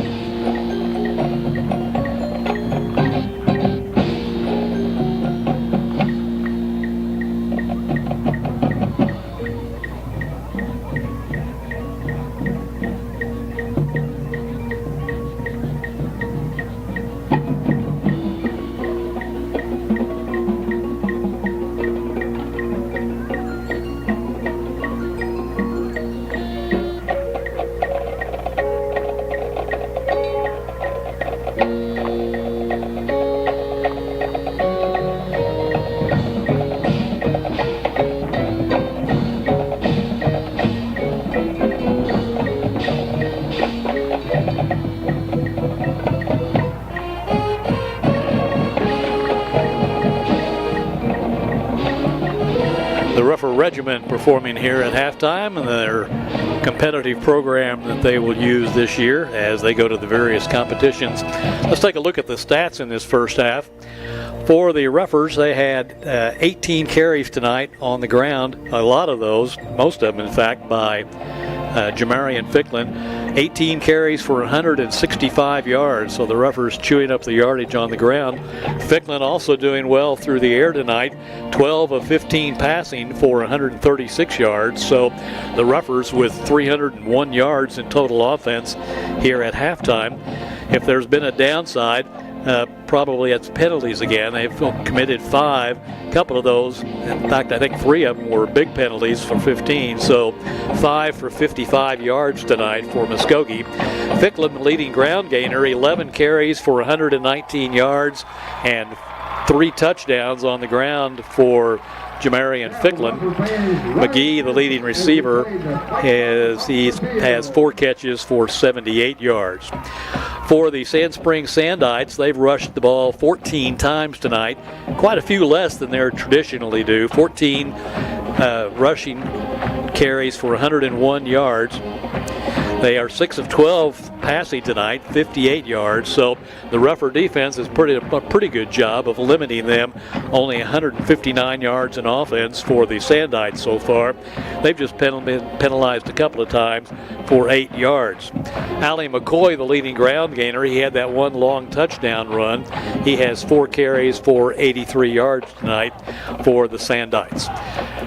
Regiment performing here at halftime, and their competitive program that they will use this year as they go to the various competitions. Let's take a look at the stats in this first half. For the Roughers, they had 18 carries tonight on the ground. A lot of those, most of them in fact, by Jamarian Ficklin. 18 carries for 165 yards, so the Roughers chewing up the yardage on the ground. Ficklin also doing well through the air tonight, 12 of 15 passing for 136 yards, so the Roughers with 301 yards in total offense here at halftime. If there's been a downside, probably it's penalties again. They've committed 5. A couple of those, in fact, I think 3 of them were big penalties for 15. So 5 for 55 yards tonight for Muskogee. Ficklin, the leading ground gainer, 11 carries for 119 yards and 3 touchdowns on the ground for Jamarian Ficklin. McGee, the leading receiver, has 4 catches for 78 yards. For the Sand Springs Sandites, they've rushed the ball 14 times tonight, quite a few less than they traditionally do. 14 rushing carries for 101 yards. They are 6 of 12 passing tonight, 58 yards. So the Ruffer defense has a pretty good job of limiting them. Only 159 yards in offense for the Sandites so far. They've just been penalized a couple of times for 8 yards. Allie McCoy, the leading ground gainer, he had that one long touchdown run. He has 4 carries for 83 yards tonight for the Sandites.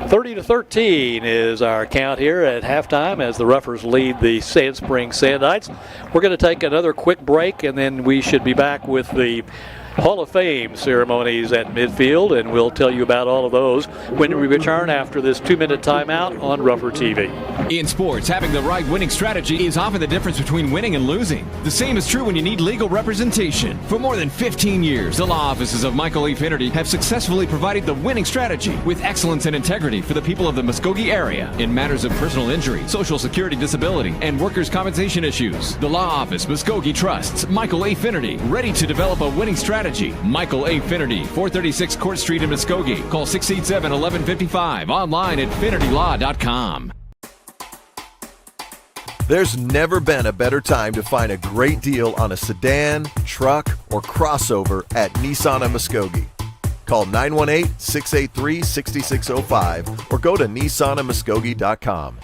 30-13 is our count here at halftime as the Ruffers lead the Sand Springs Sandites. We're going to take another quick break, and then we should be back with the Hall of Fame ceremonies at midfield, and we'll tell you about all of those when we return after this 2-minute timeout on Ruffer TV. In sports, having the right winning strategy is often the difference between winning and losing. The same is true when you need legal representation. For more than 15 years, the law offices of Michael E. Finnerty have successfully provided the winning strategy with excellence and integrity for the people of the Muskogee area in matters of personal injury, social security disability, and workers' compensation issues. The law office, Muskogee trusts Michael A. Finnerty, ready to develop a winning strategy. Michael A. Finnerty, 436 Court Street in Muskogee. Call 687-1155. Online at finnertylaw.com. There's never been a better time to find a great deal on a sedan, truck, or crossover at Nissan of Muskogee. Call 918-683-6605 or go to nissanofmuskogee.com.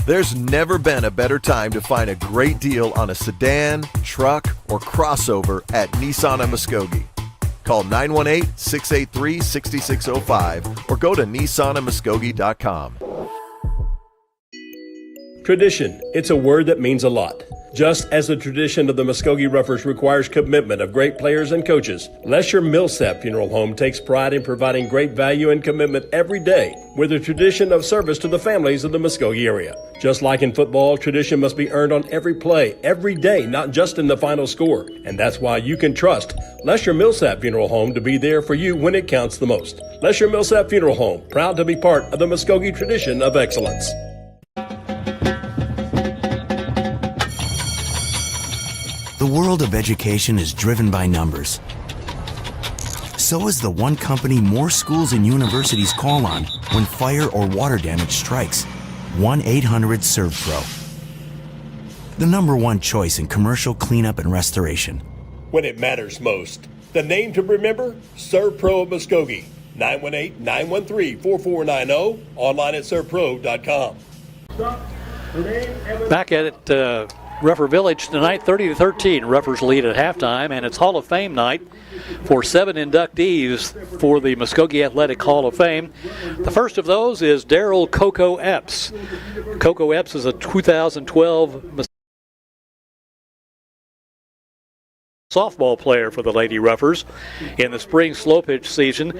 There's never been a better time to find a great deal on a sedan, truck, or crossover at Nissan of Muskogee. Call 918-683-6605 or go to nissanofmuskogee.com. Tradition. It's a word that means a lot. Just as the tradition of the Muskogee Ruffers requires commitment of great players and coaches, Lesher Millsap Funeral Home takes pride in providing great value and commitment every day with a tradition of service to the families of the Muskogee area. Just like in football, tradition must be earned on every play, every day, not just in the final score. And that's why you can trust Lesher Millsap Funeral Home to be there for you when it counts the most. Lesher Millsap Funeral Home, proud to be part of the Muskogee tradition of excellence. The world of education is driven by numbers. So is the one company more schools and universities call on when fire or water damage strikes. 1-800-SERVPRO. The #1 choice in commercial cleanup and restoration. When it matters most. The name to remember? ServPro of Muskogee. 918-913-4490. Online at servpro.com. Back at it, Ruffer Village tonight, 30-13. Ruffers lead at halftime, and it's Hall of Fame night for 7 inductees for the Muskogee Athletic Hall of Fame. The first of those is Daryl Coco Epps. Coco Epps is a 2012 softball player for the Lady Ruffers. In the spring slow pitch season,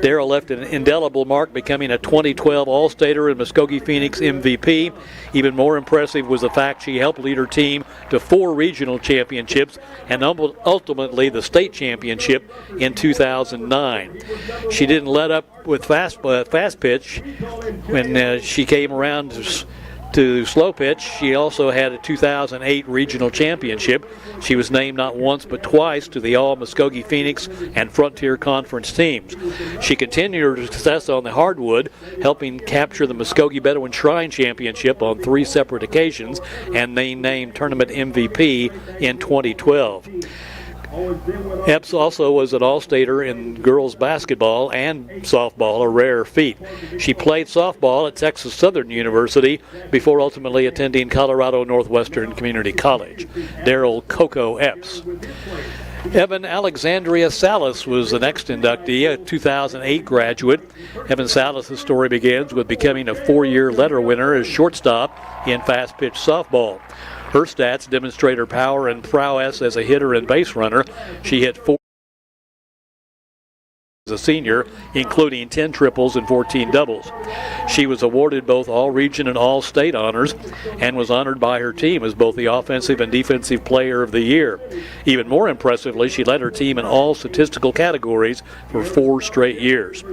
Darrell left an indelible mark, becoming a 2012 All-Stater and Muskogee Phoenix MVP. Even more impressive was the fact she helped lead her team to 4 regional championships and ultimately the state championship in 2009. She didn't let up with fast pitch when she came around to slow pitch. She also had a 2008 regional championship. She was named not once but twice to the All-Muskogee Phoenix and Frontier Conference teams. She continued her success on the hardwood, helping capture the Muskogee Bedouin Shrine Championship on 3 separate occasions and named tournament MVP in 2012. Epps also was an All-Stater in girls basketball and softball, a rare feat. She played softball at Texas Southern University before ultimately attending Colorado Northwestern Community College. Daryl Coco Epps. Evan Alexandria Salas was the next inductee, a 2008 graduate. Evan Salas' story begins with becoming a 4-year letter winner as shortstop in fast-pitch softball. Her stats demonstrate her power and prowess as a hitter and base runner. She hit as a senior, including 10 triples and 14 doubles. She was awarded both All-Region and All-State honors and was honored by her team as both the Offensive and Defensive Player of the Year. Even more impressively, she led her team in all statistical categories for 4 straight years.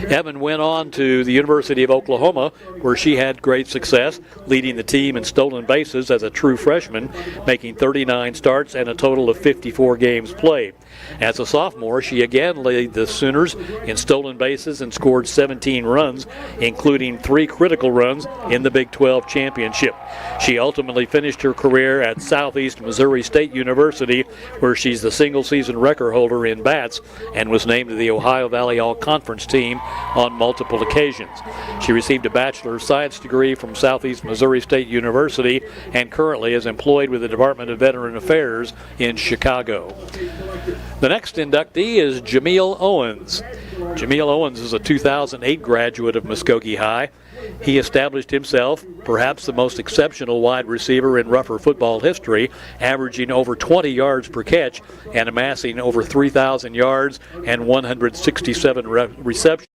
Evan went on to the University of Oklahoma, where she had great success, leading the team in stolen bases as a true freshman, making 39 starts and a total of 54 games played. As a sophomore, she again led the Sooners in stolen bases and scored 17 runs, including 3 critical runs in the Big 12 championship. She ultimately finished her career at Southeast Missouri State University, where she's the single-season record holder in bats and was named to the Ohio Valley All-Conference team on multiple occasions. She received a Bachelor of Science degree from Southeast Missouri State University and currently is employed with the Department of Veteran Affairs in Chicago. The next inductee is Jameel Owens. Jameel Owens is a 2008 graduate of Muskogee High. He established himself perhaps the most exceptional wide receiver in Rougher football history, averaging over 20 yards per catch and amassing over 3,000 yards and 167 receptions,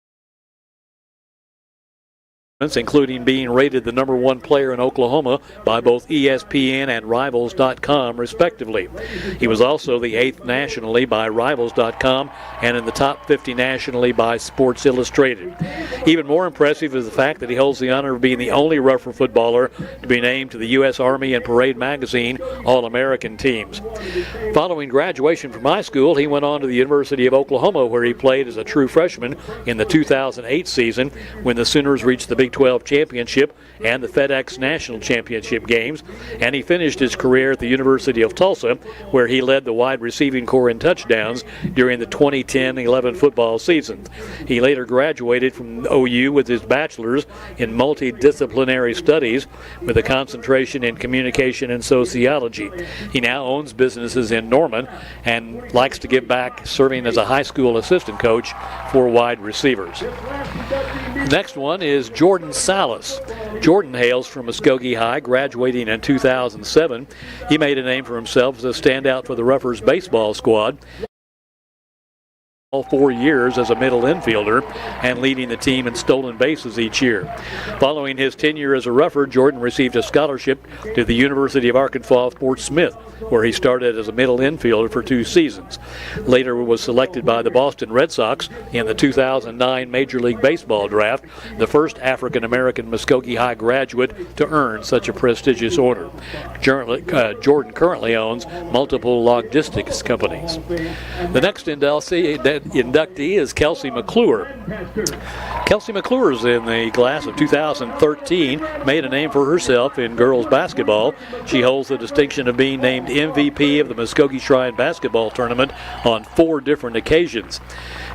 including being rated the #1 player in Oklahoma by both ESPN and Rivals.com, respectively. He was also the 8th nationally by Rivals.com and in the top 50 nationally by Sports Illustrated. Even more impressive is the fact that he holds the honor of being the only Rougher footballer to be named to the U.S. Army and Parade Magazine All-American teams. Following graduation from high school, he went on to the University of Oklahoma, where he played as a true freshman in the 2008 season when the Sooners reached the Big 12 championship and the FedEx National Championship games, and he finished his career at the University of Tulsa, where he led the wide receiving corps in touchdowns during the 2010-11 football season. He later graduated from OU with his bachelor's in multidisciplinary studies with a concentration in communication and sociology. He now owns businesses in Norman and likes to give back, serving as a high school assistant coach for wide receivers. Next one is Jordan Salas. Jordan hails from Muskogee High, graduating in 2007. He made a name for himself as a standout for the Roughers baseball squad. All 4 years as a middle infielder and leading the team in stolen bases each year. Following his tenure as a Rougher, Jordan received a scholarship to the University of Arkansas Fort Smith, where he started as a middle infielder for 2 seasons. Later was selected by the Boston Red Sox in the 2009 Major League Baseball draft, the first African-American Muskogee High graduate to earn such a prestigious honor. Jordan currently owns multiple logistics companies. The next inductee is Kelsey McClure. Kelsey McClure is in the class of 2013, made a name for herself in girls basketball. She holds the distinction of being named MVP of the Muskogee Shrine basketball tournament on 4 different occasions.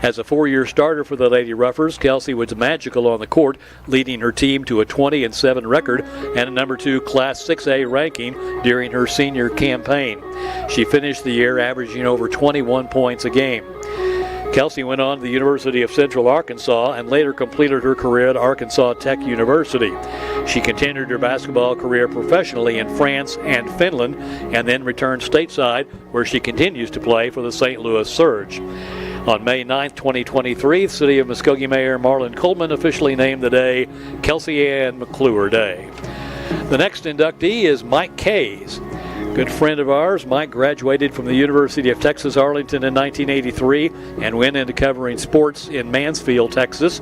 As a 4-year starter for the Lady Roughers, Kelsey was magical on the court, leading her team to a 20-7 record and a #2 Class 6A ranking during her senior campaign. She finished the year averaging over 21 points a game. Kelsey went on to the University of Central Arkansas and later completed her career at Arkansas Tech University. She continued her basketball career professionally in France and Finland and then returned stateside, where she continues to play for the St. Louis Surge. On May 9, 2023, the City of Muskogee Mayor Marlon Coleman officially named the day Kelsey Ann McClure Day. The next inductee is Mike Kays. Good friend of ours, Mike graduated from the University of Texas Arlington in 1983 and went into covering sports in Mansfield, Texas.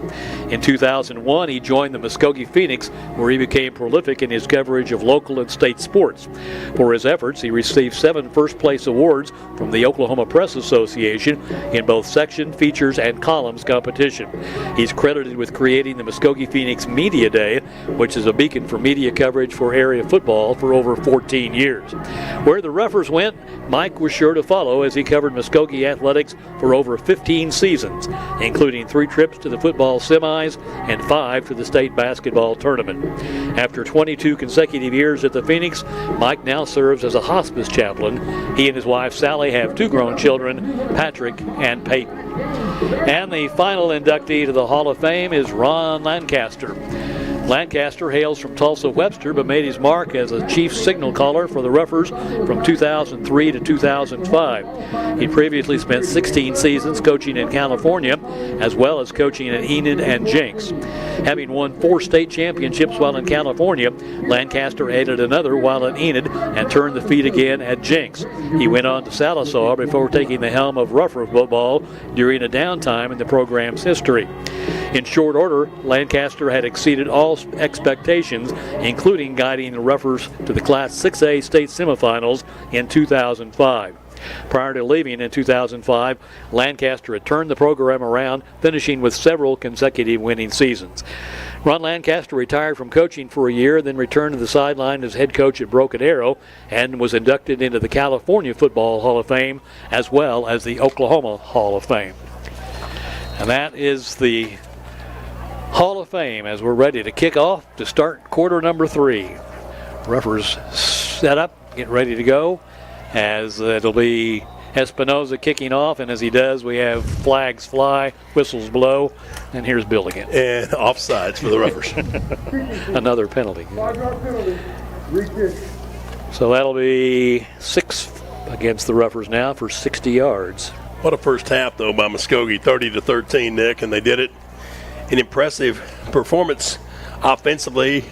In 2001, he joined the Muskogee Phoenix, where he became prolific in his coverage of local and state sports. For his efforts, he received 7 first-place awards from the Oklahoma Press Association in both section, features, and columns competition. He's credited with creating the Muskogee Phoenix Media Day, which is a beacon for media coverage for area football for over 14 years. Where the Roughers went, Mike was sure to follow, as he covered Muskogee athletics for over 15 seasons, including 3 trips to the football semis and 5 to the state basketball tournament. After 22 consecutive years at the Phoenix, Mike now serves as a hospice chaplain. He and his wife Sally have 2 grown children, Patrick and Peyton. And the final inductee to the Hall of Fame is Ron Lancaster. Lancaster hails from Tulsa-Webster, but made his mark as a chief signal caller for the Roughers from 2003 to 2005. He previously spent 16 seasons coaching in California, as well as coaching at Enid and Jenks. Having won 4 state championships while in California, Lancaster added another while at Enid and turned the feet again at Jenks. He went on to Sallisaw before taking the helm of Rougher football during a downtime in the program's history. In short order, Lancaster had exceeded all expectations, including guiding the Roughers to the Class 6A state semifinals in 2005. Prior to leaving in 2005, Lancaster had turned the program around, finishing with several consecutive winning seasons. Ron Lancaster retired from coaching for a year, then returned to the sideline as head coach at Broken Arrow and was inducted into the California Football Hall of Fame as well as the Oklahoma Hall of Fame. And that is the Hall of Fame as we're ready to kick off to start quarter number 3. Roughers set up, get ready to go, as it'll be Espinoza kicking off, and as he does, we have flags fly, whistles blow, and here's Bill again. And offsides for the Roughers. Another penalty. 5-yard penalty. Re-kick. So that'll be 6 against the Roughers now for 60 yards. What a first half, though, by Muskogee, 30-13, Nick, and they did it. An impressive performance offensively,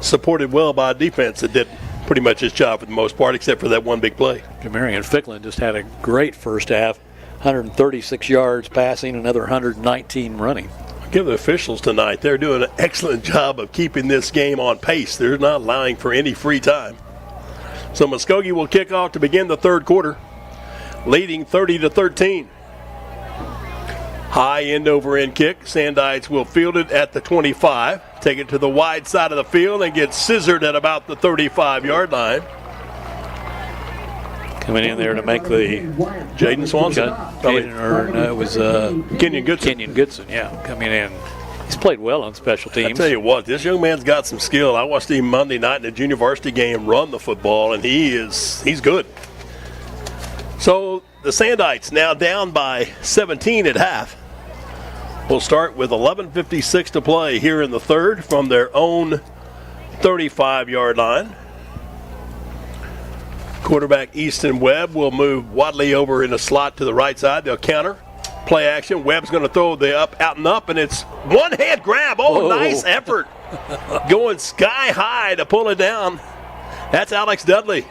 supported well by a defense that did pretty much its job for the most part, except for that one big play. Jamarian Ficklin just had a great first half, 136 yards passing, another 119 running. Give the officials tonight, they're doing an excellent job of keeping this game on pace. They're not allowing for any free time. So Muskogee will kick off to begin the third quarter, leading 30-13. High end over end kick. Sandites will field it at the 25, take it to the wide side of the field and get scissored at about the 35-yard line. Coming in there to make the Jaden Swanson. It was Kenyon Goodson. Kenyon Goodson, yeah, coming in. He's played well on special teams. I tell you what, this young man's got some skill. I watched him Monday night in a junior varsity game run the football, and he's good. So the Sandites now down by 17 at half. We'll start with 11:56 to play here in the third from their own 35-yard line. Quarterback Easton Webb will move Wadley over in a slot to the right side. They'll counter. Play action. Webb's going to throw the out and up, and it's one-hand grab. Oh, nice effort. Going sky high to pull it down. That's Alex Dudley.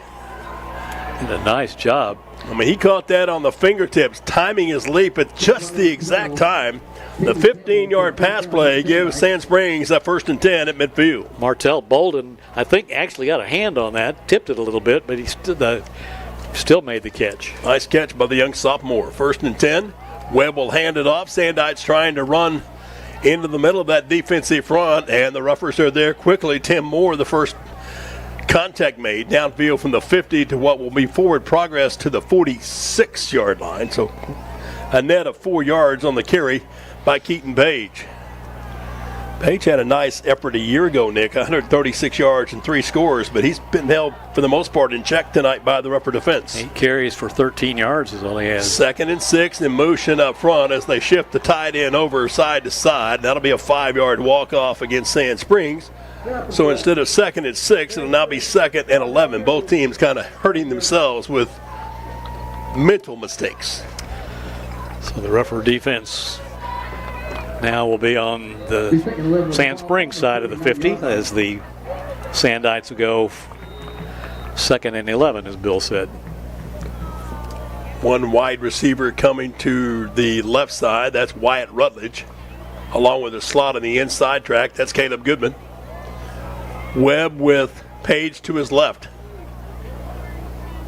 Did a nice job. I mean, he caught that on the fingertips, timing his leap at just the exact time. The 15-yard pass play gives Sand Springs a 1st and 10 at midfield. Martell Bolden, I think, actually got a hand on that, tipped it a little bit, but he still made the catch. Nice catch by the young sophomore. 1st and 10. Webb will hand it off. Sandites trying to run into the middle of that defensive front, and the Roughers are there quickly. Tim Moore, the first contact made downfield from the 50 to what will be forward progress to the 46-yard line. So a net of 4 yards on the carry by Keaton Page. Page had a nice effort a year ago, Nick, 136 yards and 3 scores, but he's been held for the most part in check tonight by the Rougher defense. 8 carries for 13 yards is all he has. 2nd and 6 in motion up front as they shift the tight end over side to side. That'll be a 5-yard walk-off against Sand Springs. So instead of 2nd and 6, it'll now be 2nd and 11. Both teams kind of hurting themselves with mental mistakes. So the Rougher defense now will be on the Sand Springs side of the 50 as the Sandites will go 2nd and 11, as Bill said. One wide receiver coming to the left side. That's Wyatt Rutledge. Along with a slot on the inside track, that's Caleb Goodman. Webb with Page to his left.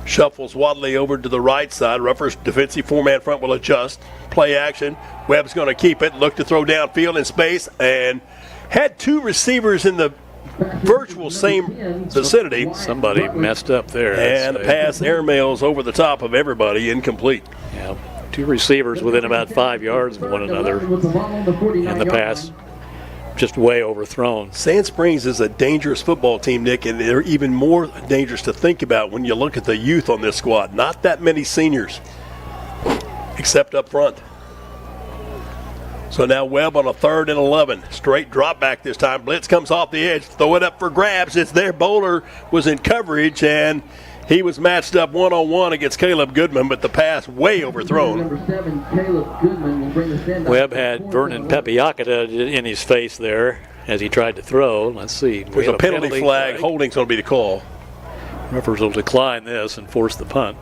Shuffles Wadley over to the right side. Roughers defensive 4-man front will adjust. Play action. Webb's going to keep it. Look to throw downfield in space. And had 2 receivers in the virtual same vicinity. Somebody messed up there. And the pass airmails over the top of everybody. Incomplete. Yeah, 2 receivers within about 5 yards of one another. And the pass just way overthrown. Sand Springs is a dangerous football team, Nick, and they're even more dangerous to think about when you look at the youth on this squad. Not that many seniors, except up front. So now Webb on a 3rd and 11. Straight drop back this time. Blitz comes off the edge. Throw it up for grabs. It's there. Bowler was in coverage, and he was matched up one-on-one against Caleb Goodman, but the pass way overthrown. Number 7, Caleb Goodman will bring the stand. Webb had Vernon Pepiakata in his face there as he tried to throw. Let's see. There's a penalty flag. Holding's going to be the call. Referees will decline this and force the punt.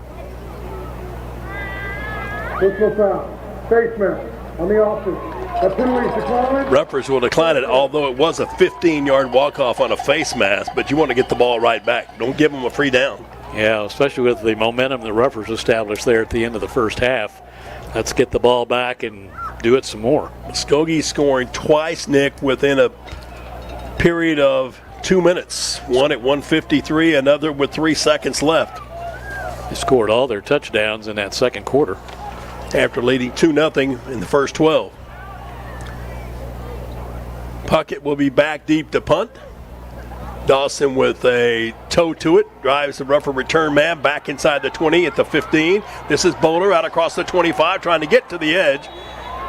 Personal foul. Face mask on the offense. That penalty is declined. Referees will decline it, although it was a 15-yard walk-off on a face mask, but you want to get the ball right back. Don't give them a free down. Yeah, especially with the momentum the Ruffers established there at the end of the first half. Let's get the ball back and do it some more. Muskogee scoring twice, Nick, within a period of 2 minutes. One at 1:53, another with 3 seconds left. They scored all their touchdowns in that second quarter. After leading 2-0 in the first 12. Puckett will be back deep to punt. Dawson with a toe to it, drives the rougher return man back inside the 20 at the 15. This is Bowler out across the 25 trying to get to the edge,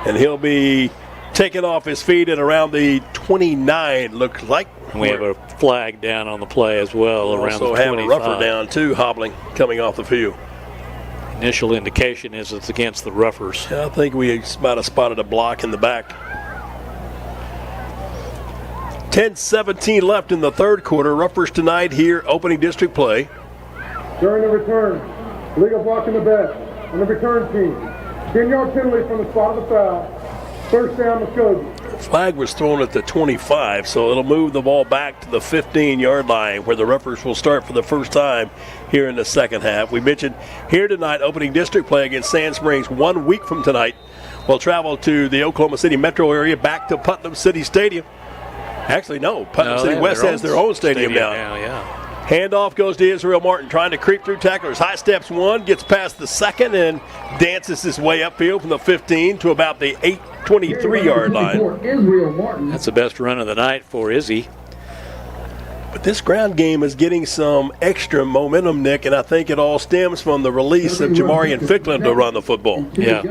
and he'll be taken off his feet at around the 29, looks like. And we have a flag down on the play as well around the 25. Also have a rougher down too, hobbling, coming off the field. Initial indication is it's against the Ruffers. I think we might have spotted a block in the back. 10-17 left in the third quarter. Ruffers tonight here, opening district play. During the return, legal block in the back on the return team. 10-yard penalty from the spot of the foul. First down, Muskogee. Flag was thrown at the 25, so it'll move the ball back to the 15-yard line where the Ruffers will start for the first time here in the second half. We mentioned here tonight, opening district play against Sand Springs 1 week from tonight. We'll travel to the Oklahoma City metro area, back to Putnam City Stadium. Actually, no. Putnam City West has their own stadium now. Yeah. Handoff goes to Israel Martin, trying to creep through tacklers. High steps one, gets past the second, and dances his way upfield from the 15 to about the 23-yard line. That's the best run of the night for Izzy. But this ground game is getting some extra momentum, Nick, and I think it all stems from the release of Jamarian Ficklin to run the football. Yeah,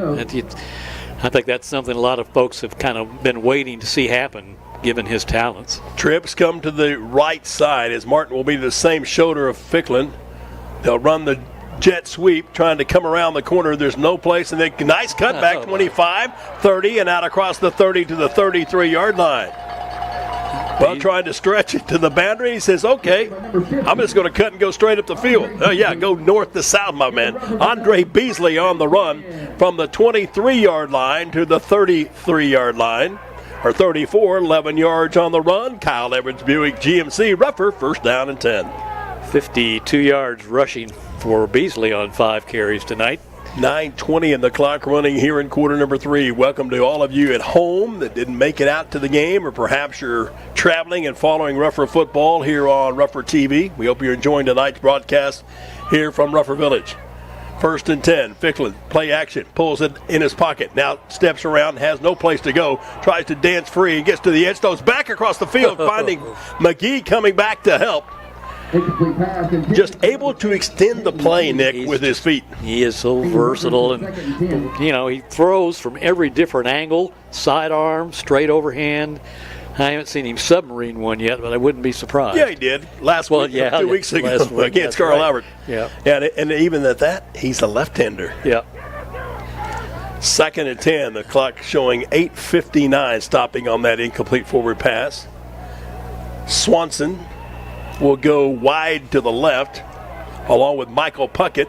I think that's something a lot of folks have kind of been waiting to see happen, given his talents. Trips come to the right side as Martin will be to the same shoulder of Ficklin. They'll run the jet sweep, trying to come around the corner. There's no place, and then nice cutback, 25, 30, and out across the 30 to the 33-yard line. Well, trying to stretch it to the boundary. He says, okay, I'm just going to cut and go straight up the field. Oh, yeah, go north to south, my man. Andre Beasley on the run from the 23-yard line to the 33-yard line. Or 34, 11 yards on the run. Kyle Edwards Buick GMC Ruffer, first down and 10. 52 yards rushing for Beasley on 5 carries tonight. 9:20 in the clock running here in quarter number 3. Welcome to all of you at home that didn't make it out to the game, or perhaps you're traveling and following Ruffer football here on Ruffer TV. We hope you're enjoying tonight's broadcast here from Ruffer Village. First and 10, Ficklin, play action, pulls it in his pocket. Now steps around, has no place to go, tries to dance free, and gets to the edge, throws back across the field, finding McGee coming back to help. Just able to extend the play, Nick, with his feet. He is so versatile, and he throws from every different angle, sidearm, straight overhand. I haven't seen him submarine one yet, but I wouldn't be surprised. Yeah, he did. Two weeks ago against Carl Albert. Yeah. And even at that, he's a left-hander. Yeah. Second and 10, the clock showing 8:59, stopping on that incomplete forward pass. Swanson will go wide to the left, along with Michael Puckett.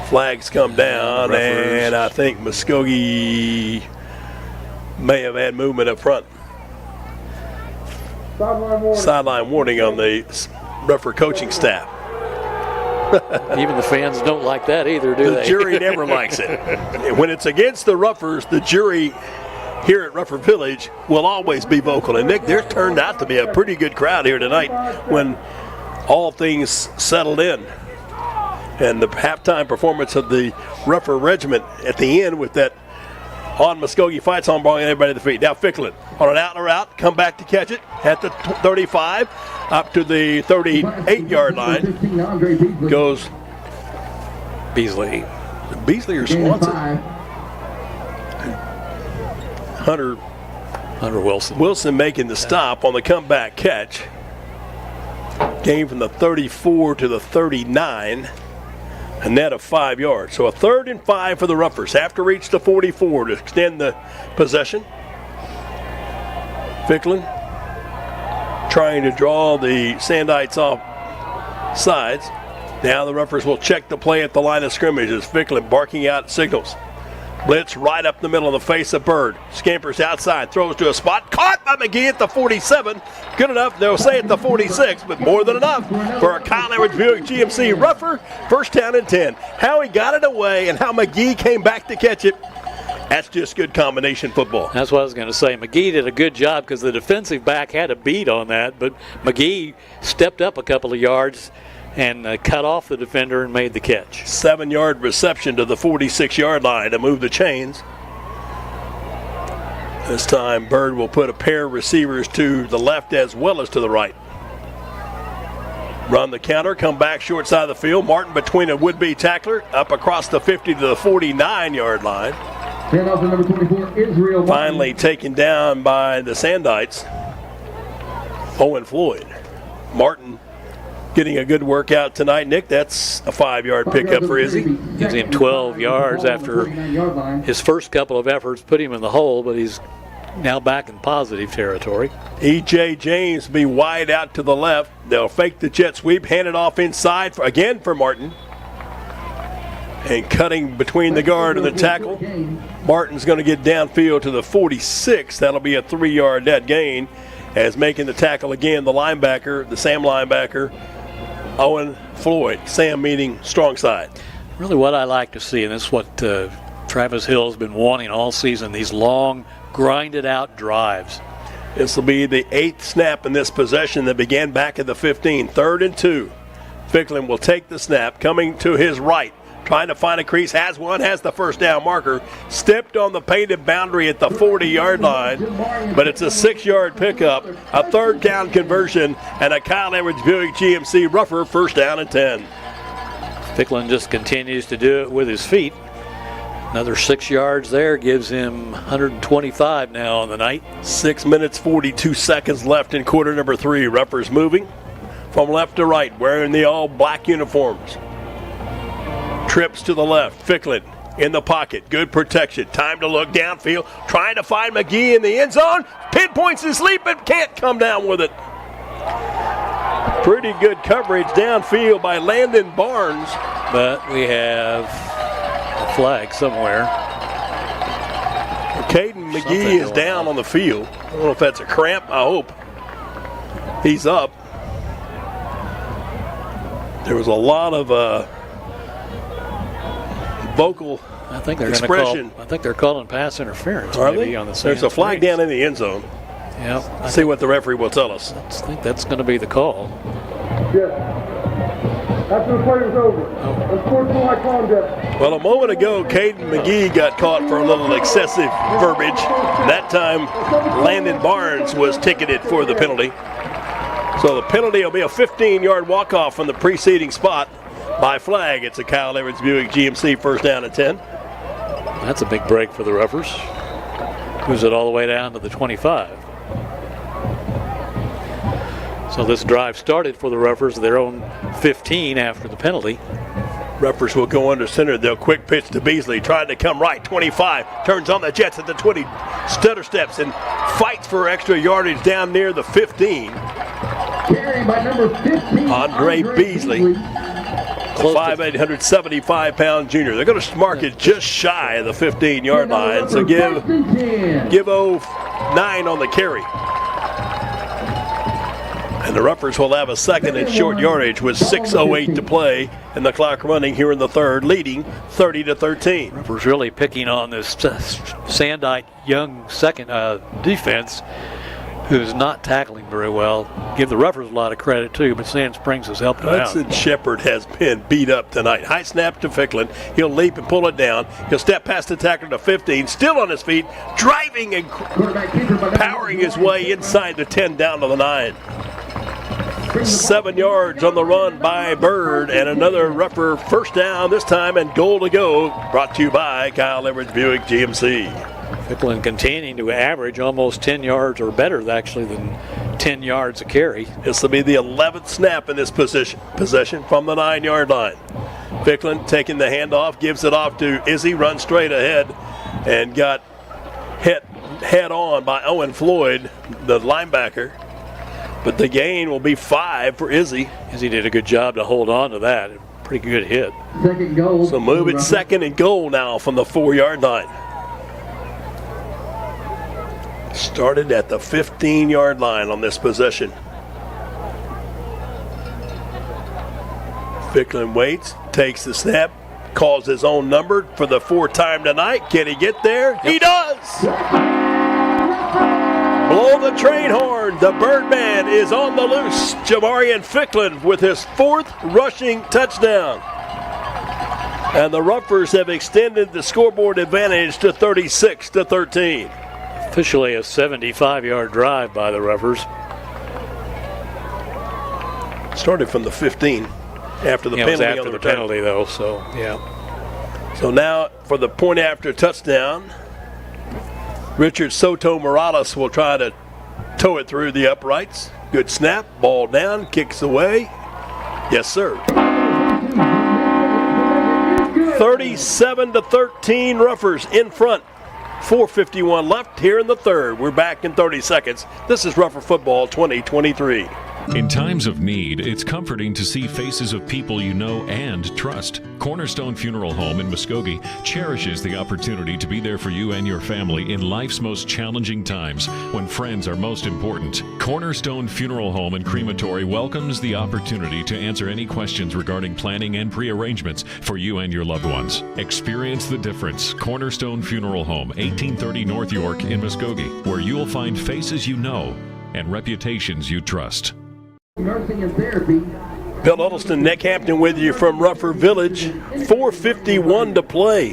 Flags come down, and I think Muskogee may have had movement up front. Sideline warning on the Ruffer coaching staff. Even the fans don't like that either, do they? The jury never likes it. When it's against the Ruffers, the jury here at Ruffer Village will always be vocal. And Nick, there turned out to be a pretty good crowd here tonight when all things settled in. And the halftime performance of the Ruffer Regiment at the end with that on Muskogee fights on ball and everybody to the feet. Now Ficklin on an out and route, come back to catch it at the 35, up to the 38-yard line. Goes Beasley. Beasley or Swanson? Hunter Wilson. Wilson making the stop on the comeback catch. Game from the 34 to the 39. A net of 5 yards. So a 3rd and 5 for the Ruffers. Have to reach the 44 to extend the possession. Ficklin trying to draw the Sandites off sides. Now the Ruffers will check the play at the line of scrimmage as Ficklin barking out signals. Blitz right up the middle of the face of Bird. Scampers outside, throws to a spot. Caught by McGee at the 47. Good enough, they'll say at the 46, but more than enough for a Kyle Edwards Buick GMC Ruffer. First down and 10. How he got it away and how McGee came back to catch it. That's just good combination football. That's what I was going to say. McGee did a good job because the defensive back had a beat on that, but McGee stepped up a couple of yards and cut off the defender and made the catch. 7-yard reception to the 46-yard line to move the chains. This time Bird will put a pair of receivers to the left as well as to the right. Run the counter, come back short side of the field. Martin between a would-be tackler, up across the 50 to the 49-yard line. Number 24, Israel. Finally taken down by the Sandites. Owen Floyd. Martin getting a good workout tonight. Nick, that's a 5-yard pickup for Izzy. Gives him 12 yards after his first couple of efforts put him in the hole, but he's now back in positive territory. E.J. James will be wide out to the left. They'll fake the jet sweep, hand it off inside again for Martin. And cutting between the guard and the tackle. Martin's going to get downfield to the 46. That'll be a 3-yard net gain. As making the tackle again, the linebacker, the Sam linebacker, Owen Floyd. Sam meaning strong side. Really what I like to see, and this is what Travis Hill's been wanting all season, these long, grinded out drives. This will be the 8th snap in this possession that began back at the 15. 3rd and 2. Ficklin will take the snap, coming to his right. Trying to find a crease, has one, has the first down marker. Stepped on the painted boundary at the 40-yard line, but it's a 6-yard pickup, a 3rd down conversion, and a Kyle Edwards Buick GMC Ruffer first down and 10. Ficklin just continues to do it with his feet. Another 6 yards there gives him 125 now on the night. 6 minutes, 42 seconds left in quarter number 3. Ruffers moving from left to right, wearing the all-black uniforms. Trips to the left. Ficklin in the pocket. Good protection. Time to look downfield. Trying to find McGee in the end zone. Pinpoints his leap but can't come down with it. Pretty good coverage downfield by Landon Barnes. But we have a flag somewhere. Caden McGee is down on the field. I don't know if that's a cramp. I hope. He's up. There was a lot of vocal expression. I think they're calling pass interference. Are maybe they? On the There's a flag down in the end zone. Yeah. See what the referee will tell us. I think that's going to be the call. Yes. After the play was over, the sportsman like conduct. Well, a moment ago, Caden McGee got caught for a little excessive verbiage. That time, Landon Barnes was ticketed for the penalty. So the penalty will be a 15-yard walk-off from the preceding spot. By flag, it's a Kyle Edwards Buick GMC first down and 10. That's a big break for the Ruffers. Moves it all the way down to the 25. So this drive started for the Ruffers their own 15 after the penalty. Ruffers will go under center. They'll quick pitch to Beasley. Trying to come right. 25. Turns on the Jets at the 20. Stutter steps and fights for extra yardage down near the 15. Carried by number 15, Andre Beasley. 5'8", 175-pound junior. They're going to mark it just shy of the 15-yard line. So give 9 on the carry. And the Ruffers will have a second and short yardage with 6:08 to play and the clock running here in the third, leading 30-13. Ruffers really picking on this Sandite young second defense, who's not tackling very well. Give the Ruffers a lot of credit too, but Sand Springs has helped them out. Hudson Shepard has been beat up tonight. High snap to Ficklin. He'll leap and pull it down. He'll step past the tackler to 15, still on his feet, driving and powering his way inside the 10 down to the 9. 7 yards on the run by Bird, and another Ruffer first down this time and goal to go. Brought to you by Kyle Edwards Buick GMC. Ficklen continuing to average almost 10 yards or better, actually, than 10 yards a carry. This will be the 11th snap in this possession from the 9-yard line. Ficklen taking the handoff, gives it off to Izzy, runs straight ahead, and got hit head on by Owen Floyd, the linebacker. But the gain will be 5 for Izzy. Izzy did a good job to hold on to that. Pretty good hit. Second goal. So move it 2nd and goal now from the 4-yard line. Started at the 15-yard line on this possession. Ficklen waits, takes the snap, calls his own number for the 4th time tonight. Can he get there? He does! Blow the train horn. The Birdman is on the loose. Jamarian Ficklen with his 4th rushing touchdown. And the Ruffers have extended the scoreboard advantage to 36-13. Officially a 75-yard drive by the Ruffers. Started from the 15 after the penalty. It was after on the the return. penalty, though, so, yeah. So now for the point after touchdown, Richard Soto Morales will try to tow it through the uprights. Good snap, ball down, kicks away. Yes, sir. 37-13, Ruffers in front. 4:51 left here in the third. We're back in 30 seconds. This is Ruffer Football 2023. In times of need, it's comforting to see faces of people you know and trust. Cornerstone Funeral Home in Muskogee cherishes the opportunity to be there for you and your family in life's most challenging times when friends are most important. Cornerstone Funeral Home and Crematory welcomes the opportunity to answer any questions regarding planning and pre-arrangements for you and your loved ones. Experience the difference. Cornerstone Funeral Home, 1830 North York in Muskogee, where you'll find faces you know and reputations you trust. Nursing and therapy. Bill Huddleston, Nick Hampton with you from Ruffer Village. 4:51 to play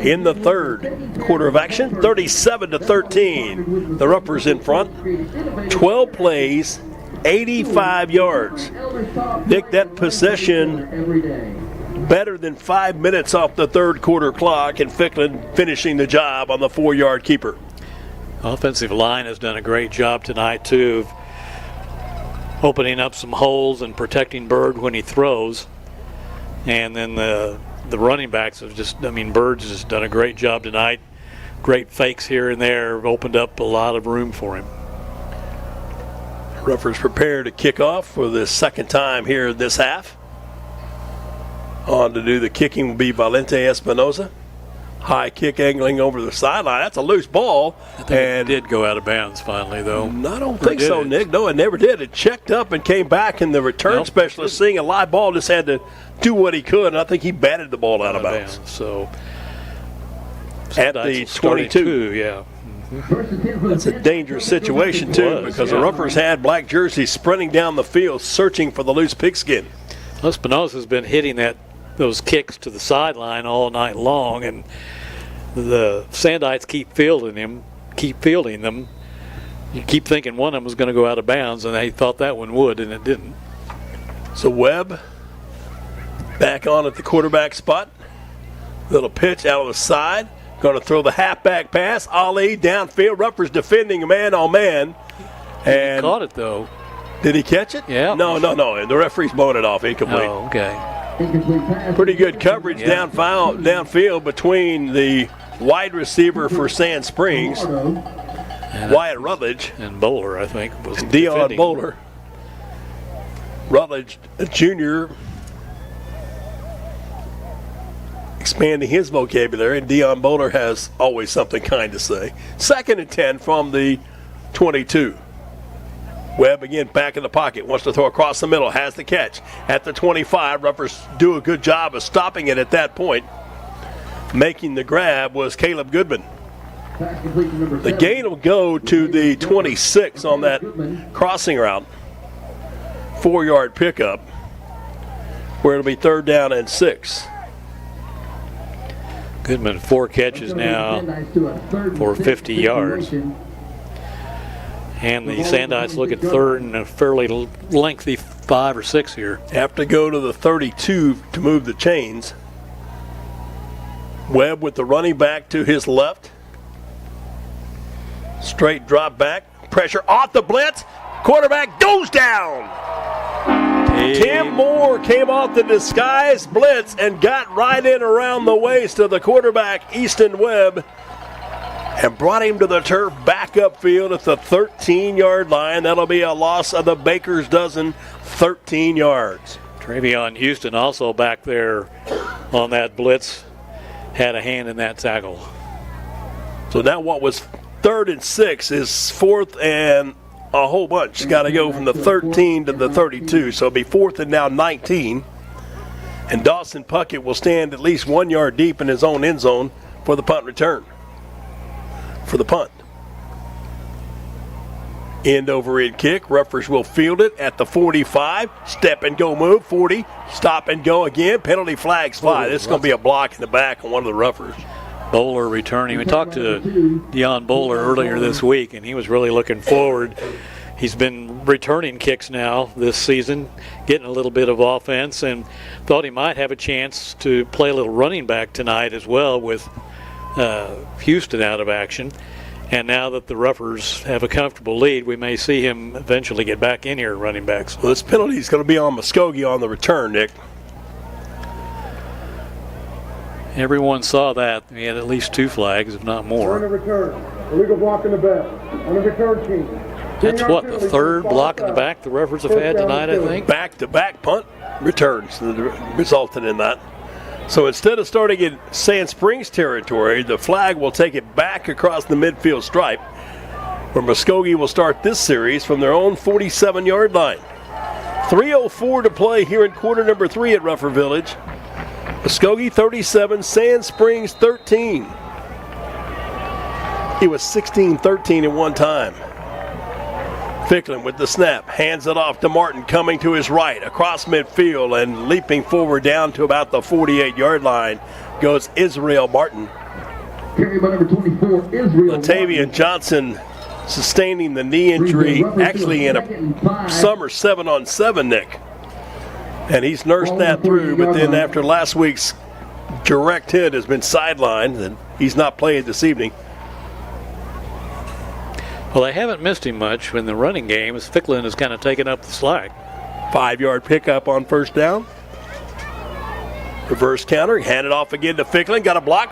in the third quarter of action. 37-13. The Ruffers in front. 12 plays, 85 yards. Nick, that possession better than 5 minutes off the third quarter clock, and Ficklen finishing the job on the 4-yard keeper. Offensive line has done a great job tonight, too, opening up some holes and protecting Bird when he throws. And then the running backs have Bird's just done a great job tonight. Great fakes here and there, opened up a lot of room for him. Ruffers prepare to kick off for the second time here this half. On to do the kicking will be Valente Espinoza. High kick angling over the sideline. That's a loose ball. I think it did go out of bounds finally, though. I don't think so, Nick. No, it never did. It checked up and came back, and the return specialist, seeing a live ball, just had to do what he could, and I think he batted the ball out of bounds. So at the 22. Yeah. That's a dangerous situation, too, because the Ruffers had black jerseys sprinting down the field searching for the loose pigskin. Espinosa's been hitting those kicks to the sideline all night long, and the Sandites keep fielding them. You keep thinking one of them was going to go out of bounds, and they thought that one would, and it didn't. So Webb back on at the quarterback spot. Little pitch out of the side. Going to throw the halfback pass. Ali downfield. Ruffers defending man on man. And he caught it, though. Did he catch it? Yeah. No. The referee's blowing it off. Incomplete. Oh, okay. Pretty good coverage downfield between the wide receiver for Sand Springs, Wyatt Rutledge, and Bowler, I think, was Dion Bowler. Rutledge, a junior, expanding his vocabulary, and Dion Bowler has always something kind to say. 2nd and 10 from the 22. Webb again back in the pocket, wants to throw across the middle, has the catch at the 25. Ruffers do a good job of stopping it at that point. Making the grab was Caleb Goodman. The gain will go to the 26 on that crossing route. 4-yard pickup, where it'll be 3rd down and 6. Goodman 4 catches now for 50 yards. And the Sandites look at 3rd and a fairly lengthy 5 or 6 here. Have to go to the 32 to move the chains. Webb with the running back to his left. Straight drop back. Pressure off the blitz. Quarterback goes down. Tim Moore came off the disguised blitz and got right in around the waist of the quarterback, Easton Webb, and brought him to the turf back upfield at the 13-yard line. That'll be a loss of the Baker's dozen, 13 yards. Travion Houston also back there on that blitz had a hand in that tackle. So now what was 3rd and 6 is 4th and a whole bunch. Got to go from the 13 to the 32. So it'll be 4th and now 19. And Dawson Puckett will stand at least 1 yard deep in his own end zone for the punt return. For the punt. End over end kick. Ruffers will field it at the 45. Step and go move. 40. Stop and go again. Penalty flags fly. This is going to be a block in the back on one of the Ruffers. Bowler returning. We talked to Deion Bowler earlier this week, and he was really looking forward. He's been returning kicks now this season, getting a little bit of offense, and thought he might have a chance to play a little running back tonight as well with Houston out of action. And now that the Ruffers have a comfortable lead, we may see him eventually get back in here running backs. Well, this penalty is going to be on Muskogee on the return, Nick. Everyone saw that. He had at least 2 flags, if not more. On the return, illegal block in the back. On the return team. That's what, the 3rd block in the back the Ruffers have had tonight, I think? Back-to-back punt returns resulted in that. So instead of starting in Sand Springs territory, the flag will take it back across the midfield stripe, where Muskogee will start this series from their own 47-yard line. 3:04 to play here in quarter number 3 at Ruffer Village. Muskogee 37, Sand Springs 13. He was 16-13 at one time. Ficklin with the snap, hands it off to Martin, coming to his right, across midfield and leaping forward down to about the 48-yard line goes Israel Martin. Carry by number 24, Israel Latavian Johnson sustaining the knee injury, actually in a summer 7-on-7, Nick. And he's nursed that through, but then after last week's direct hit has been sidelined, and he's not playing this evening. Well, they haven't missed him much in the running game as Ficklin has kind of taken up the slack. 5-yard pickup on first down. Reverse counter, hand it off again to Ficklin, got a block,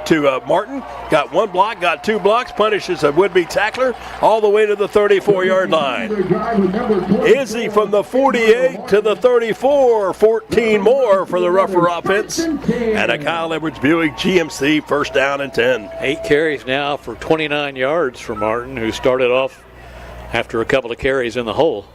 to Martin, got 1 block, got 2 blocks, punishes a would-be tackler all the way to the 34-yard line. Izzy from the 48 to the 34, 14 more for the Ruffer offense, and a Kyle Edwards Buick GMC first down and 10. 8 carries now for 29 yards for Martin, who started off after a couple of carries in the hole.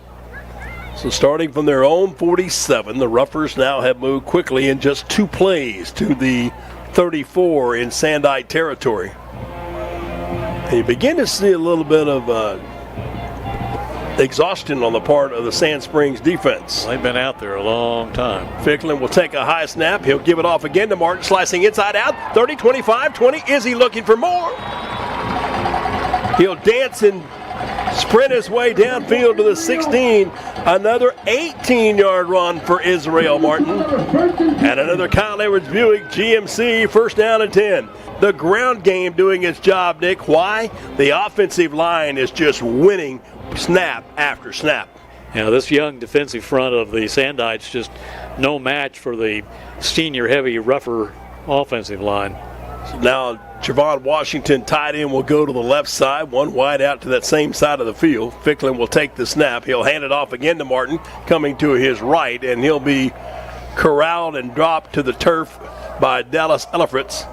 So starting from their own 47, the Ruffers now have moved quickly in just 2 plays to the 34 in Sandite territory. And you begin to see a little bit of exhaustion on the part of the Sand Springs defense. They've been out there a long time. Ficklin will take a high snap. He'll give it off again to Martin, slicing inside out. 30, 25, 20. Izzy looking for more. He'll dance and sprint his way downfield to the 16. Another 18-yard run for Israel Martin. And another Kyle Edwards Buick GMC first down and 10. The ground game doing its job, Nick. Why? The offensive line is just winning snap after snap. Now, this young defensive front of the Sandites just no match for the senior-heavy Ruffer offensive line. So now Javon Washington, tight end, will go to the left side, 1 wide out to that same side of the field. Ficklin will take the snap. He'll hand it off again to Martin, coming to his right, and he'll be corralled and dropped to the turf by Dallas Elifritz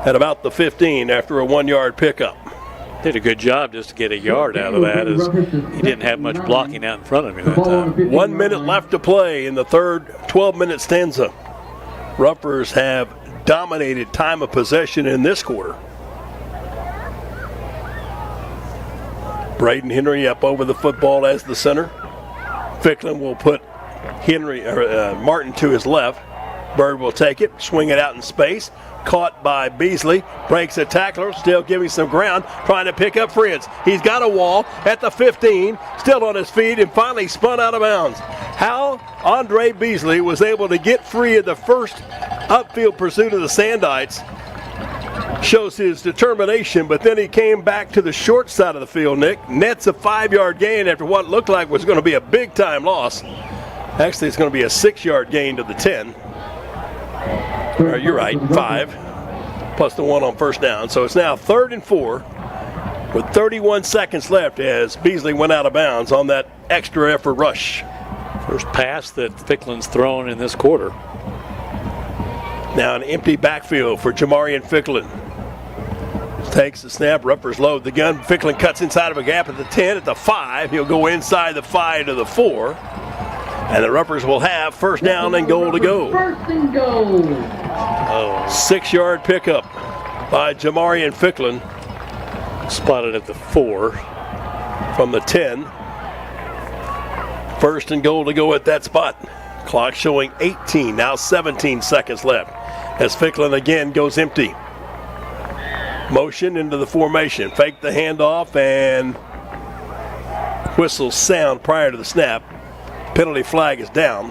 at about the 15 after a 1-yard pickup. Did a good job just to get a yard out of that, as he didn't have much blocking out in front of him that time. 1 minute left to play in the third 12-minute stanza. Ruffers have dominated time of possession in this quarter. Braden Henry up over the football as the center. Ficklin will put Martin to his left. Bird will take it, swing it out in space. Caught by Beasley, breaks a tackler, still giving some ground, trying to pick up Fritz. He's got a wall at the 15, still on his feet, and finally spun out of bounds. How Andre Beasley was able to get free of the first upfield pursuit of the Sandites shows his determination, but then he came back to the short side of the field, Nick. Nets a 5-yard gain after what looked like was going to be a big-time loss. Actually, it's going to be a 6-yard gain to the 10. You're right, 5, plus the 1 on first down. So it's now 3rd and 4 with 31 seconds left as Beasley went out of bounds on that extra effort rush. First pass that Ficklen's thrown in this quarter. Now an empty backfield for Jamarian Ficklin. Takes the snap, Ruffers load the gun. Ficklin cuts inside of a gap at the 10, at the 5. He'll go inside the 5 to the 4. And the Ruffers will have first down and goal to go. First and goal. 6-yard pickup by Jamarian Ficklin. Spotted at the 4. From the 10. First and goal to go at that spot. Clock showing 18, now 17 seconds left. As Ficklin again goes empty. Motion into the formation. Fake the handoff and whistles sound prior to the snap. Penalty flag is down.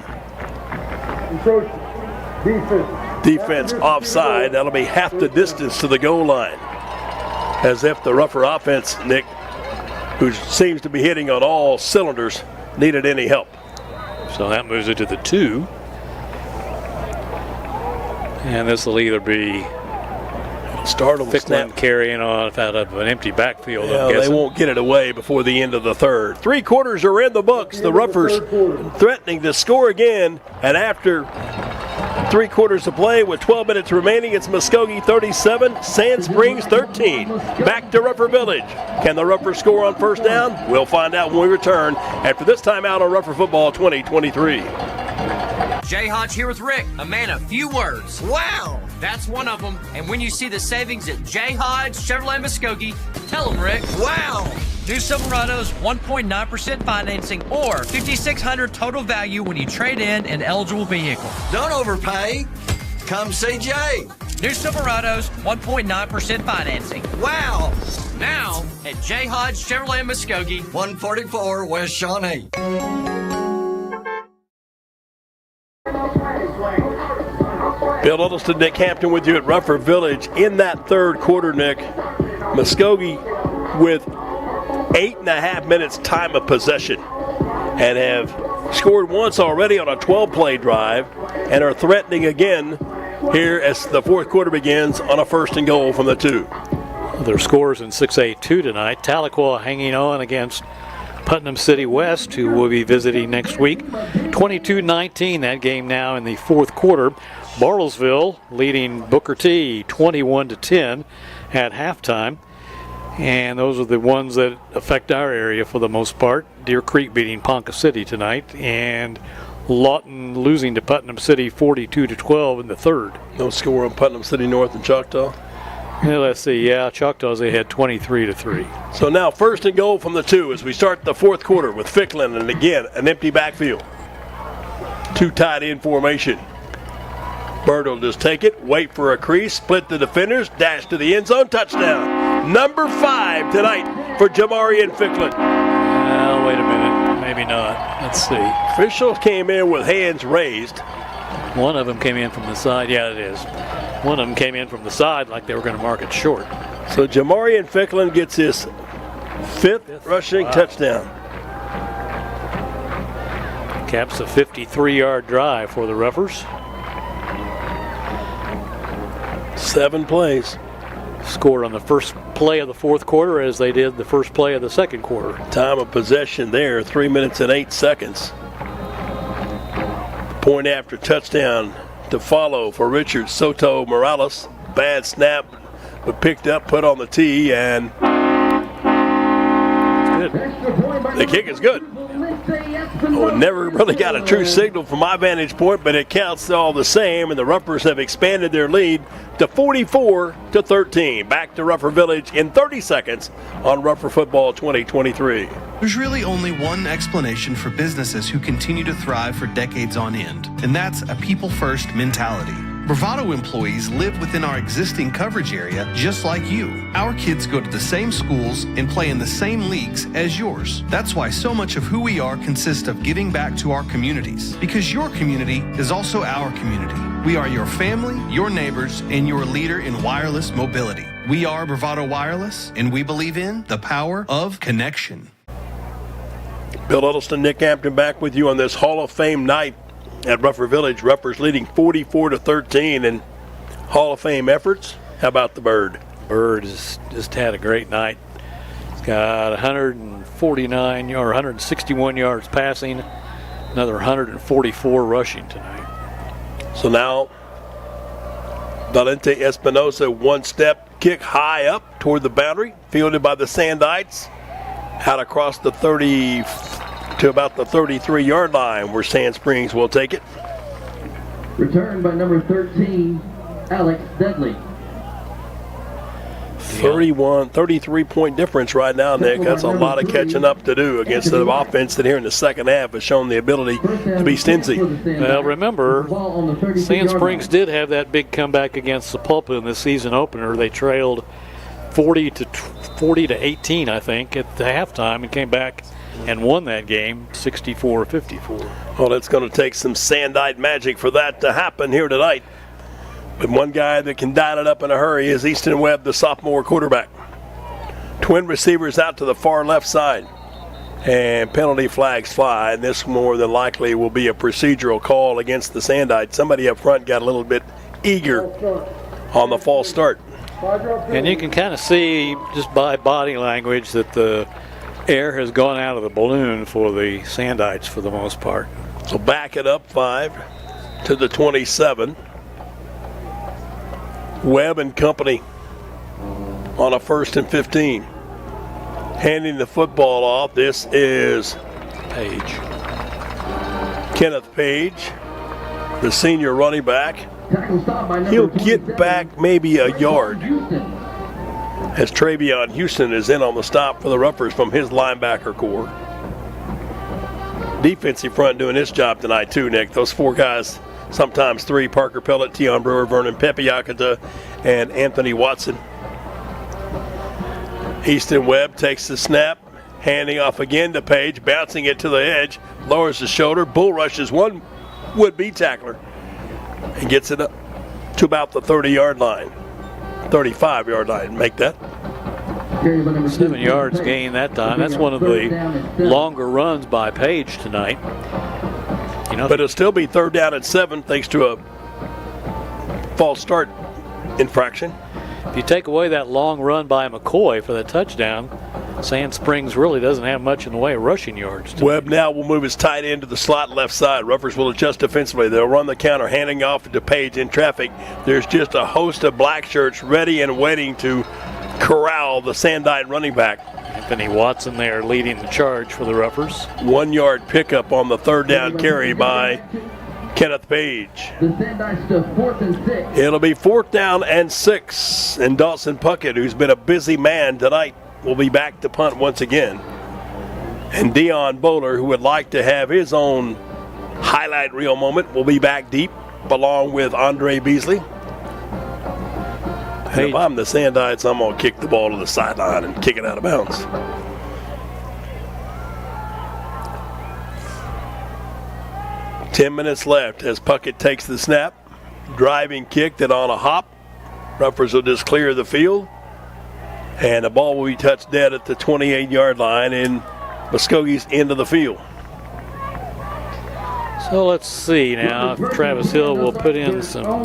Defense offside. That'll be half the distance to the goal line. As if the Ruffer offense, Nick, who seems to be hitting on all cylinders, needed any help. So that moves it to the 2. And this will either be start on the snap, carrying on out of an empty backfield. Yeah, they won't get it away before the end of the 3rd. 3 quarters are in the books. The Ruffers threatening to score again. And after 3 quarters of play with 12 minutes remaining, it's Muskogee 37, Sand Springs 13. Back to Ruffer Village. Can the Ruffers score on first down? We'll find out when we return after this timeout on Ruffer Football 2023. Jay Hodge here with Rick, a man of few words. Wow! That's one of them. And when you see the savings at Jay Hodge Chevrolet Muskogee, tell them, Rick, wow! New Silverados 1.9% financing or $5,600 total value when you trade in an eligible vehicle. Don't overpay. Come see Jay. New Silverados 1.9% financing. Wow! Now at Jay Hodge Chevrolet Muskogee, 144 West Shawnee. Bill Huddleston, Nick Hampton with you at Ruffer Village. In that 3rd quarter, Nick, Muskogee with 8.5 minutes time of possession and have scored once already on a 12-play drive and are threatening again here as the 4th quarter begins on a first and goal from the 2. Their scores in 6A2 tonight. Tahlequah hanging on against Putnam City West, who will be visiting next week. 22-19, that game now in the 4th quarter. Bartlesville leading Booker T 21-10 at halftime. And those are the ones that affect our area for the most part. Deer Creek beating Ponca City tonight, and Lawton losing to Putnam City 42-12 in the 3rd. No score on Putnam City North and Choctaw. Yeah, let's see. Yeah, Choctaws they had 23-3. So now first and goal from the 2 as we start the 4th quarter with Ficklin, and again an empty backfield. 2 tight end formation. Bird will just take it, wait for a crease, split the defenders, dash to the end zone, touchdown. Number 5 tonight for Jamarian Ficklin. Well, wait a minute. Maybe not. Let's see. Officials came in with hands raised. One of them came in from the side. Yeah, it is. One of them came in from the side like they were going to mark it short. So Jamarian Ficklin gets his 5th rushing touchdown. Caps a 53-yard drive for the Ruffers. 7 plays. Scored on the first play of the 4th quarter as they did the first play of the 2nd quarter. Time of possession there, 3 minutes and 8 seconds. Point after touchdown to follow for Richard Soto Morales. Bad snap, but picked up, put on the tee, and good. The kick is good. Oh, never really got a true signal from my vantage point, but it counts all the same, and the Ruffers have expanded their lead to 44-13. Back to Ruffer Village in 30 seconds on Ruffer Football 2023. There's really only one explanation for businesses who continue to thrive for decades on end, and that's a people-first mentality. Bravado employees live within our existing coverage area just like you. Our kids go to the same schools and play in the same leagues as yours. That's why so much of who we are consists of giving back to our communities, because your community is also our community. We are your family, your neighbors, and your leader in wireless mobility. We are Bravado Wireless, and we believe in the power of connection. Bill Huddleston, Nick Hampton back with you on this Hall of Fame night at Ruffer Village. Ruffers leading 44-13 in Hall of Fame efforts. How about the Bird? Bird has just had a great night. He's got 149 or 161 yards passing, another 144 rushing tonight. So now Valente Espinosa, one step kick high up toward the boundary, fielded by the Sandites, out across the 30 to about the 33-yard line, where Sand Springs will take it. Returned by number 13, Alex Dudley. 33-point difference right now, Nick. That's a lot of catching up to do against the offense that here in the second half has shown the ability to be stingy. Well, remember, Sand Springs did have that big comeback against the Pulpit in the season opener. They trailed 40 to 18, I think, at the halftime, and came back and won that game 64-54. Well, it's going to take some Sandite magic for that to happen here tonight. But one guy that can dial it up in a hurry is Easton Webb, the sophomore quarterback. Twin receivers out to the far left side. And penalty flags fly, and this more than likely will be a procedural call against the Sandites. Somebody up front got a little bit eager on the false start. And you can kind of see just by body language that the air has gone out of the balloon for the Sandites for the most part. So back it up 5 to the 27. Webb and company on a 1st and 15. Handing the football off, this is Page. Kenneth Page, the senior running back. He'll get back maybe a yard as Travion Houston is in on the stop for the Ruffers from his linebacker core. Defensive front doing his job tonight too, Nick. Those 4 guys, sometimes 3, Parker Pellet, Tion Brewer, Vernon Pepiakata, and Anthony Watson. Easton Webb takes the snap, handing off again to Page, bouncing it to the edge, lowers the shoulder, bull rushes one would-be tackler, and gets it up to about the 30-yard line, 35-yard line, make that. 7 yards gain that time. That's one of the longer runs by Page tonight. You know, but it'll still be 3rd down and 7 thanks to a false start infraction. If you take away that long run by McCoy for the touchdown, Sand Springs really doesn't have much in the way of rushing yards. Webb now will move his tight end to the slot left side. Ruffers will adjust defensively. They'll run the counter, handing off to Page in traffic. There's just a host of black shirts ready and waiting to corral the Sandite running back. Anthony Watson there leading the charge for the Ruffers. 1 yard pickup on the 3rd down carry by Kenneth Page. It'll be 4th down and 6. And Dawson Puckett, who's been a busy man tonight, will be back to punt once again. And Dion Bowler, who would like to have his own highlight reel moment, will be back deep along with Andre Beasley. And if I'm the Sandites, I'm going to kick the ball to the sideline and kick it out of bounds. Ten minutes left as Puckett takes the snap. Driving kick that on a hop. Ruffers will just clear the field. And the ball will be touched dead at the 28-yard line in Muskogee's end of the field. So let's see now if Travis Hill will put in some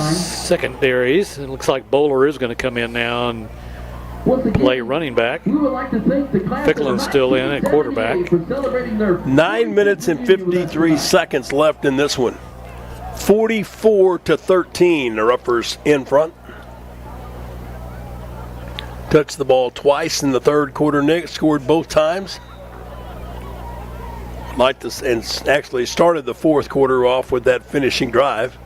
secondaries. It looks like Bowler is going to come in now and play running back. Ficklin's still in at quarterback. 9 minutes and 53 seconds left in this one. 44-13, the Ruffers in front. Touched the ball twice in the 3rd quarter, Nick. Scored both times. Like this, and actually started the 4th quarter off with that finishing drive.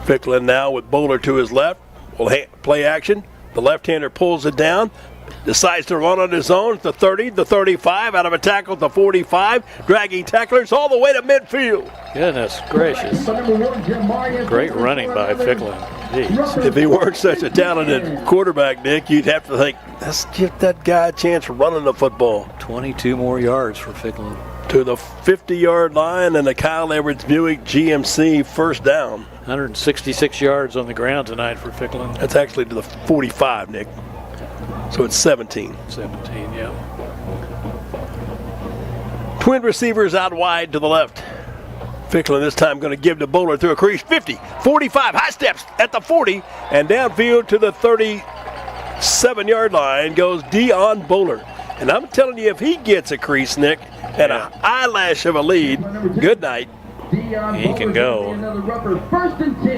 Ficklin now with Bowler to his left. Will play action. The left-hander pulls it down, decides to run on his own at the 30, the 35, out of a tackle at the 45, dragging tacklers all the way to midfield. Goodness gracious. Great running by Ficklin. Jeez. If he weren't such a talented quarterback, Nick, you'd have to think, let's give that guy a chance running the football. 22 more yards for Ficklin. To the 50-yard line and the Kyle Edwards Buick GMC first down. 166 yards on the ground tonight for Ficklin. That's actually to the 45, Nick. So it's 17. 17, yeah. Twin receivers out wide to the left. Ficklin this time going to give to Bowler through a crease. 50, 45, high steps at the 40, and downfield to the 37-yard line goes Dion Bowler. And I'm telling you, if he gets a crease, Nick, and an eyelash of a lead, good night. He can go.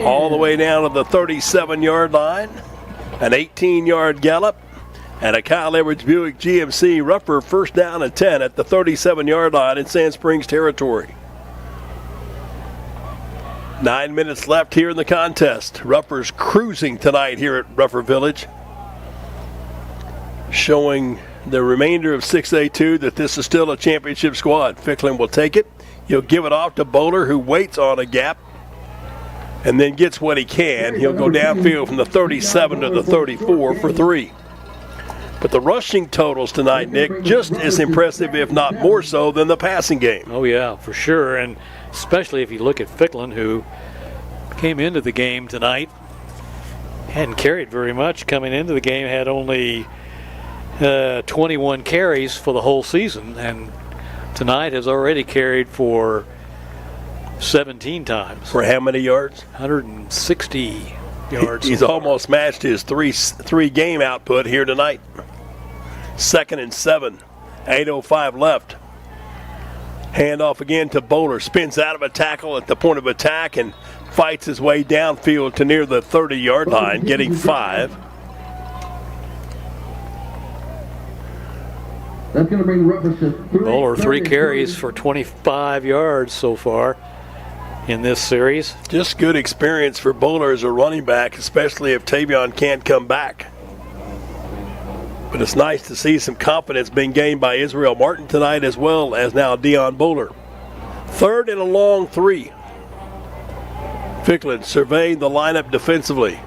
All the way down to the 37-yard line. An 18-yard gallop. And a Kyle Edwards Buick GMC rougher first down and 10 at the 37-yard line in Sand Springs territory. 9 minutes left here in the contest. Ruffers cruising tonight here at Ruffer Village. Showing the remainder of 6A2 that this is still a championship squad. Ficklin will take it. He'll give it off to Bowler, who waits on a gap and then gets what he can. He'll go downfield from the 37 to the 34 for 3. But the rushing totals tonight, Nick, just as impressive, if not more so, than the passing game. Oh, yeah, for sure. And especially if you look at Ficklin, who came into the game tonight, hadn't carried very much coming into the game, had only 21 carries for the whole season, and tonight has already carried for 17 times. For how many yards? 160 yards. He's almost matched his three game output here tonight. 2nd and 7, 8:05 left. Handoff again to Bowler. Spins out of a tackle at the point of attack and fights his way downfield to near the 30-yard line, getting 5. That's going to bring the Ruffers to 3. Bowler 3 carries for 25 yards so far in this series. Just good experience for Bowler as a running back, especially if Tavion can't come back. But it's nice to see some confidence being gained by Israel Martin tonight, as well as now Dion Bowler. 3rd and a long 3. Ficklin surveying the lineup defensively.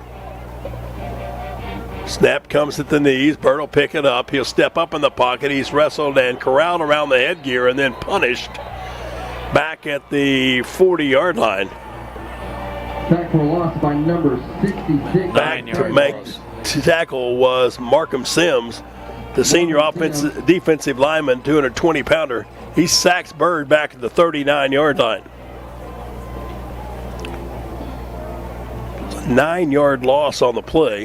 Snap comes at the knees. Bird will pick it up. He'll step up in the pocket. He's wrestled and corralled around the headgear and then punished back at the 40-yard line. Tackle loss by number 66. Back to make tackle was Markham Sims, the senior defensive lineman, 220-pounder. He sacks Bird back at the 39-yard line. 9-yard loss on the play.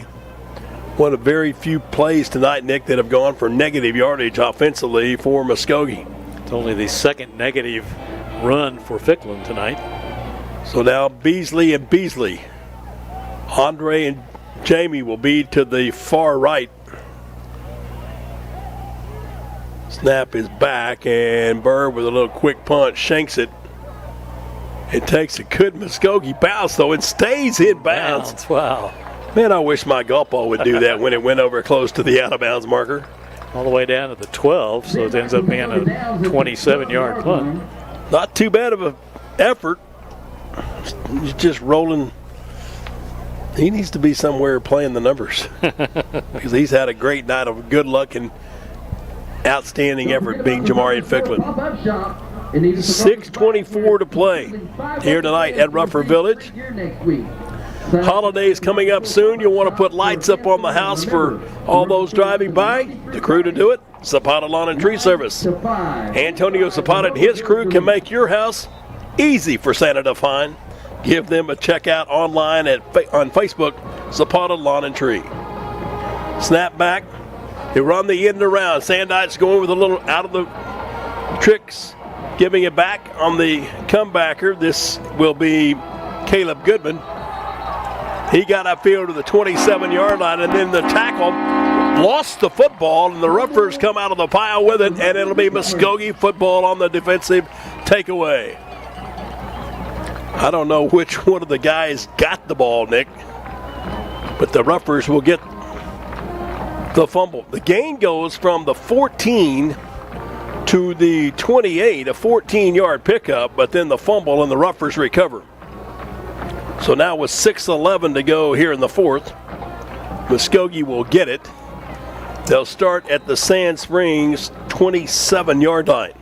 One of very few plays tonight, Nick, that have gone for negative yardage offensively for Muskogee. It's only the second negative run for Ficklin tonight. So now Beasley and Beasley. Andre and Jamie will be to the far right. Snap is back, and Bird with a little quick punch shanks it. It takes a good Muskogee bounce, though, and stays in bounds. Wow. Man, I wish my golf ball would do that when it went over close to the out-of-bounds marker. All the way down to the 12, so it ends up being a 27-yard punt. Not too bad of an effort. He's just rolling. He needs to be somewhere playing the numbers because he's had a great night of good luck and outstanding effort being Jamarian Ficklin. 6:24 to play here tonight at Ruffer Village. Holidays coming up soon. You'll want to put lights up on the house for all those driving by. The crew to do it, Zapata Lawn and Tree Service. Antonio Zapata and his crew can make your house easy for Santa to find. Give them a check out online on Facebook, Zapata Lawn and Tree. Snap back. They run the end around. Sandite's going with a little out of the tricks, giving it back on the comebacker. This will be Caleb Goodman. He got upfield to the 27-yard line, and then the tackle lost the football, and the Ruffers come out of the pile with it, and it'll be Muskogee football on the defensive takeaway. I don't know which one of the guys got the ball, Nick, but the Ruffers will get the fumble. The gain goes from the 14 to the 28, a 14-yard pickup, but then the fumble and the Ruffers recover. So now with 6:11 to go here in the fourth, Muskogee will get it. They'll start at the Sand Springs 27-yard line.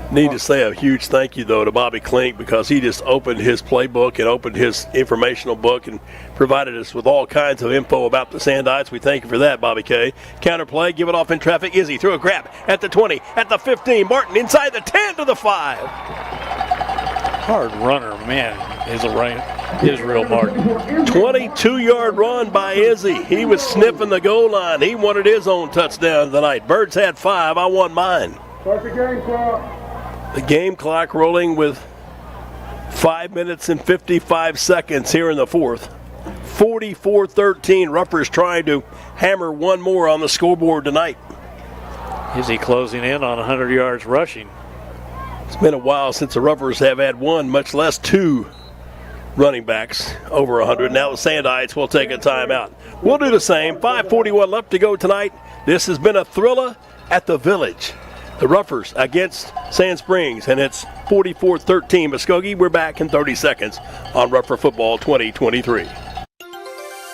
Need to say a huge thank you, though, to Bobby Klink, because he just opened his playbook and opened his informational book and provided us with all kinds of info about the Sandites. We thank you for that, Bobby K. Counterplay, give it off in traffic. Izzy through a grab at the 20, at the 15. Martin inside the 10 to the 5. Hard runner, man. Israel Martin. 22-yard run by Izzy. He was sniffing the goal line. He wanted his own touchdown tonight. Birds had 5. I want mine. Start the game clock. The game clock rolling with 5 minutes and 55 seconds here in the fourth. 44-13. Ruffers trying to hammer one more on the scoreboard tonight. Izzy closing in on 100 yards rushing. It's been a while since the Ruffers have had one, much less two running backs over 100. Now the Sandites will take a timeout. We'll do the same. 5:41 left to go tonight. This has been a thriller at the Village. The Ruffers against Sand Springs, and it's 44-13 Muskogee. We're back in 30 seconds on Ruffer Football 2023.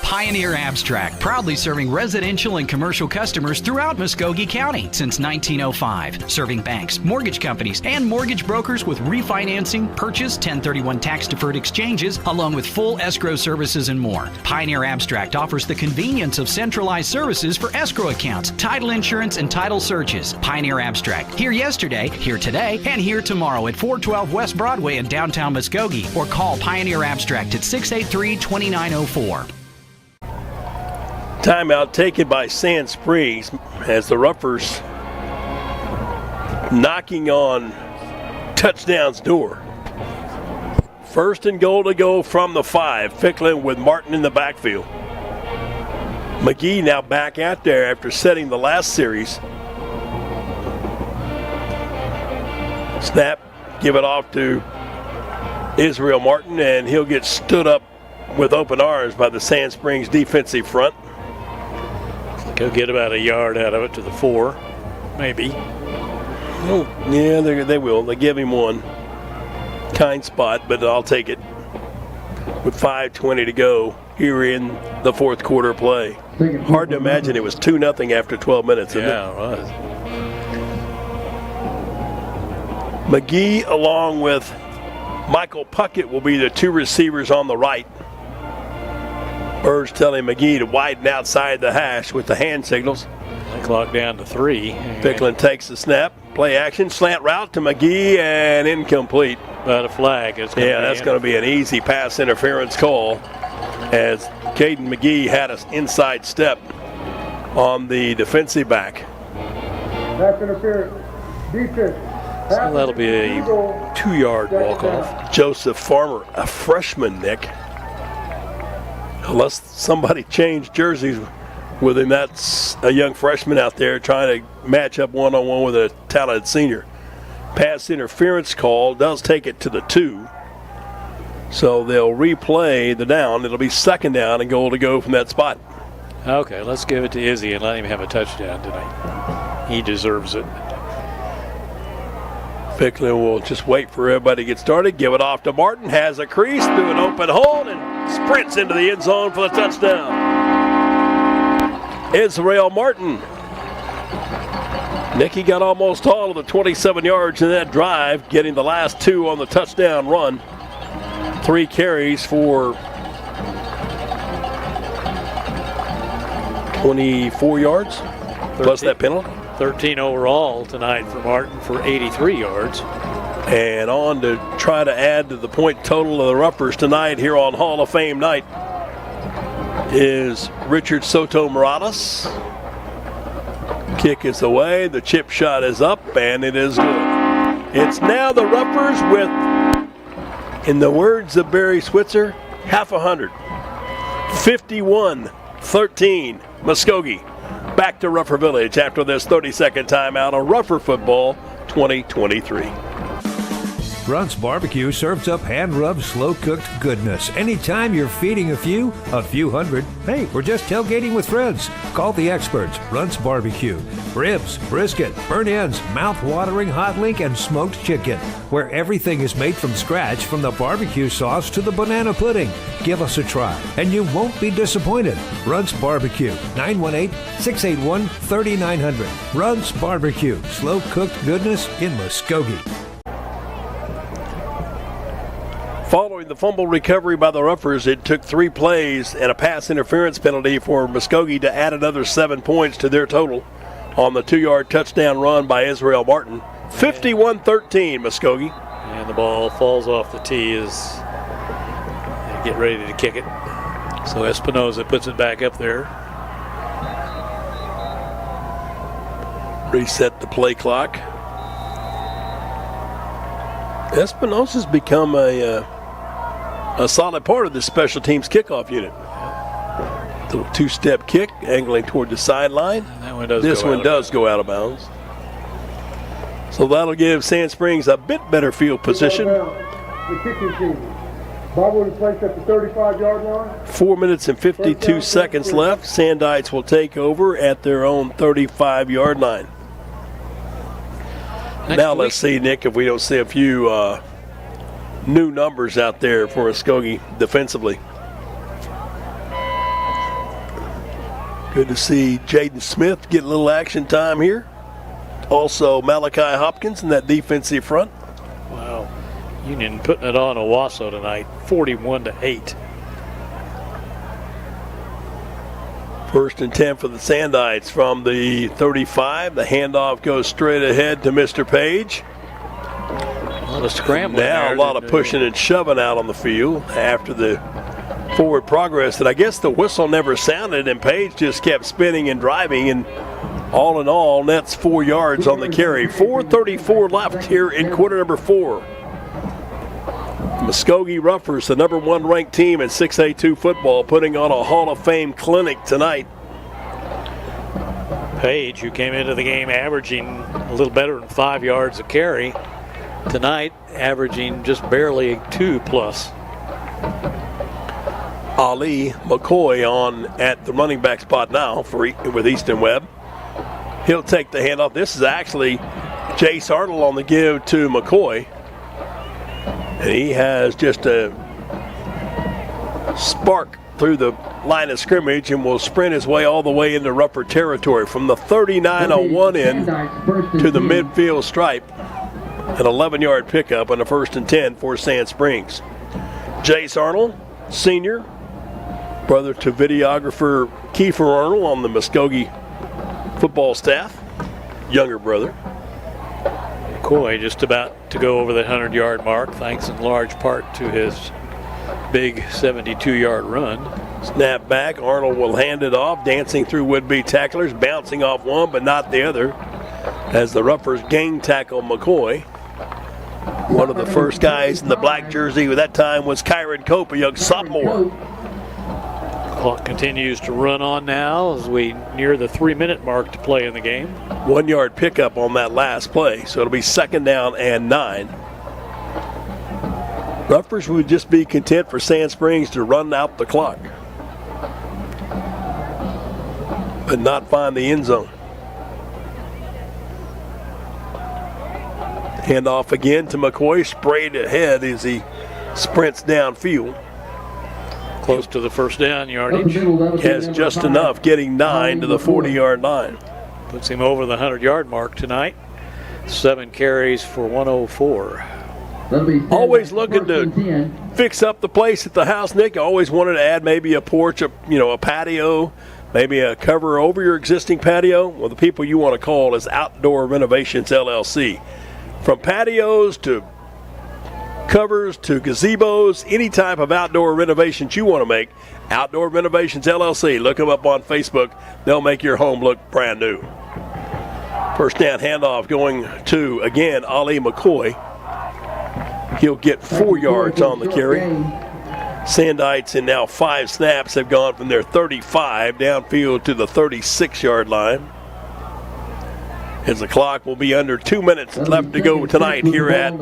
Pioneer Abstract, proudly serving residential and commercial customers throughout Muskogee County since 1905. Serving banks, mortgage companies, and mortgage brokers with refinancing, purchase, 1031 tax-deferred exchanges, along with full escrow services and more. Pioneer Abstract offers the convenience of centralized services for escrow accounts, title insurance, and title searches. Pioneer Abstract, here yesterday, here today, and here tomorrow at 412 West Broadway in downtown Muskogee, or call Pioneer Abstract at 683-2904. Timeout taken by Sand Springs as the Ruffers knocking on touchdown's door. First and goal to go from the 5. Ficklin with Martin in the backfield. McGee now back out there after setting the last series. Snap, give it off to Israel Martin, and he'll get stood up with open arms by the Sand Springs defensive front. Go get about a yard out of it to the 4, maybe. Oh, yeah, they will. They give him one. Kind spot, but I'll take it. With 5:20 to go here in the fourth quarter play. Hard to imagine it was 2-0 after 12 minutes, isn't it? Yeah, it was. McGee along with Michael Puckett will be the two receivers on the right. Birds telling McGee to widen outside the hash with the hand signals. Clock down to 3. Ficklin takes the snap. Play action. Slant route to McGee and incomplete. But a flag. That's going to be an easy pass interference call as Caden McGee had an inside step on the defensive back. Pass interference. Defense. So that'll be a 2-yard walk-off. Joseph Farmer, a freshman, Nick. Unless somebody changed jerseys with him, that's a young freshman out there trying to match up one-on-one with a talented senior. Pass interference call does take it to the 2. So they'll replay the down. It'll be second down and goal to go from that spot. Okay, let's give it to Izzy and let him have a touchdown tonight. He deserves it. Ficklin will just wait for everybody to get started. Give it off to Martin. Has a crease through an open hole and sprints into the end zone for the touchdown. Israel Martin. Nicky got almost all of the 27 yards in that drive, getting the last 2 on the touchdown run. 3 carries for 24 yards, plus that penalty. 13 overall tonight for Martin for 83 yards. And on to try to add to the point total of the Ruffers tonight here on Hall of Fame night is Richard Soto Morales. Kick is away, the chip shot is up, and it is good. It's now the Ruffers with, in the words of Barry Switzer, half 100. 51-13, Muskogee. Back to Ruffer Village after this 30-second timeout on Ruffer Football 2023. Runt's Barbecue serves up hand-rubbed, slow-cooked goodness. Anytime you're feeding a few hundred, hey, we're just tailgating with friends. Call the experts, Runt's Barbecue. Ribs, brisket, burnt ends, mouth-watering hot link, and smoked chicken, where everything is made from scratch, from the barbecue sauce to the banana pudding. Give us a try, and you won't be disappointed. Runt's Barbecue, 918-681-3900. Runt's Barbecue, slow-cooked goodness in Muskogee. Following the fumble recovery by the Ruffers, it took 3 plays and a pass interference penalty for Muskogee to add another 7 points to their total on the 2-yard touchdown run by Israel Martin. 51-13, Muskogee. And the ball falls off the tee as they get ready to kick it. So Espinoza puts it back up there. Reset the play clock. Espinosa's become a solid part of this special teams kickoff unit. Little 2-step kick, angling toward the sideline. This one does go out of bounds. So that'll give Sand Springs a bit better field position. The kicking team. Ball will be placed at the 35-yard line. 4 minutes and 52 seconds left. Sandites will take over at their own 35-yard line. Now let's see, Nick, if we don't see a few new numbers out there for Muskogee defensively. Good to see Jaden Smith get a little action time here. Also Malachi Hopkins in that defensive front. Wow. Union putting it on Owasso tonight, 41-8. First and 10 for the Sandites from the 35. The handoff goes straight ahead to Mr. Page. A lot of scrambling. Now a lot of pushing and shoving out on the field after the forward progress that I guess the whistle never sounded, and Page just kept spinning and driving, and all in all, nets 4 yards on the carry. 4:34 left here in quarter number 4. Muskogee Ruffers, the number 1 ranked team in 6A2 football, putting on a Hall of Fame clinic tonight. Page, who came into the game averaging a little better than 5 yards a carry, tonight averaging just barely 2+. Ali McCoy on at the running back spot now with Easton Webb. He'll take the handoff. This is actually Jace Arnold on the give to McCoy. And he has just a spark through the line of scrimmage and will sprint his way all the way into Ruffer territory from the 39-01 in to the midfield stripe. An 11-yard pickup on the 1st and 10 for Sand Springs. Jace Arnold, senior, brother to videographer Kiefer Arnold on the Muskogee football staff, younger brother. McCoy just about to go over the 100-yard mark, thanks in large part to his big 72-yard run. Snap back, Arnold will hand it off, dancing through would-be tacklers, bouncing off one but not the other, as the Ruffers gang tackle McCoy. One of the first guys in the black jersey at that time was Kyron Cope, a young sophomore. Clock continues to run on now as we near the 3-minute mark to play in the game. 1 yard pickup on that last play, so it'll be 2nd down and 9. Ruffers would just be content for Sand Springs to run out the clock, but not find the end zone. Handoff again to McCoy, sprayed ahead as he sprints downfield. Close to the 1st down yardage. Has just enough, getting 9 to the 40-yard line. Puts him over the 100-yard mark tonight. 7 carries for 104. Always looking to fix up the place at the house, Nick. Always wanted to add maybe a porch, a patio, maybe a cover over your existing patio. Well, the people you want to call is Outdoor Renovations LLC. From patios to covers to gazebos, any type of outdoor renovations you want to make, Outdoor Renovations LLC. Look them up on Facebook. They'll make your home look brand new. 1st down handoff going to, again, Ali McCoy. He'll get 4 yards on the carry. Sandites in now 5 snaps have gone from their 35 downfield to the 36-yard line. as the clock will be under 2 minutes left to go tonight here at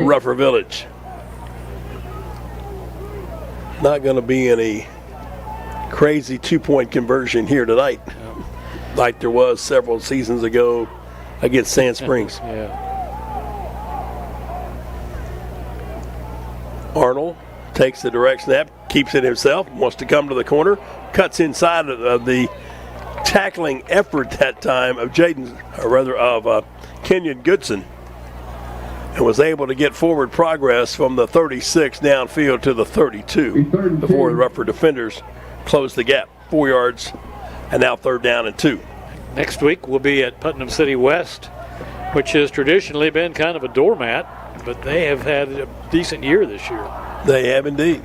Rougher Village. Not going to be any crazy two-point conversion here tonight, like there was several seasons ago against Sand Springs. Arnold takes the direct snap, keeps it himself, wants to come to the corner, cuts inside of the tackling effort that time of Kenyon Goodson, and was able to get forward progress from the 36 downfield to the 32 before the Rougher defenders closed the gap. 4 yards, and now 3rd down and 2. Next week we'll be at Putnam City West, which has traditionally been kind of a doormat, but they have had a decent year this year. They have indeed.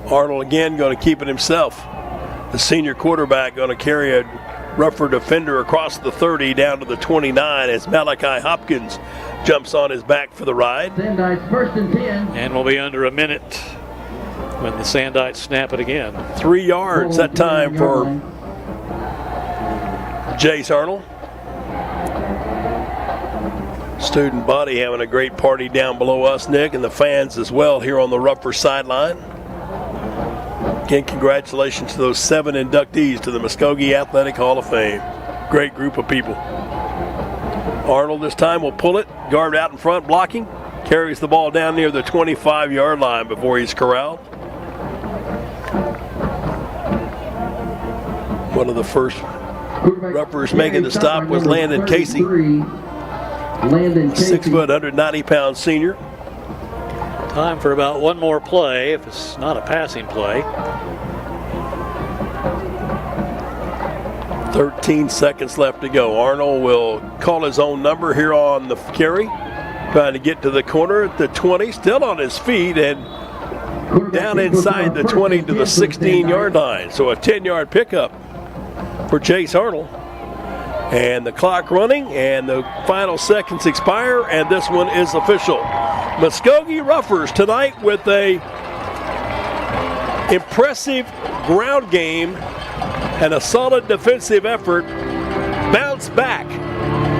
Arnold again going to keep it himself. The senior quarterback going to carry a Rougher defender across the 30 down to the 29 as Malachi Hopkins jumps on his back for the ride. Sandites 1st and 10. And we'll be under a minute when the Sandites snap it again. 3 yards that time for Jace Arnold. Student body having a great party down below us, Nick, and the fans as well here on the Rougher sideline. Again, congratulations to those 7 inductees to the Muskogee Athletic Hall of Fame. Great group of people. Arnold this time will pull it, guard out in front, blocking, carries the ball down near the 25-yard line before he's corralled. One of the first Roughers making the stop was Landon Casey. 6 foot, 190-pound senior. Time for about one more play, if it's not a passing play. 13 seconds left to go. Arnold will call his own number here on the carry. Trying to get to the corner at the 20, still on his feet, and down inside the 20 to the 16-yard line. So a 10-yard pickup for Chase Arnold. And the clock running, and the final seconds expire, and this one is official. Muskogee Roughers tonight with a impressive ground game and a solid defensive effort, bounce back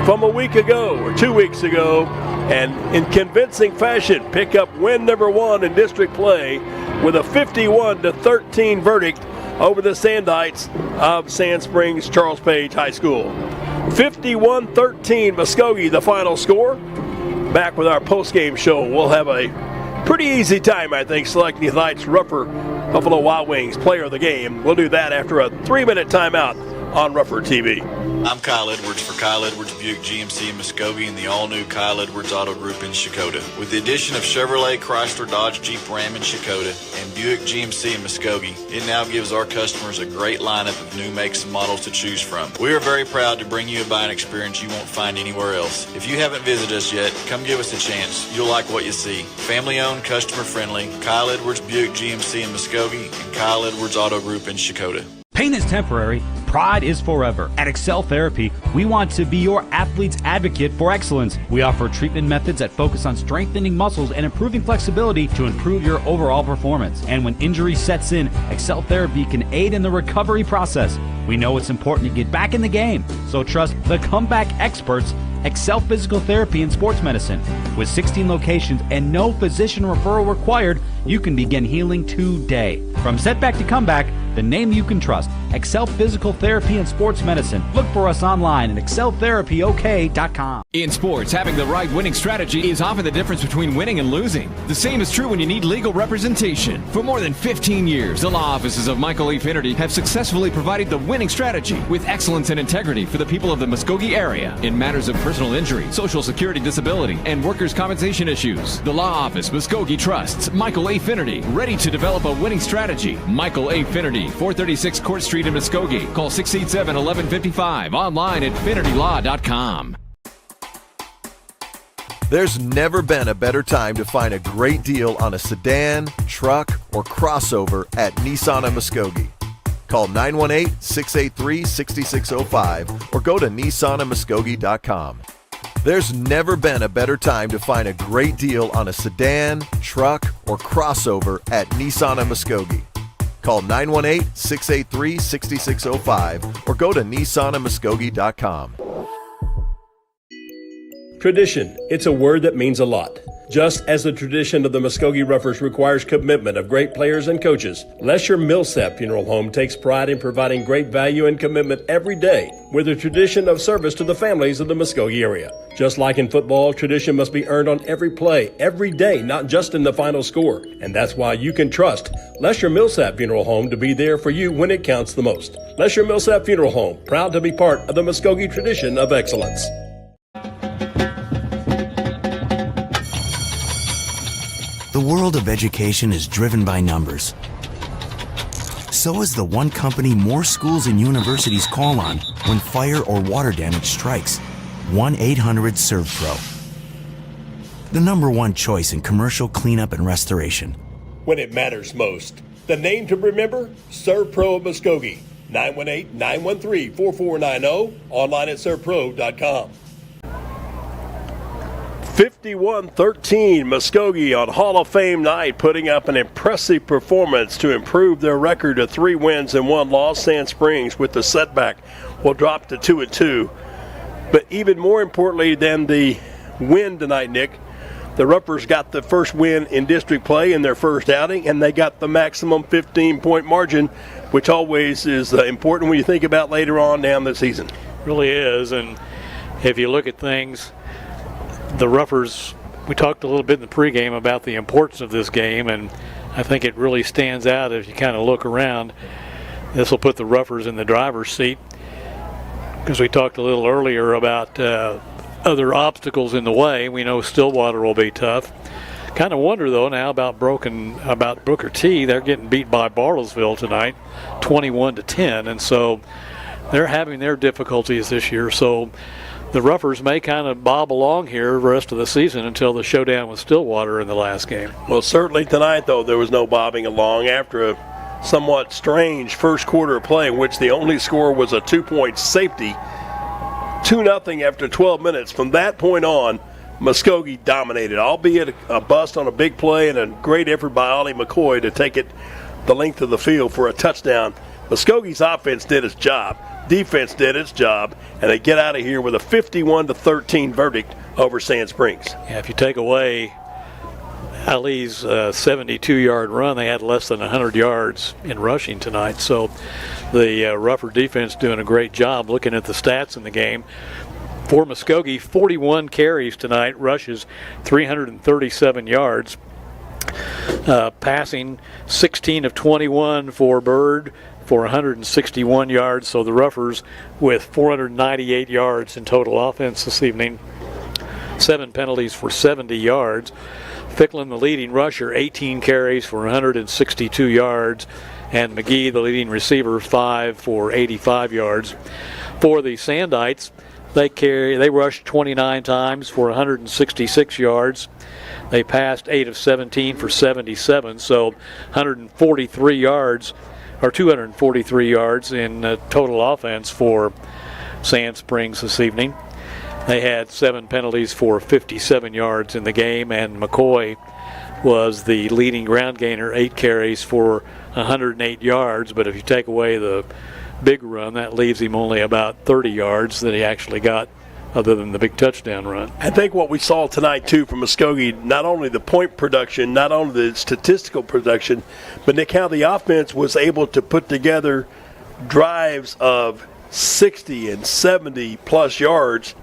from a week ago or 2 weeks ago, and in convincing fashion pick up win number 1 in district play with a 51-13 verdict over the Sandites of Sand Springs Charles Page High School. 51-13 Muskogee, the final score. Back with our post-game show. We'll have a pretty easy time, I think, selecting tonight's Rougher Buffalo Wild Wings player of the game. We'll do that after a 3-minute timeout on Rougher TV. I'm Kyle Edwards for Kyle Edwards Buick GMC in Muskogee and the all-new Kyle Edwards Auto Group in Shakota. With the addition of Chevrolet, Chrysler, Dodge, Jeep, Ram in Shakota and Buick GMC in Muskogee, it now gives our customers a great lineup of new makes and models to choose from. We are very proud to bring you a buying experience you won't find anywhere else. If you haven't visited us yet, come give us a chance. You'll like what you see. Family-owned, customer-friendly, Kyle Edwards Buick GMC in Muskogee and Kyle Edwards Auto Group in Shakota. Pain is temporary, pride is forever. At Excel Therapy, we want to be your athlete's advocate for excellence. We offer treatment methods that focus on strengthening muscles and improving flexibility to improve your overall performance. And when injury sets in, Excel Therapy can aid in the recovery process. We know it's important to get back in the game, so trust the comeback experts, Excel Physical Therapy and Sports Medicine. With 16 locations and no physician referral required, you can begin healing today. From setback to comeback, the name you can trust, Excel Physical Therapy and Sports Medicine. Look for us online at exceltherapyok.com. In sports, having the right winning strategy is often the difference between winning and losing. The same is true when you need legal representation. For more than 15 years, the law offices of Michael E. Finnerty have successfully provided the winning strategy with excellence and integrity for the people of the Muskogee area in matters of personal injury, social security disability, and workers' compensation issues. The law office, Muskogee trusts Michael A. Finnerty, ready to develop a winning strategy. Michael A. Finnerty, 436 Court Street in Muskogee. Call 687-1155. Online at finnertylaw.com. There's never been a better time to find a great deal on a sedan, truck, or crossover at Nissan of Muskogee. Call 918-683-6605 or go to nissanofmuskogee.com. There's never been a better time to find a great deal on a sedan, truck, or crossover at Nissan of Muskogee. Call 918-683-6605 or go to nissanofmuskogee.com. Tradition. It's a word that means a lot. Just as the tradition of the Muskogee Roughers requires commitment of great players and coaches, Lesher Millsap Funeral Home takes pride in providing great value and commitment every day with a tradition of service to the families of the Muskogee area. Just like in football, tradition must be earned on every play, every day, not just in the final score. And that's why you can trust Lesher Millsap Funeral Home to be there for you when it counts the most. Lesher Millsap Funeral Home, proud to be part of the Muskogee tradition of excellence. The world of education is driven by numbers. So is the one company more schools and universities call on when fire or water damage strikes. 1-800-SERVPRO. The #1 choice in commercial cleanup and restoration. When it matters most. The name to remember? ServPro of Muskogee. 918-913-4490. Online at servpro.com. 51-13, Muskogee on Hall of Fame night, putting up an impressive performance to improve their record to 3 wins and 1 loss. Sand Springs, with the setback, will drop to 2-2. But even more importantly than the win tonight, Nick, the Roughers got the first win in district play in their first outing, and they got the maximum 15-point margin, which always is important when you think about later on down the season. Really is, and if you look at things, the Roughers, we talked a little bit in the pregame about the importance of this game, and I think it really stands out if you kind of look around. This will put the Roughers in the driver's seat, because we talked a little earlier about other obstacles in the way. We know Stillwater will be tough. Kind of wonder, though, now about Booker T. They're getting beat by Bartlesville tonight, 21-10, and so they're having their difficulties this year. So the Roughers may kind of bob along here the rest of the season until the showdown with Stillwater in the last game. Well, certainly tonight, though, there was no bobbing along after a somewhat strange first quarter of play in which the only score was a 2-point safety. 2-0 after 12 minutes. From that point on, Muskogee dominated, albeit a bust on a big play and a great effort by Ollie McCoy to take it the length of the field for a touchdown. Muskogee's offense did its job. Defense did its job, and they get out of here with a 51-13 verdict over Sand Springs. Yeah, if you take away Ali's 72-yard run, they had less than 100 yards in rushing tonight. So the Rougher defense doing a great job. Looking at the stats in the game, for Muskogee, 41 carries tonight, rushes 337 yards. Passing 16 of 21 for Bird for 161 yards. So the Roughers with 498 yards in total offense this evening. 7 penalties for 70 yards. Ficklin, the leading rusher, 18 carries for 162 yards. And McGee, the leading receiver, 5 for 85 yards. For the Sandites, they rushed 29 times for 166 yards. They passed 8 of 17 for 77, so 143 yards, or 243 yards in total offense for Sand Springs this evening. They had 7 penalties for 57 yards in the game, and McCoy was the leading ground gainer, 8 carries for 108 yards, but if you take away the big run, that leaves him only about 30 yards that he actually got other than the big touchdown run. I think what we saw tonight, too, from Muskogee, not only the point production, not only the statistical production, but, Nick, how the offense was able to put together drives of 60 and 70-plus yards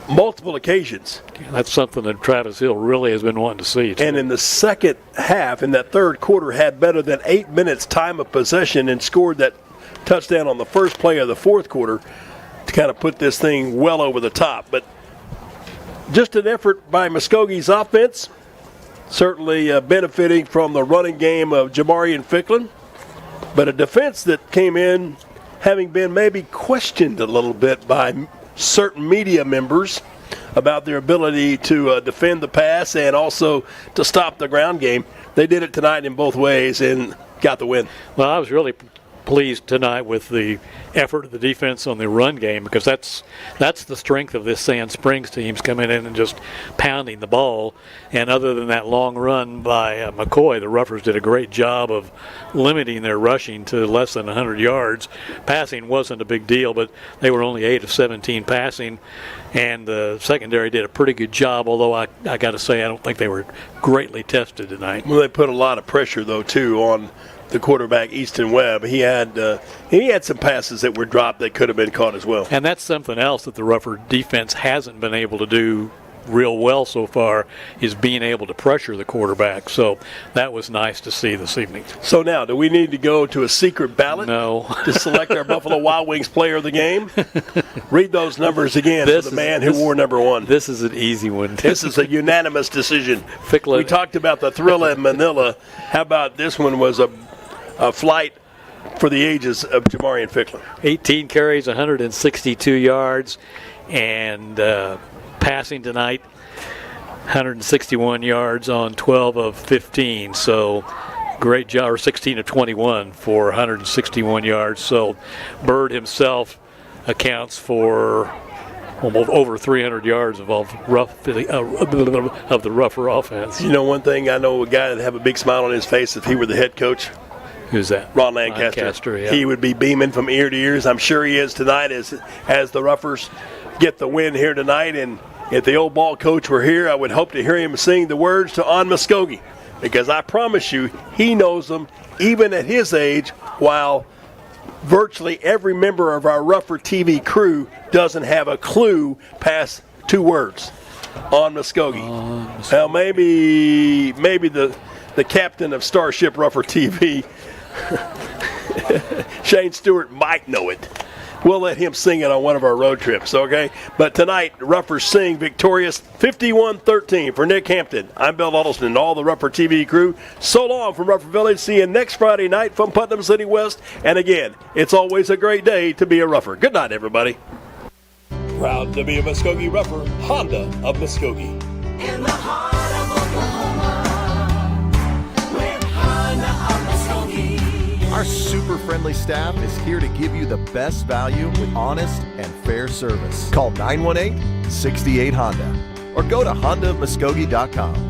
multiple occasions. Yeah, that's something that Travis Hill really has been wanting to see, too. And in the second half, in that third quarter, had better than 8 minutes time of possession and scored that touchdown on the first play of the fourth quarter to kind of put this thing well over the top. But just an effort by Muskogee's offense, certainly benefiting from the running game of Jamarian Ficklin, but a defense that came in having been maybe questioned a little bit by certain media members about their ability to defend the pass and also to stop the ground game. They did it tonight in both ways and got the win. Well, I was really pleased tonight with the effort of the defense on the run game, because that's the strength of this Sand Springs team's coming in and just pounding the ball. And other than that long run by McCoy, the Ruffers did a great job of limiting their rushing to less than 100 yards. Passing wasn't a big deal, but they were only 8 of 17 passing, and the secondary did a pretty good job, although I got to say I don't think they were greatly tested tonight. Well, they put a lot of pressure, though, too, on the quarterback, Easton Webb. He had some passes that were dropped that could have been caught as well. And that's something else that the Ruffer defense hasn't been able to do real well so far, is being able to pressure the quarterback. So that was nice to see this evening. So now, do we need to go to a secret ballot? No. To select our Buffalo Wild Wings player of the game? Read those numbers again for the man who wore number 1. This is an easy one. This is a unanimous decision. Fickler. We talked about the thrill in Manila. How about this one was a flight for the ages of Jamarian Fickler? 18 carries, 162 yards, and passing tonight, 161 yards on 12 of 15. So great job, or 16 of 21 for 161 yards. So Bird himself accounts for almost over 300 yards of the Ruffer offense. You know, one thing, I know a guy that'd have a big smile on his face if he were the head coach. Who's that? Ron Lancaster. Yeah. He would be beaming from ear to ears. I'm sure he is tonight as the Ruffers get the win here tonight. And if the old ball coach were here, I would hope to hear him sing the words to On Muskogee, because I promise you he knows them even at his age, while virtually every member of our Ruffer TV crew doesn't have a clue past 2 words. On Muskogee. Now maybe the captain of Starship Ruffer TV, Shane Stewart, might know it. We'll let him sing it on one of our road trips, okay? But tonight, Ruffers sing victorious 51-13 for Nick Hampton. I'm Bill Huddleston and all the Ruffer TV crew. So long from Ruffer Village. See you next Friday night from Putnam City West. And again, it's always a great day to be a Ruffer. Good night, everybody. Proud to be a Muskogee Ruffer, Honda of Muskogee. In the heart of Oklahoma, with Honda of Muskogee. Our super friendly staff is here to give you the best value with honest and fair service. Call 918-68 Honda or go to HondaMuskogee.com.